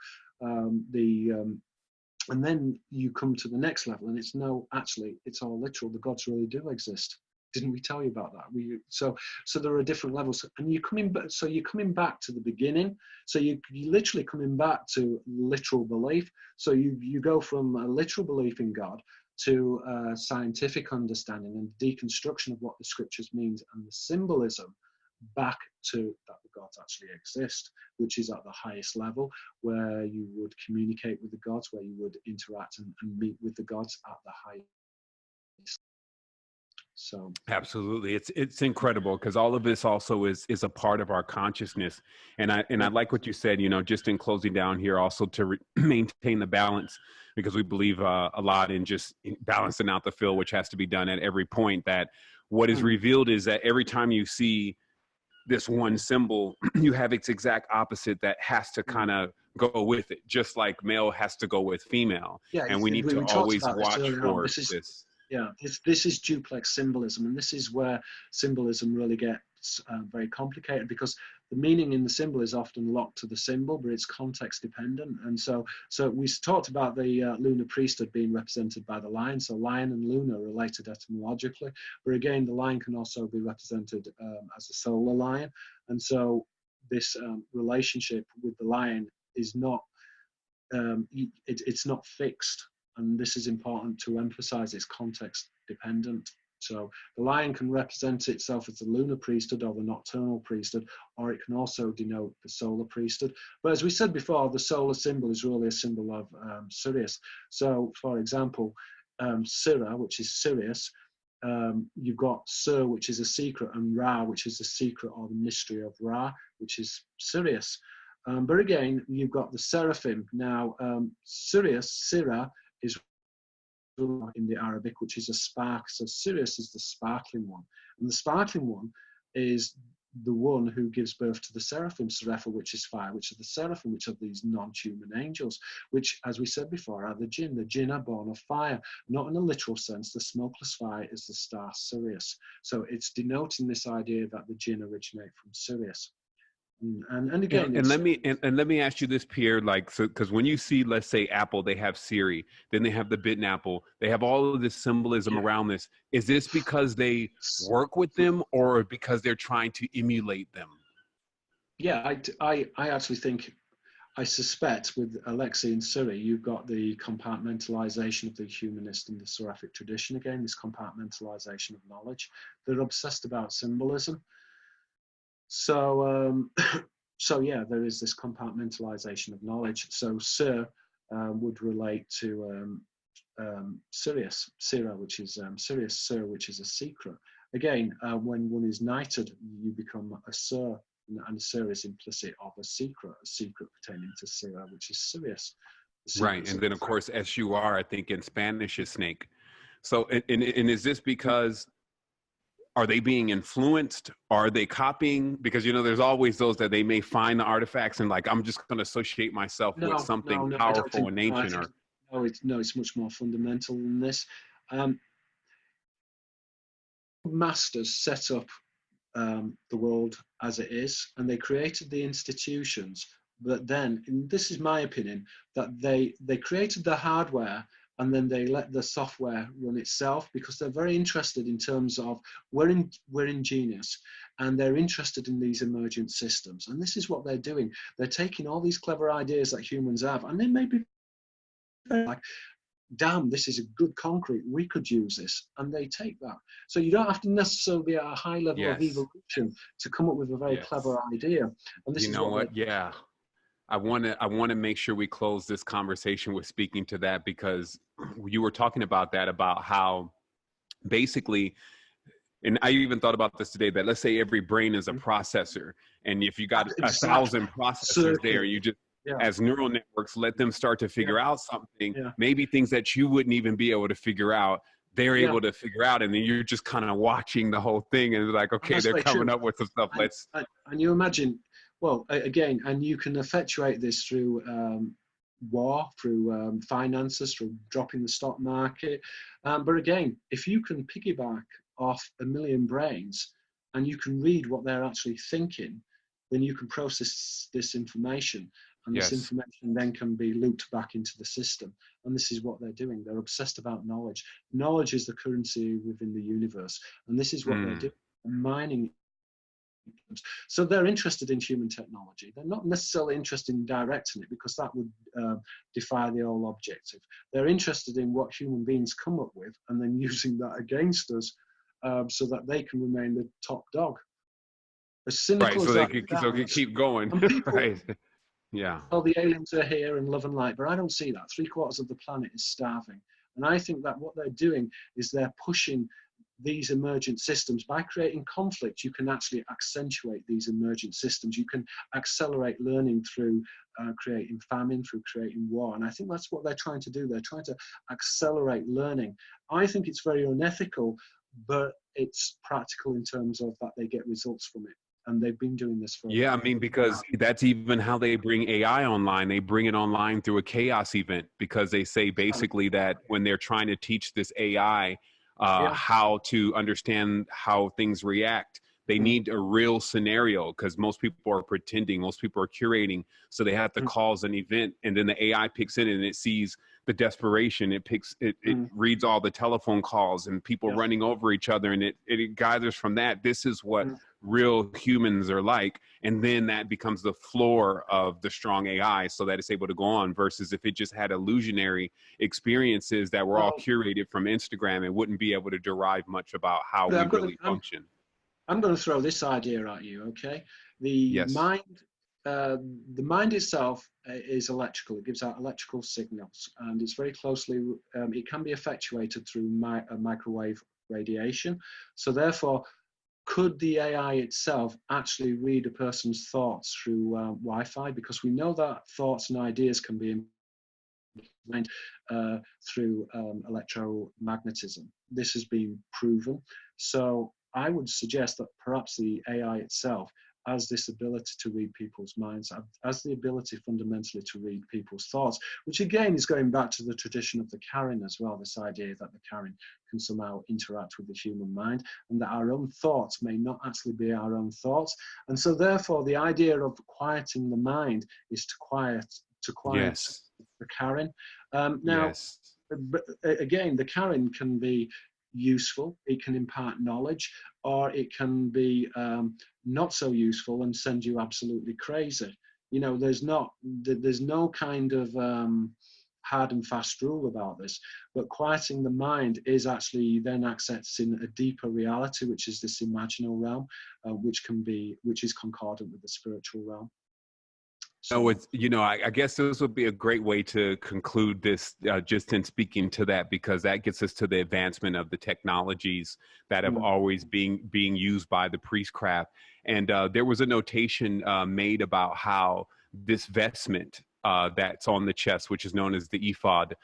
And then you come to the next level, and it's no, actually, it's all literal. The gods really do exist. Didn't we tell you about that? So there are different levels, and you're coming back to the beginning. So you literally coming back to literal belief. So you go from a literal belief in God to scientific understanding and deconstruction of what the scriptures means, and the symbolism back to that the gods actually exist, which is at the highest level, where you would communicate with the gods, where you would interact and meet with the gods at the highest. So absolutely, it's incredible, because all of this also is a part of our consciousness. And I like what you said, just in closing down here, also to maintain the balance, because we believe a lot in just balancing out the field, which has to be done at every point. That what is revealed is that every time you see this one symbol, you have its exact opposite that has to kind of go with it, just like male has to go with female. And we need to always watch for this. Yeah, this is duplex symbolism, and this is where symbolism really gets very complicated, because the meaning in the symbol is often locked to the symbol, but it's context dependent. And so we talked about the lunar priesthood being represented by the lion. So lion and lunar are related etymologically, but again, the lion can also be represented as a solar lion. And so this relationship with the lion is not, it's not fixed. And this is important to emphasize, it's context dependent. So the lion can represent itself as the lunar priesthood or the nocturnal priesthood, or it can also denote the solar priesthood. But as we said before, the solar symbol is really a symbol of Sirius. So for example, Sira, which is Sirius, you've got Sir, which is a secret, and Ra, which is the secret or the mystery of Ra, which is Sirius. But again, you've got the seraphim. Now, Sirius, Sira, is in the Arabic, which is a spark. So Sirius is the sparkling one. And the sparkling one is the one who gives birth to the seraphim, Serapha, which is fire, which are the seraphim, which are these non-human angels, which, as we said before, are the jinn. The jinn are born of fire, not in a literal sense. The smokeless fire is the star Sirius. So it's denoting this idea that the jinn originate from Sirius. And again, and let me ask you this, Pierre, like, so because when you see, let's say, Apple, they have Siri, then they have the bitten apple, they have all of this symbolism around this. Is this because they work with them, or because they're trying to emulate them? Yeah, I actually think, I suspect with Alexei and Siri, you've got the compartmentalization of the humanist and the seraphic tradition again, this compartmentalization of knowledge. They're obsessed about symbolism. So, so yeah, there is this compartmentalization of knowledge. So Sir would relate to Sirius, Sira, which is Sirius, Sir, which is a secret. Again, when one is knighted, you become a Sir, and Sir is implicit of a secret pertaining to Sira, which is Sirius. the Right. secrets And of then, the of course, SUR, I think in Spanish is snake. So, and is this because are they being influenced? Are they copying? Because, you know, there's always those that they may find the artifacts and like, I'm just going to associate myself with no, something no, no, I don't powerful think. and No, I ancient think or, no, it's much more fundamental than this. Um, Masters set up the world as it is, and they created the institutions. But then, and this is my opinion, that they created the hardware and then they let the software run itself because they're very interested in terms of we're ingenious and they're interested in these emergent systems. And this is what they're doing. They're taking all these clever ideas that humans have, and they may be like, damn, this is a good concrete, we could use this, and they take that. So you don't have to necessarily be at a high level of yes, evolution to come up with a very yes. clever idea, and this You is know what they. what? Yeah. I want to make sure we close this conversation with speaking to that because you were talking about that, about how basically, and I even thought about this today, that let's say every brain is a processor. And if you got Exactly. 1,000 processors there, Circuit. you just, Yeah, as neural networks, let them start to yeah, figure out something, yeah, maybe things that you wouldn't even be able to figure out, they're yeah. able to figure out. And then you're just kind of watching the whole thing and like, And okay, that's they're very coming true. up with some stuff. And, Let's, and you imagine, well, again, and you can effectuate this through war, through finances, through dropping the stock market. But again, if you can piggyback off a million brains and you can read what they're actually thinking, then you can process this information. And this yes. information then can be looped back into the system. And this is what they're doing. They're obsessed about knowledge. Knowledge is the currency within the universe. And this is what they're Mm, doing, mining. So they're interested in human technology. They're not necessarily interested in directing it because that would defy the whole objective. They're interested in what human beings come up with and then using that against us so that they can remain the top dog. As right. cynical So as they that could, so they could sounds, keep going. and people, Right. Yeah. well, the aliens are here and love and light, but I don't see that. 3/4 of the planet is starving. And I think that what they're doing is they're pushing these emergent systems. By creating conflict, you can actually accentuate these emergent systems. You can accelerate learning through creating famine, through creating war. And I think that's what they're trying to do. They're trying to accelerate learning. I think it's very unethical, but it's practical in terms of that they get results from it. And they've been doing this for a Yeah, I while. mean, because that's even how they bring AI online. They bring it online through a chaos event because they say basically that when they're trying to teach this AI Yeah. how to understand how things react, they Mm, need a real scenario because most people are pretending, most people are curating. So they have to mm, cause an event and then the AI picks in and it sees the desperation. It mm, reads all the telephone calls and people yeah. running over each other and it gathers from that. This is what Mm, real humans are like, and then that becomes the floor of the strong AI so that it's able to go on, versus if it just had illusionary experiences that were all well, curated from Instagram, it wouldn't be able to derive much about how we I'm going really to, function. I'm going to throw this idea at you, okay? The Yes. mind, uh, the mind itself is electrical. It gives out electrical signals, and it's very closely. It can be effectuated through microwave radiation. So therefore, could the AI itself actually read a person's thoughts through Wi-Fi? Because we know that thoughts and ideas can be mind through electromagnetism. This has been proven. So I would suggest that perhaps the AI itself has this ability to read people's minds, has the ability fundamentally to read people's thoughts, which again is going back to the tradition of the Karen as well, this idea that the Karen can somehow interact with the human mind and that our own thoughts may not actually be our own thoughts. And so therefore the idea of quieting the mind is to quiet Yes. the Karen. Now, Yes. but again, the Karen can be useful. It can impart knowledge, or it can be not so useful and send you absolutely crazy. You know, there's no kind of hard and fast rule about this. But quieting the mind is actually then accessing a deeper reality, which is this imaginal realm, which is concordant with the spiritual realm. No, So. it's, I guess this would be a great way to conclude this, just in speaking to that, because that gets us to the advancement of the technologies that have Mm, always being used by the priestcraft. And there was a notation made about how this vestment that's on the chest, which is known as the ephod,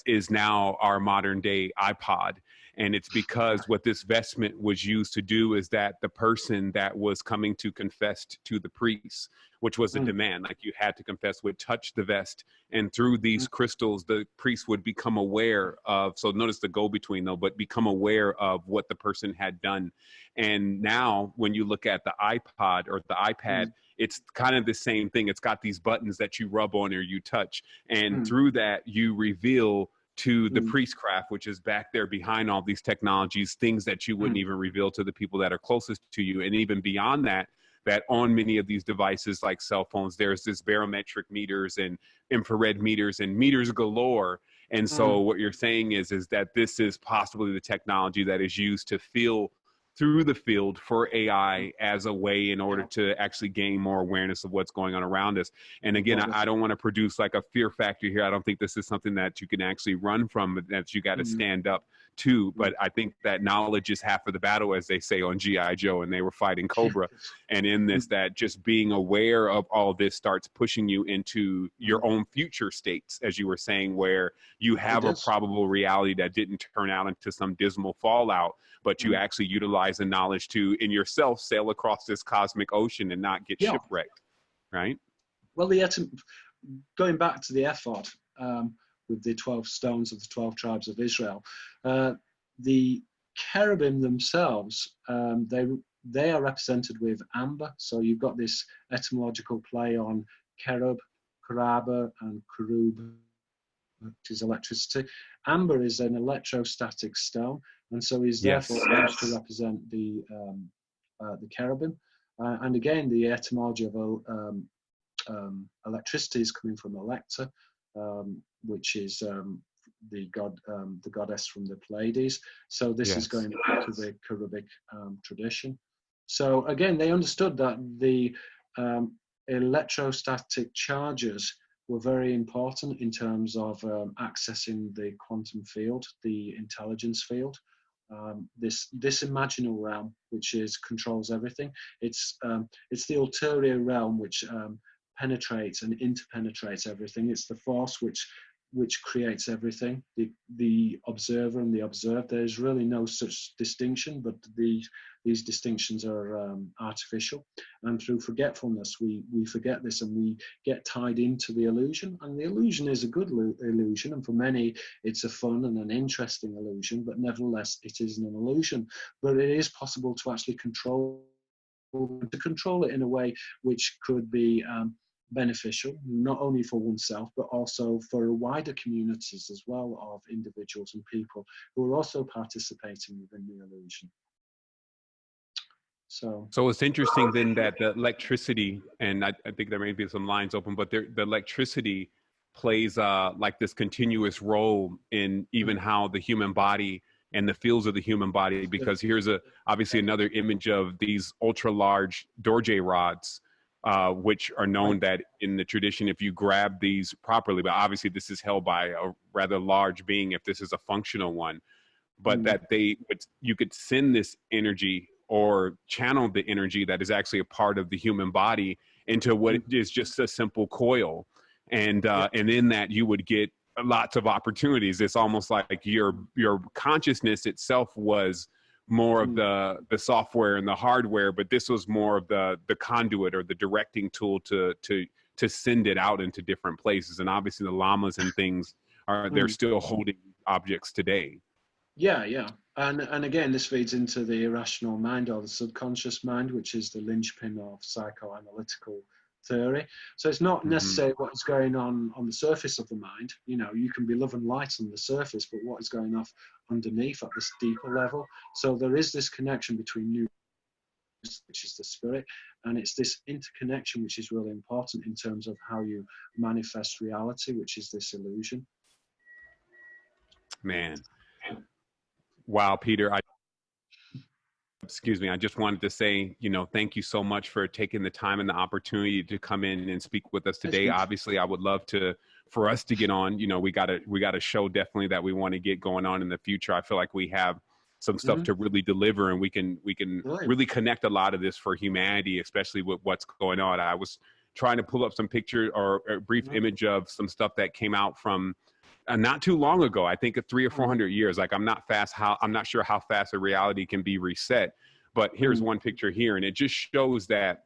is now our modern day iPod. And it's because what this vestment was used to do is that the person that was coming to confess to the priest, which was a demand, like you had to confess, would touch the vest. And through these crystals, the priest would become aware of, so notice the go-between though, but become aware of what the person had done. And now when you look at the iPod or the iPad, it's kind of the same thing. It's got these buttons that you rub on or you touch. And through that, you reveal to the priestcraft, which is back there behind all these technologies, things that you wouldn't even reveal to the people that are closest to you. And even beyond that, that on many of these devices like cell phones, there's this barometric meters and infrared meters and meters galore. And so what you're saying is that this is possibly the technology that is used to feel through the field for AI as a way in order to actually gain more awareness of what's going on around us. And again, I don't want to produce like a fear factor here. I don't think this is something that you can actually run from, but that you got to stand up to. But I think that knowledge is half of the battle, as they say on G.I. Joe, and they were fighting Cobra. And in this, that just being aware of all this starts pushing you into your own future states, as you were saying, where you have a probable reality that didn't turn out into some dismal fallout, but you actually utilize the knowledge to, in yourself, sail across this cosmic ocean and not get shipwrecked, right? Well, going back to the ephod, with the 12 stones of the 12 tribes of Israel, the cherubim themselves, they are represented with amber. So you've got this etymological play on cherub, karaba, and karub, which is electricity. Amber is an electrostatic stone, and so is therefore used to represent the cherubim. And again, the etymology of electricity is coming from Electra, which is the goddess from the Pleiades. So this is going back to the cherubic tradition. So again, they understood that the electrostatic charges were very important in terms of accessing the quantum field, the intelligence field. This imaginal realm, which controls everything. It's the ulterior realm which penetrates and interpenetrates everything. It's the force which creates everything. The observer and the observed. There's really no such distinction, but these distinctions are artificial. And through forgetfulness, we forget this and we get tied into the illusion. And the illusion is a good illusion, and for many, it's a fun and an interesting illusion. But nevertheless, it is an illusion. But it is possible to actually control it in a way which could be beneficial, not only for oneself, but also for wider communities as well of individuals and people who are also participating within the illusion. So it's interesting then that the electricity, and I think there may be some lines open, but the electricity plays like this continuous role in even how the human body and the fields of the human body, because here's obviously another image of these ultra large Dorje rods, which are known that in the tradition, if you grab these properly, but obviously this is held by a rather large being if this is a functional one, but that you could send this energy or channel the energy that is actually a part of the human body into what is just a simple coil. And in that you would get lots of opportunities. It's almost like your consciousness itself was more of the software and the hardware, but this was more of the conduit or the directing tool to send it out into different places. And obviously the llamas and things they're still holding objects today. Yeah. And again, this feeds into the irrational mind or the subconscious mind, which is the linchpin of psychoanalytical theory. So it's not necessarily what is going on the surface of the mind. You know, you can be love and light on the surface, but what is going on underneath at this deeper level. So there is this connection between you, which is the spirit, and it's this interconnection which is really important in terms of how you manifest reality, which is this illusion. Man. Wow, Peter, excuse me, I just wanted to say, thank you so much for taking the time and the opportunity to come in and speak with us today. Obviously, I would love for us to get on. We got a show definitely that we want to get going on in the future. I feel like we have some stuff to really deliver, and we can really connect a lot of this for humanity, especially with what's going on. I was trying to pull up some picture or a brief image of some stuff that came out from not too long ago. I think 300 or 400 years. Like I'm not sure how fast a reality can be reset. But here's one picture here, and it just shows that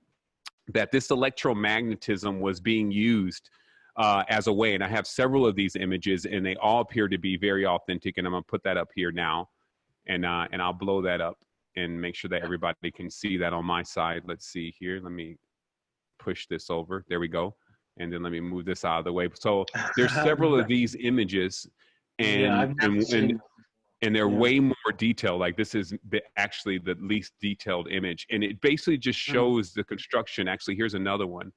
this electromagnetism was being used as a way. And I have several of these images, and they all appear to be very authentic. And I'm gonna put that up here now, and I'll blow that up and make sure that everybody can see that on my side. Let's see here. Let me push this over. There we go. And then let me move this out of the way. So there's several of these images, and they're way more detailed. Like this is actually the least detailed image, and it basically just shows the construction. Actually, here's another one,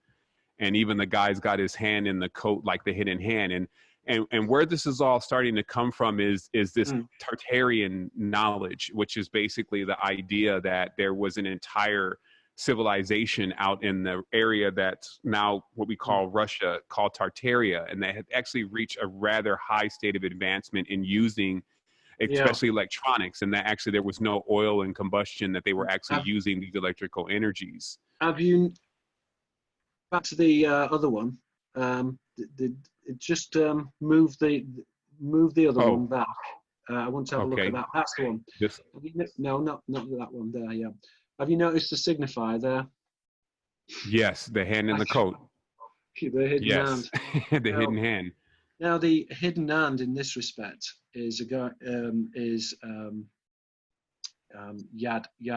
and even the guy's got his hand in the coat, like the hidden hand. And where this is all starting to come from is this Tartarian knowledge, which is basically the idea that there was an entire civilization out in the area that's now what we call Russia, called Tartaria, and they had actually reached a rather high state of advancement in using especially electronics, and that actually there was no oil and combustion, that they were actually using these electrical energies. Have you, back to the other one, just move the other one back. I want to have a look at that. That's the one. No, not that one there. Yeah. Have you noticed the signifier there? Yes, the hand in the coat. The hidden hand. The hidden hand. Now, the hidden hand in this respect is Yad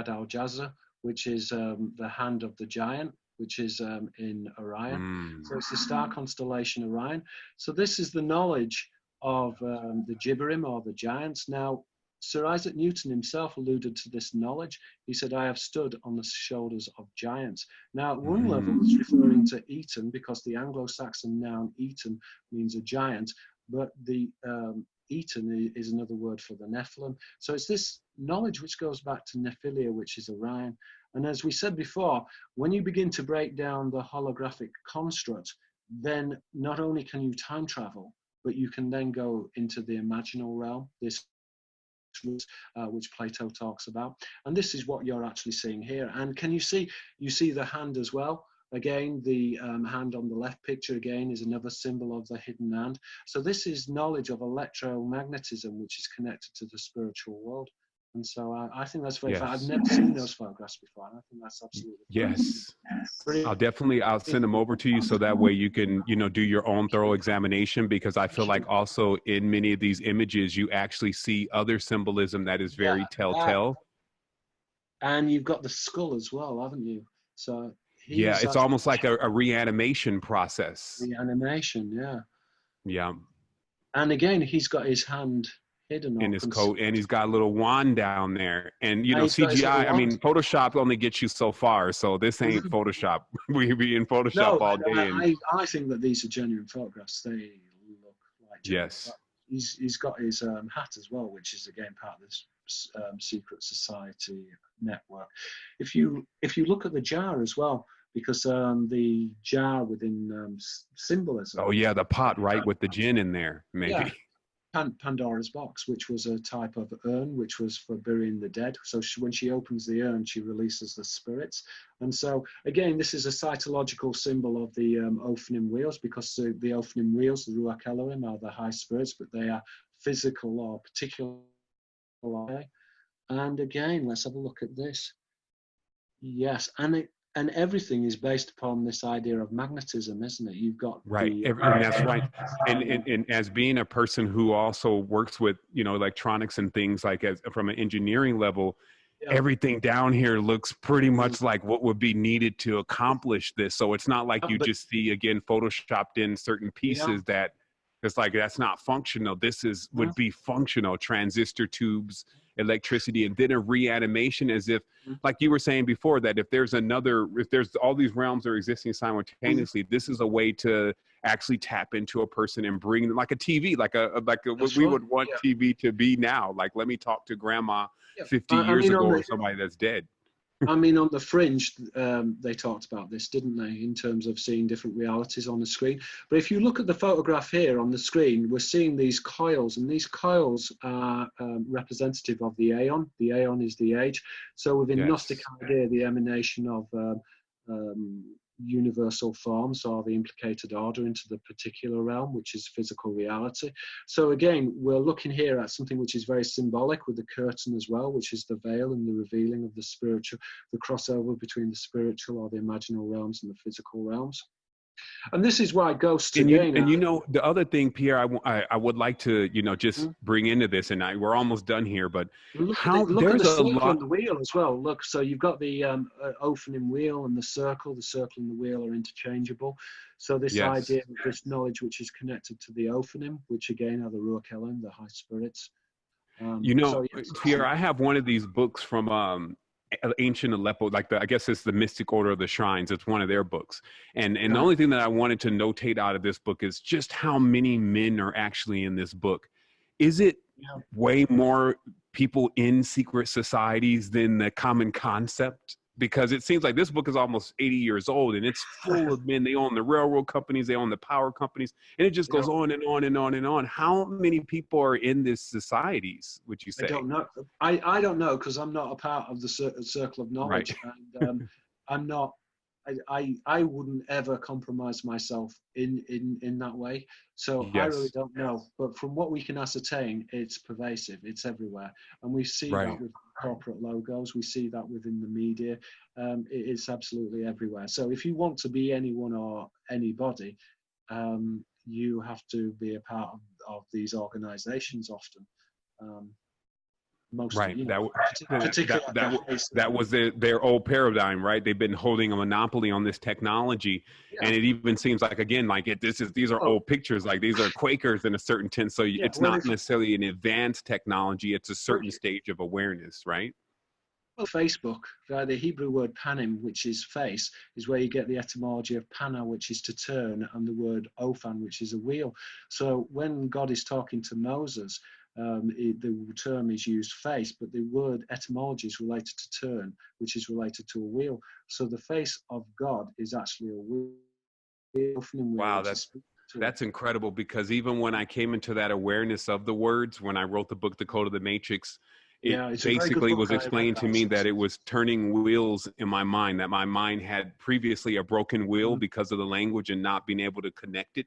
al-Jazza, which is the hand of the giant, which is in Orion. So it's the star constellation Orion. So this is the knowledge of the Gibberim, or the giants. Now, Sir Isaac Newton himself alluded to this knowledge. He said, I have stood on the shoulders of giants. Now, at one level, it's referring to Eton, because the Anglo-Saxon noun Eton means a giant, but the Eton is another word for the Nephilim. So it's this knowledge which goes back to Nephilia, which is Orion. And as we said before, when you begin to break down the holographic construct, then not only can you time travel, but you can then go into the imaginal realm, this which Plato talks about. And this is what you're actually seeing here. And can you see the hand as well? Again, the hand on the left picture again is another symbol of the hidden hand. So this is knowledge of electromagnetism, which is connected to the spiritual world. And so I think that's very fun. I've never seen those photographs before, and I think that's absolutely I'll send them over to you, so that way you can do your own thorough examination, because I feel like also in many of these images you actually see other symbolism that is very telltale. And you've got the skull as well, haven't you? So it's almost like a reanimation process. Yeah. And again, he's got his hand hidden in his coat, and he's got a little wand down there. And CGI, I mean, Photoshop only gets you so far, so this ain't Photoshop. We be in Photoshop all day. I think that these are genuine photographs. They look like genuine. He's got his hat as well, which is again part of this secret society network. If you look at the jar as well, because the jar within symbolism. Oh yeah, the pot, right, with the gin in there, maybe. Yeah. Pandora's box, which was a type of urn, which was for burying the dead. So when she opens the urn, she releases the spirits. And so again, this is a cytological symbol of the Ophanim wheels, because the Ophanim wheels, the Ruach Elohim, are the high spirits, but they are physical or particular. And again, let's have a look at this. Yes, and everything is based upon this idea of magnetism, isn't it? You've got and that's right. And as being a person who also works with electronics and things, like from an engineering level, everything down here looks pretty much like what would be needed to accomplish this. So it's not like you just see again photoshopped in certain pieces that it's like that's not functional. This would be functional. Transistor tubes, electricity, and then a reanimation, as if, like you were saying before, that if there's all these realms that are existing simultaneously, this is a way to actually tap into a person and bring them, like a TV, like what we would want TV to be now. Like, let me talk to grandma 50 years ago, or somebody that's dead. I mean, on the Fringe, they talked about this, didn't they, in terms of seeing different realities on the screen. But if you look at the photograph here on the screen, we're seeing these coils, and these coils are representative of the aeon. The aeon is the age. So within Gnostic idea, the emanation of universal forms or the implicated order into the particular realm, which is physical reality. So again, we're looking here at something which is very symbolic with the curtain as well, which is the veil and the revealing of the spiritual, the crossover between the spiritual or the imaginal realms and the physical realms. And this is why ghosts again. And you know, the other thing, Pierre, I would like to, you know, just bring into this, and we're almost done here, but look at there's the a circle lot. and the wheel as well. Look, so you've got the opening wheel and the circle. The circle and the wheel are interchangeable. So this Yes. idea of this knowledge which is connected to the opening, which again are the Ruach Elohim, the high spirits. You know, So yes, Pierre, I have one of these books from ancient Aleppo, like I guess it's the Mystic Order of the Shrines. It's one of their books. And the only thing that I wanted to notate out of this book is just how many men are actually in this book. Is it way more people in secret societies than the common concept? Because it seems like this book is almost 80 years old and it's full of men. They own the railroad companies, they own the power companies, and it just goes on and on and on and on. How many people are in these societies, would you say? I don't know. I don't know because I'm not a part of the circle of knowledge, Right. and I'm not. I wouldn't ever compromise myself in that way. So I really Yes. don't know. But from what we can ascertain, it's pervasive. It's everywhere, and we see that Right. with corporate logos. We see that within the media. It's absolutely everywhere. So if you want to be anyone or anybody, you have to be a part of these organizations often. Um, Most, Right. you know, That particularly at the highest that level. was their old paradigm, right? They've been holding a monopoly on this technology, Yeah. and it even seems like again, like these are Oh, old pictures, like these are Quakers in a certain sense. So yeah. it's Well, not if necessarily an advanced technology; it's a well, certain stage of awareness, right? Facebook, the Hebrew word panim, which is face, is where you get the etymology of pana, which is to turn, and the word ophan, which is a wheel. So when God is talking to Moses, the term is used face, but the word etymology is related to turn, which is related to a wheel. So the face of God is actually a wheel, opening wheel, Wow, which is to it. that's incredible, because even when I came into that awareness of the words, when I wrote the book, The Code of the Matrix, it Yeah, it's a very good basically book. was I read explained to that me that since. it was turning wheels in my mind, that my mind had previously a broken wheel because of the language and not being able to connect it.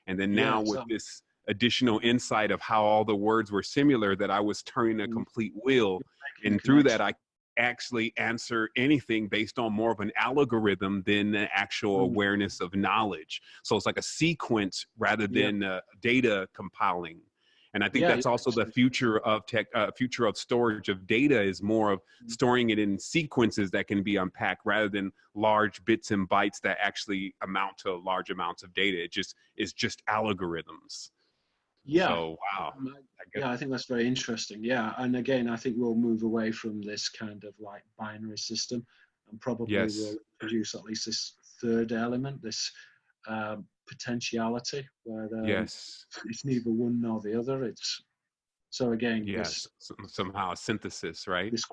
And then Yeah, now with this additional insight of how all the words were similar, that I was turning a you're complete wheel. making a And through that, connection. I actually answer anything based on more of an algorithm than the actual Mm, awareness of knowledge. So it's like a sequence rather yeah, than data compiling. And I think yeah, that's yeah, also the future of future of storage of data is more of storing it in sequences that can be unpacked rather than large bits and bytes that actually amount to large amounts of data. It just is just algorithms. yeah. So wow, Um, I guess yeah, I think that's very interesting. Yeah, and again, I think we'll move away from this kind of like binary system, and probably yes, will introduce at least this third element, this potentiality, where yes, it's neither one nor the other. It's so again, yes. Somehow a synthesis, right? this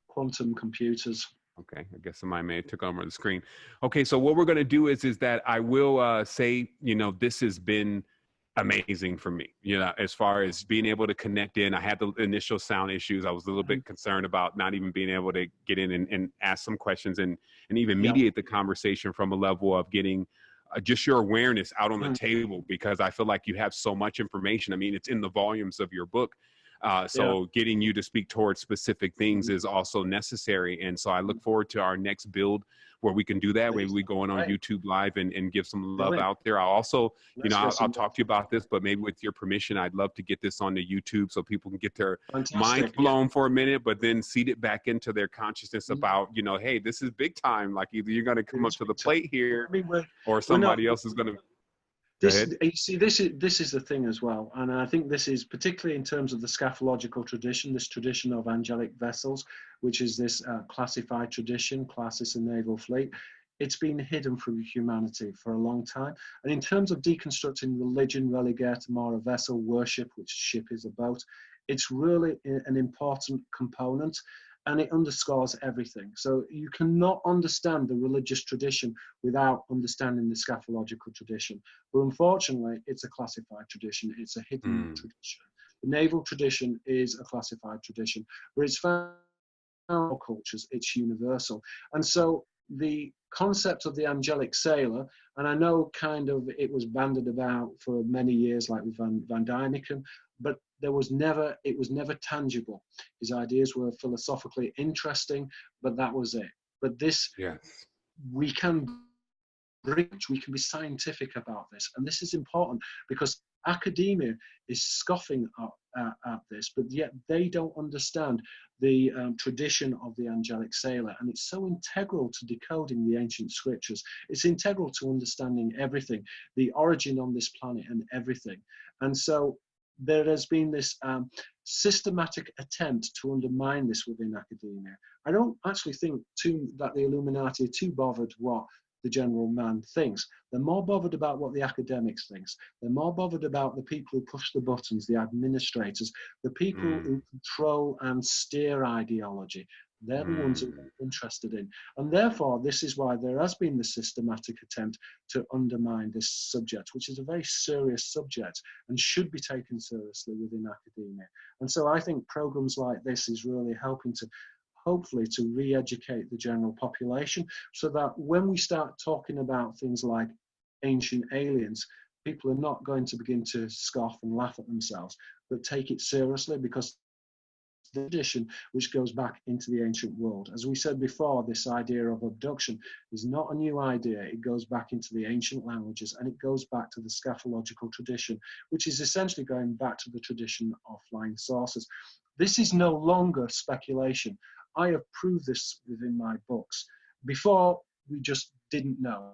quantum computers. Okay, I guess somebody may have took over the screen. Okay, so what we're going to do is that I will say, you know, this has been amazing for me, you know, as far as being able to connect in. I had the initial sound issues. I was a little bit concerned about not even being able to get in and ask some questions and even Yeah. mediate the conversation from a level of getting just your awareness out on the Mm, table, because I feel like you have so much information. I mean, it's in the volumes of your book. yeah. So getting you to speak towards specific things Mm, is also necessary. And so I look forward to our next build where we can do that. Maybe please. we go on Right. YouTube Live and give some love Brilliant. out there. I'll also, you Let's know, get I'll some talk to you about this, but maybe with your permission, I'd love to get this on the YouTube so people can get their minds fantastic. Yeah. blown for a minute, but then seed it back into their consciousness Mm, about, you know, hey, this is big time. Like either you're going to it come up is to the big time. plate here I mean, or we're not. somebody else is going to go This, ahead. you see, this is the thing as well, and I think this is particularly in terms of the scatological tradition, this tradition of angelic vessels, which is this classified tradition, classis and naval fleet. It's been hidden from humanity for a long time, and in terms of deconstructing religion, relegatum, or a vessel worship, which ship is a boat, it's really an important component, and it underscores everything. So you cannot understand the religious tradition without understanding the scatological tradition. But unfortunately, it's a classified tradition. It's a hidden Mm, tradition. The naval tradition is a classified tradition, but it's found in all cultures. It's universal. And so the concept of the angelic sailor, and I know kind of it was bandied about for many years, like with Van Duyniken, but it was never tangible. His ideas were philosophically interesting, but that was it. But this, Yes. we can we can be scientific about this, and this is important because academia is scoffing at this, but yet they don't understand the tradition of the angelic sailor, and it's so integral to decoding the ancient scriptures. It's integral to understanding everything, the origin on this planet and everything. And so there has been this systematic attempt to undermine this within academia. I don't actually think that the Illuminati are too bothered what the general man thinks. They're more bothered about what the academics thinks. They're more bothered about the people who push the buttons, the administrators, the people who control and steer ideology. They're the ones who are interested in. And therefore, this is why there has been the systematic attempt to undermine this subject, which is a very serious subject and should be taken seriously within academia. And so I think programs like this is really helping to hopefully to re-educate the general population, so that when we start talking about things like ancient aliens, people are not going to begin to scoff and laugh at themselves, but take it seriously, because the tradition which goes back into the ancient world. As we said before, this idea of abduction is not a new idea. It goes back into the ancient languages, and it goes back to the scatological tradition, which is essentially going back to the tradition of flying saucers. This is no longer speculation. I have proved this within my books. Before, we just didn't know,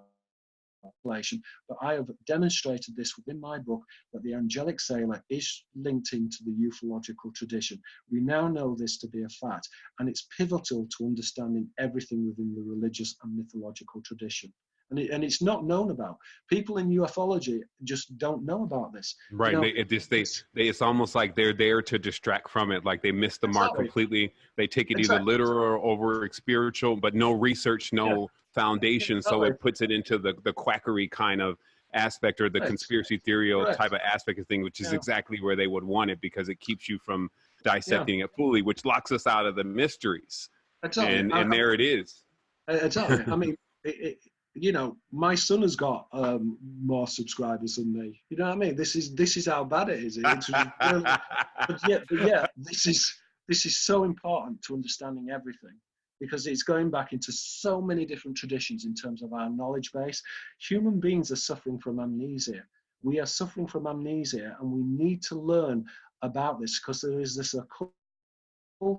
but I have demonstrated this within my book, that the angelic sailor is linked into the ufological tradition. We now know this to be a fact, and it's pivotal to understanding everything within the religious and mythological tradition. And it's not known about. People in ufology just don't know about this. Right. You know, it's almost like they're there to distract from it. Like they miss the mark completely. They take it either literal or over spiritual, but no research, no foundation. So it puts it into the quackery kind of aspect, or the conspiracy theory type of aspect of thing, which is exactly where they would want it, because it keeps you from dissecting it fully, which locks us out of the mysteries. And there it is. Exactly. I mean, you know, my son has got more subscribers than me. You know what I mean? This is how bad it is. It's really, but yeah, this is so important to understanding everything, because it's going back into so many different traditions in terms of our knowledge base. Human beings are suffering from amnesia. We are suffering from amnesia, and we need to learn about this, because there is this occult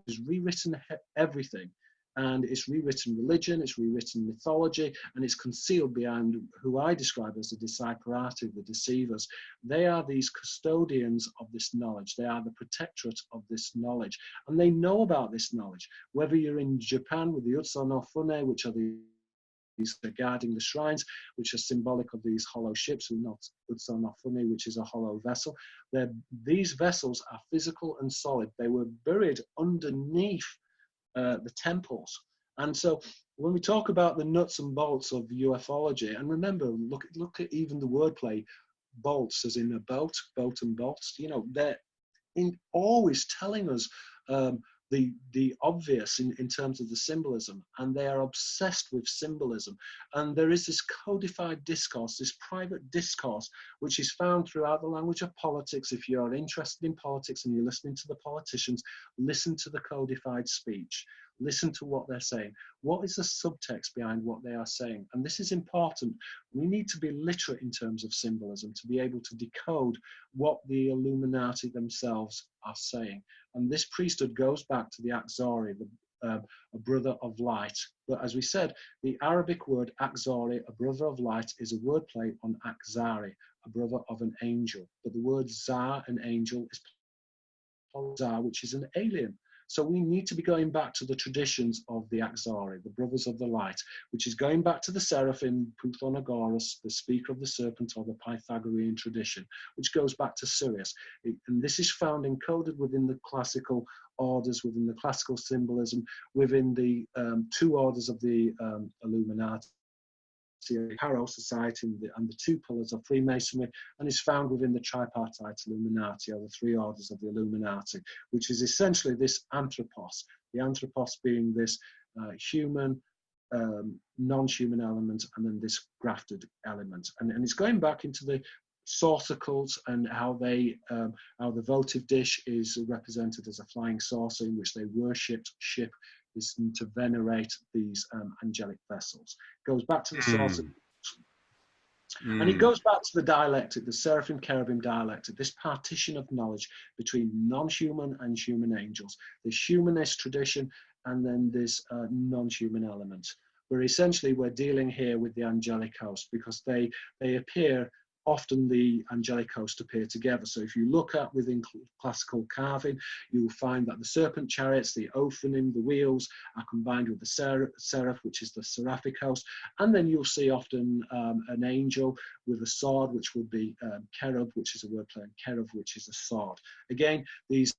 has rewritten everything. And it's rewritten religion, it's rewritten mythology, and it's concealed behind who I describe as the disciperati, the deceivers. They are these custodians of this knowledge. They are the protectorate of this knowledge. And they know about this knowledge. Whether you're in Japan with the Utsu no Fune, which are these guarding the shrines, which are symbolic of these hollow ships, and not Utsu no Fune, which is a hollow vessel. These vessels are physical and solid. They were buried underneath the temples. And so when we talk about the nuts and bolts of ufology, and remember, look at even the wordplay, bolts as in a boat and bolts, you know, they're always telling us the obvious in terms of the symbolism, and they are obsessed with symbolism. And there is this codified discourse, this private discourse, which is found throughout the language of politics. If you're interested in politics and you're listening to the politicians, listen to the codified speech. Listen to what they're saying. What is the subtext behind what they are saying? And this is important. We need to be literate in terms of symbolism to be able to decode what the Illuminati themselves are saying. And this priesthood goes back to the Akzari, a brother of light. But as we said, the Arabic word Akzari, a brother of light, is a wordplay on Akzari, a brother of an angel. But the word Zar, an angel, is Zar, which is an alien. So we need to be going back to the traditions of the Akzari, the brothers of the light, which is going back to the Seraphim, Puthonagorus, the speaker of the serpent, or the Pythagorean tradition, which goes back to Sirius. And this is found encoded within the classical orders, within the classical symbolism, within the two orders of the Illuminati, the Harrow Society and the two pillars of Freemasonry, and is found within the tripartite Illuminati, or the three orders of the Illuminati, which is essentially this anthropos, the anthropos being this human non-human element, and then this grafted element. And it's going back into the saucer cults and how how the votive dish is represented as a flying saucer in which they worshipped ship is to venerate these angelic vessels. It goes back to the saucer. And it goes back to the dialectic, the seraphim cherubim dialectic, this partition of knowledge between non-human and human angels, this humanist tradition and then this non-human element, where essentially we're dealing here with the angelic host, because they appear, often the angelic host appear together. So if you look at within classical carving, you'll find that the serpent chariots, the ophanim, the wheels are combined with the seraph, which is the seraphic host. And then you'll see often an angel with a sword, which would be cherub, which is a wordplay, and cherub, which is a sword. Again, these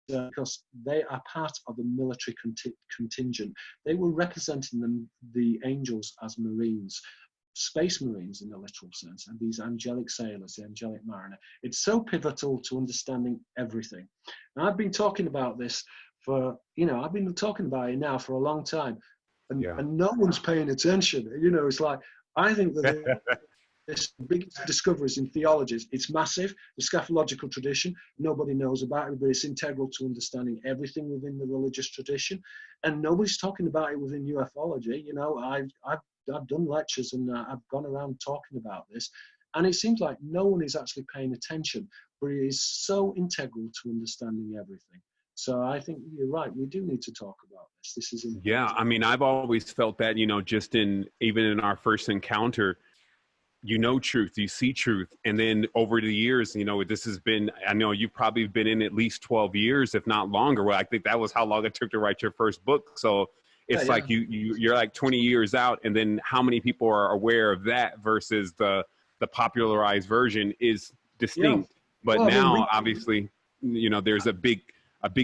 because they are part of the military contingent. They were representing the angels as marines, space marines in a literal sense, and these angelic sailors, the angelic mariner. It's so pivotal to understanding everything. And I've been talking about this for, I've been talking about it now for a long time, and, and no one's paying attention. It's like, I think that this biggest discoveries in theologies, it's massive. The scatological tradition, nobody knows about it, but it's integral to understanding everything within the religious tradition. And nobody's talking about it within ufology. I've done lectures and I've gone around talking about this, and it seems like no one is actually paying attention, but it is so integral to understanding everything. So I think you're right. We do need to talk about this. This is important. Yeah, I mean, I've always felt that, just even in our first encounter, truth, you see truth. And then over the years, this has been, I know you've probably been in at least 12 years, if not longer. Well, I think that was how long it took to write your first book. So it's like you're like 20 years out, and then how many people are aware of that versus the popularized version is distinct. But now, obviously, there's a big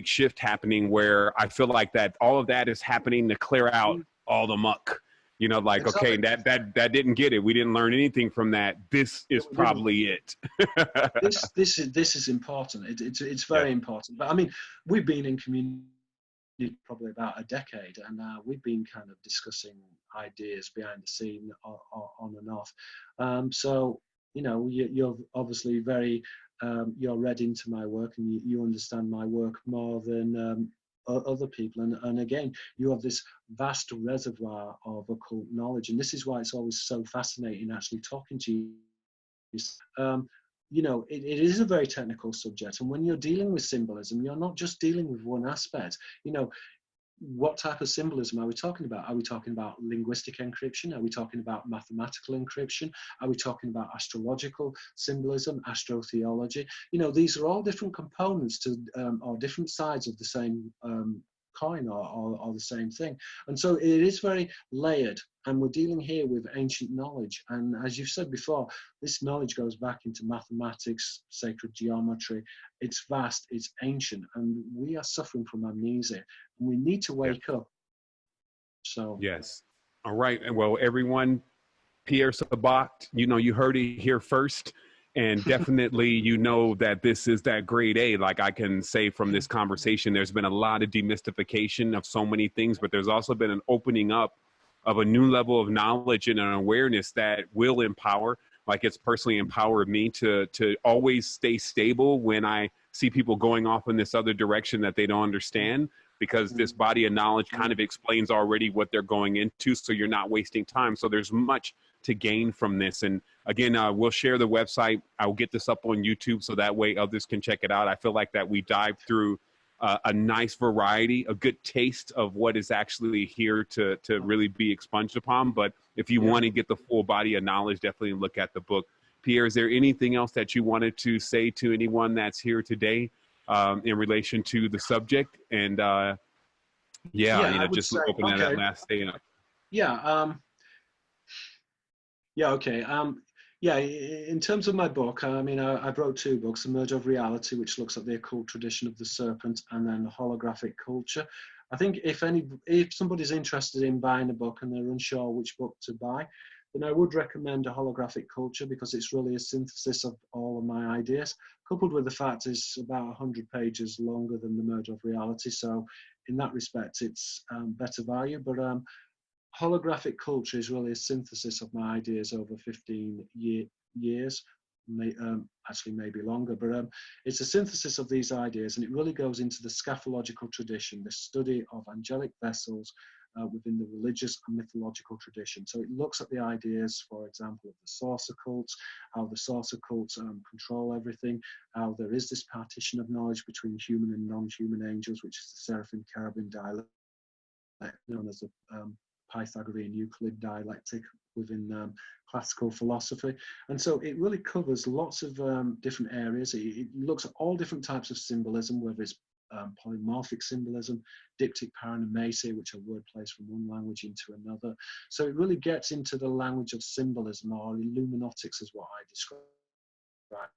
shift happening where I feel like that all of that is happening to clear out all the muck. Okay, that didn't get it. We didn't learn anything from that. This is probably it. this is important. It's very important. But I mean, we've been in community probably about a decade, and we've been kind of discussing ideas behind the scene on and off. So you're obviously very you're read into my work, and you understand my work more than other people, and again, you have this vast reservoir of occult knowledge, and this is why it's always so fascinating actually talking to you. It is a very technical subject, and when you're dealing with symbolism, you're not just dealing with one aspect. What type of symbolism are we talking about? Are we talking about linguistic encryption? Are we talking about mathematical encryption? Are we talking about astrological symbolism, astrotheology? These are all different components to or different sides of the same coin or the same thing. And so it is very layered, and we're dealing here with ancient knowledge. And as you've said before, this knowledge goes back into mathematics, sacred geometry. It's vast, it's ancient, and we are suffering from amnesia, and we need to wake up. So yes. All right. And well, everyone, Pierre Sabak, you heard it here first. And definitely, that this is that grade A. Like I can say from this conversation, there's been a lot of demystification of so many things, but there's also been an opening up of a new level of knowledge and an awareness that will empower. Like it's personally empowered me to always stay stable when I see people going off in this other direction that they don't understand, because this body of knowledge kind of explains already what they're going into. So you're not wasting time. So there's much to gain from this. And again, we'll share the website. I'll get this up on YouTube so that way others can check it out. I feel like that we dive through a nice variety, a good taste of what is actually here to really be expunged upon. But if you want to get the full body of knowledge, definitely look at the book. Pierre, is there anything else that you wanted to say to anyone that's here today in relation to the subject? And just open that last statement. Okay. In terms of my book, I mean, I wrote two books, The Merge of Reality, which looks at the occult tradition of the serpent, and then Holographic Culture. I think if somebody's interested in buying a book and they're unsure which book to buy, then I would recommend A Holographic Culture, because it's really a synthesis of all of my ideas, coupled with the fact it's about 100 pages longer than The Merge of Reality. So in that respect, it's better value. But holographic culture is really a synthesis of my ideas over 15 years, actually maybe longer, but it's a synthesis of these ideas, and it really goes into the scaphological tradition, the study of angelic vessels within the religious and mythological tradition. So it looks at the ideas, for example, of the saucer cults, how the saucer cults control everything, how there is this partition of knowledge between human and non-human angels, which is the seraphim cherubim dialectic, known as the Pythagorean Euclid dialectic within classical philosophy. And so it really covers lots of different areas. It looks at all different types of symbolism, whether it's polymorphic symbolism, diptych paranomasia, which are word plays from one language into another. So it really gets into the language of symbolism, or illuminautics is what I describe.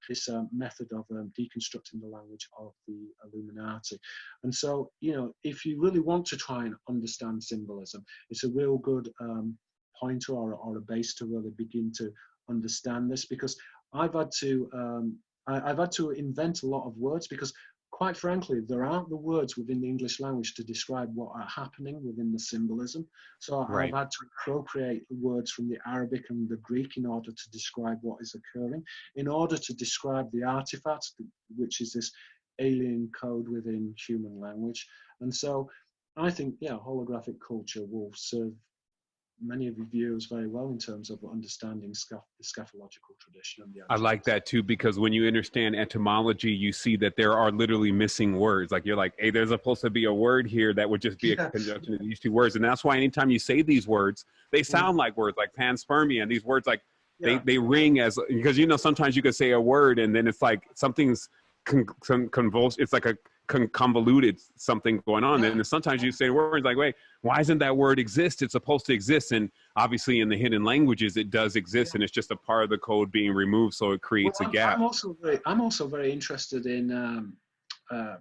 This method of deconstructing the language of the Illuminati. And so, you know, if you really want to try and understand symbolism, it's a real good pointer or a base to really begin to understand this, because I've had to invent a lot of words, because quite frankly, there aren't the words within the English language to describe what are happening within the symbolism. So Right. I've had to appropriate words from the Arabic and the Greek in order to describe what is occurring, in order to describe the artifacts, which is this alien code within human language. And so I think, yeah, holographic culture will serve many of your viewers very well in terms of understanding the scaphological tradition and the I like that too, because when you understand etymology, you see that there are literally missing words. Like you're like, hey, there's supposed to be a word here that would just be a conjunction of these two words. And that's why anytime you say these words, they sound like words like panspermia, and these words like they ring as, because, you know, sometimes you could say a word and then it's like something's convulsed. It's like a convoluted something going on. And then sometimes you say words like, wait, why doesn't that word exist? It's supposed to exist. And obviously in the hidden languages, it does exist, and it's just a part of the code being removed. So it creates a gap. I'm also very interested in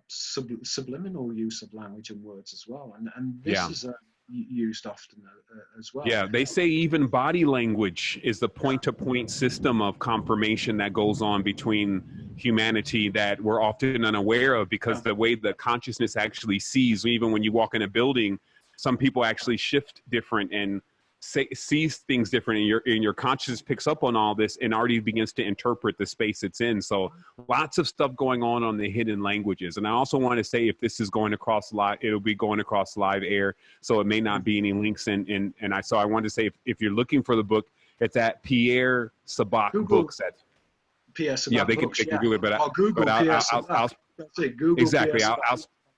subliminal use of language and words as well. And this is used often as well. Yeah, they say even body language is the point-to-point system of confirmation that goes on between humanity that we're often unaware of, because the way the consciousness actually sees, even when you walk in a building, some people actually shift different and sees things different, and your consciousness picks up on all this and already begins to interpret the space it's in. So lots of stuff going on the hidden languages. And I also want to say, if this is going across live, it'll be going across live air, so it may not be any links in. So I wanted to say, if you're looking for the book, it's at Pierre Sabak Books. That's Pierre Sabak. Yeah, they can Google it, but exactly.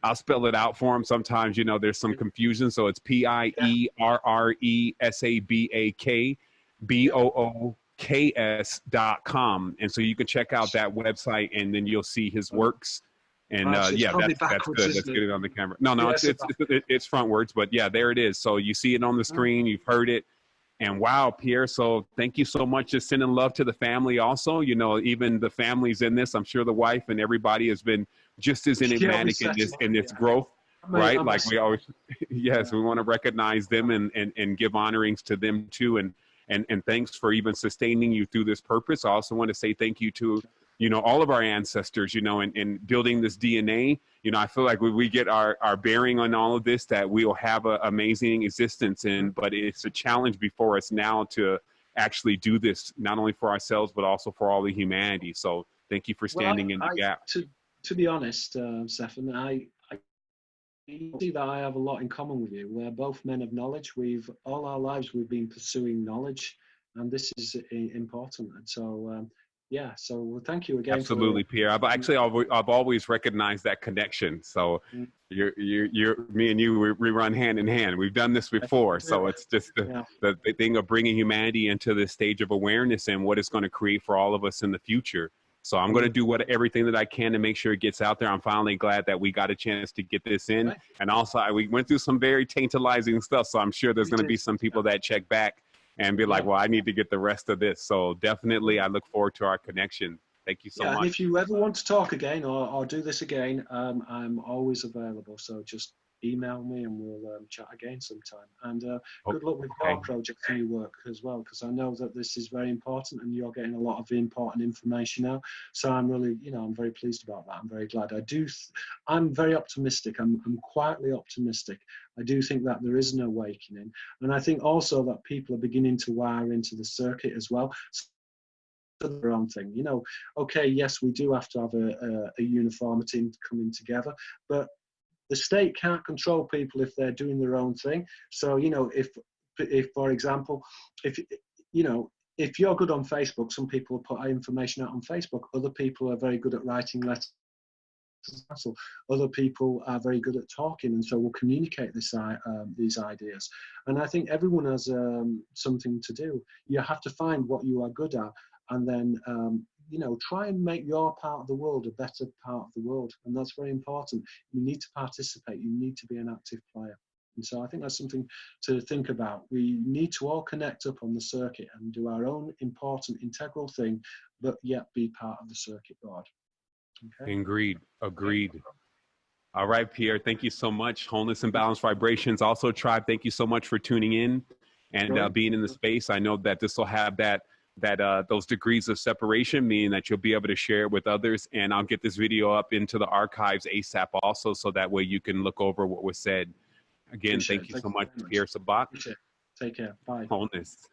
I'll spell it out for them. Sometimes, you know, there's some confusion. So it's PIERRESABAK BOOKS.com. And so you can check out that website, and then you'll see his works. And that's good. Let's get it on the camera. No, it's frontwards, but yeah, there it is. So you see it on the screen, you've heard it. And wow, Pierre, so thank you so much. Just sending love to the family also. You know, even the families in this, I'm sure the wife and everybody has been just as enigmatic in this growth, right? Like we always, we want to recognize them and give honorings to them too. And thanks for even sustaining you through this purpose. I also want to say thank you to, you know, all of our ancestors, you know, in building this DNA. You know, I feel like when we get our bearing on all of this, that we'll have an amazing existence. But it's a challenge before us now to actually do this, not only for ourselves, but also for all the humanity. So thank you for standing in the gap. To be honest, Stefan, I see that I have a lot in common with you. We're both men of knowledge. All our lives we've been pursuing knowledge, and this is important. And so so thank you again. Absolutely, Pierre. I've always recognized that connection. So me and you, we run hand in hand. We've done this before. So it's just the thing of bringing humanity into this stage of awareness and what it's going to create for all of us in the future. So I'm going to do everything that I can to make sure it gets out there. I'm finally glad that we got a chance to get this in. Right. And also we went through some very tantalizing stuff. So I'm sure there's going to be some people that check back and be like, well, I need to get the rest of this. So definitely I look forward to our connection. Thank you so much. And if you ever want to talk again or do this again, I'm always available. So just email me and we'll chat again sometime. And Oh, good luck with okay. your project and your work as well, because I know that this is very important and you're getting a lot of important information now. So I'm really, I'm very pleased about that. I'm very glad. I'm very optimistic. I'm quietly optimistic. I do think that there is an awakening. And I think also that people are beginning to wire into the circuit as well. Their own thing, okay, yes, we do have to have a uniformity coming together, but the state can't control people if they're doing their own thing. So if for example, if if you're good on Facebook, some people put information out on Facebook. Other people are very good at writing letters. Other people are very good at talking, and so will communicate these ideas. And I think everyone has something to do. You have to find what you are good at, and then try and make your part of the world a better part of the world. And that's very important. You need to participate. You need to be an active player. And so I think that's something to think about. We need to all connect up on the circuit and do our own important integral thing, but yet be part of the circuit board. Okay. Agreed. Agreed. All right, Pierre, thank you so much. Wholeness and Balanced Vibrations. Also, Tribe, thank you so much for tuning in and being in the space. I know that this will have those degrees of separation, meaning that you'll be able to share it with others. And I'll get this video up into the archives ASAP also, so that way you can look over what was said. Again, thank you so much, Pierre Sabak. Take care. Bye. Wholeness.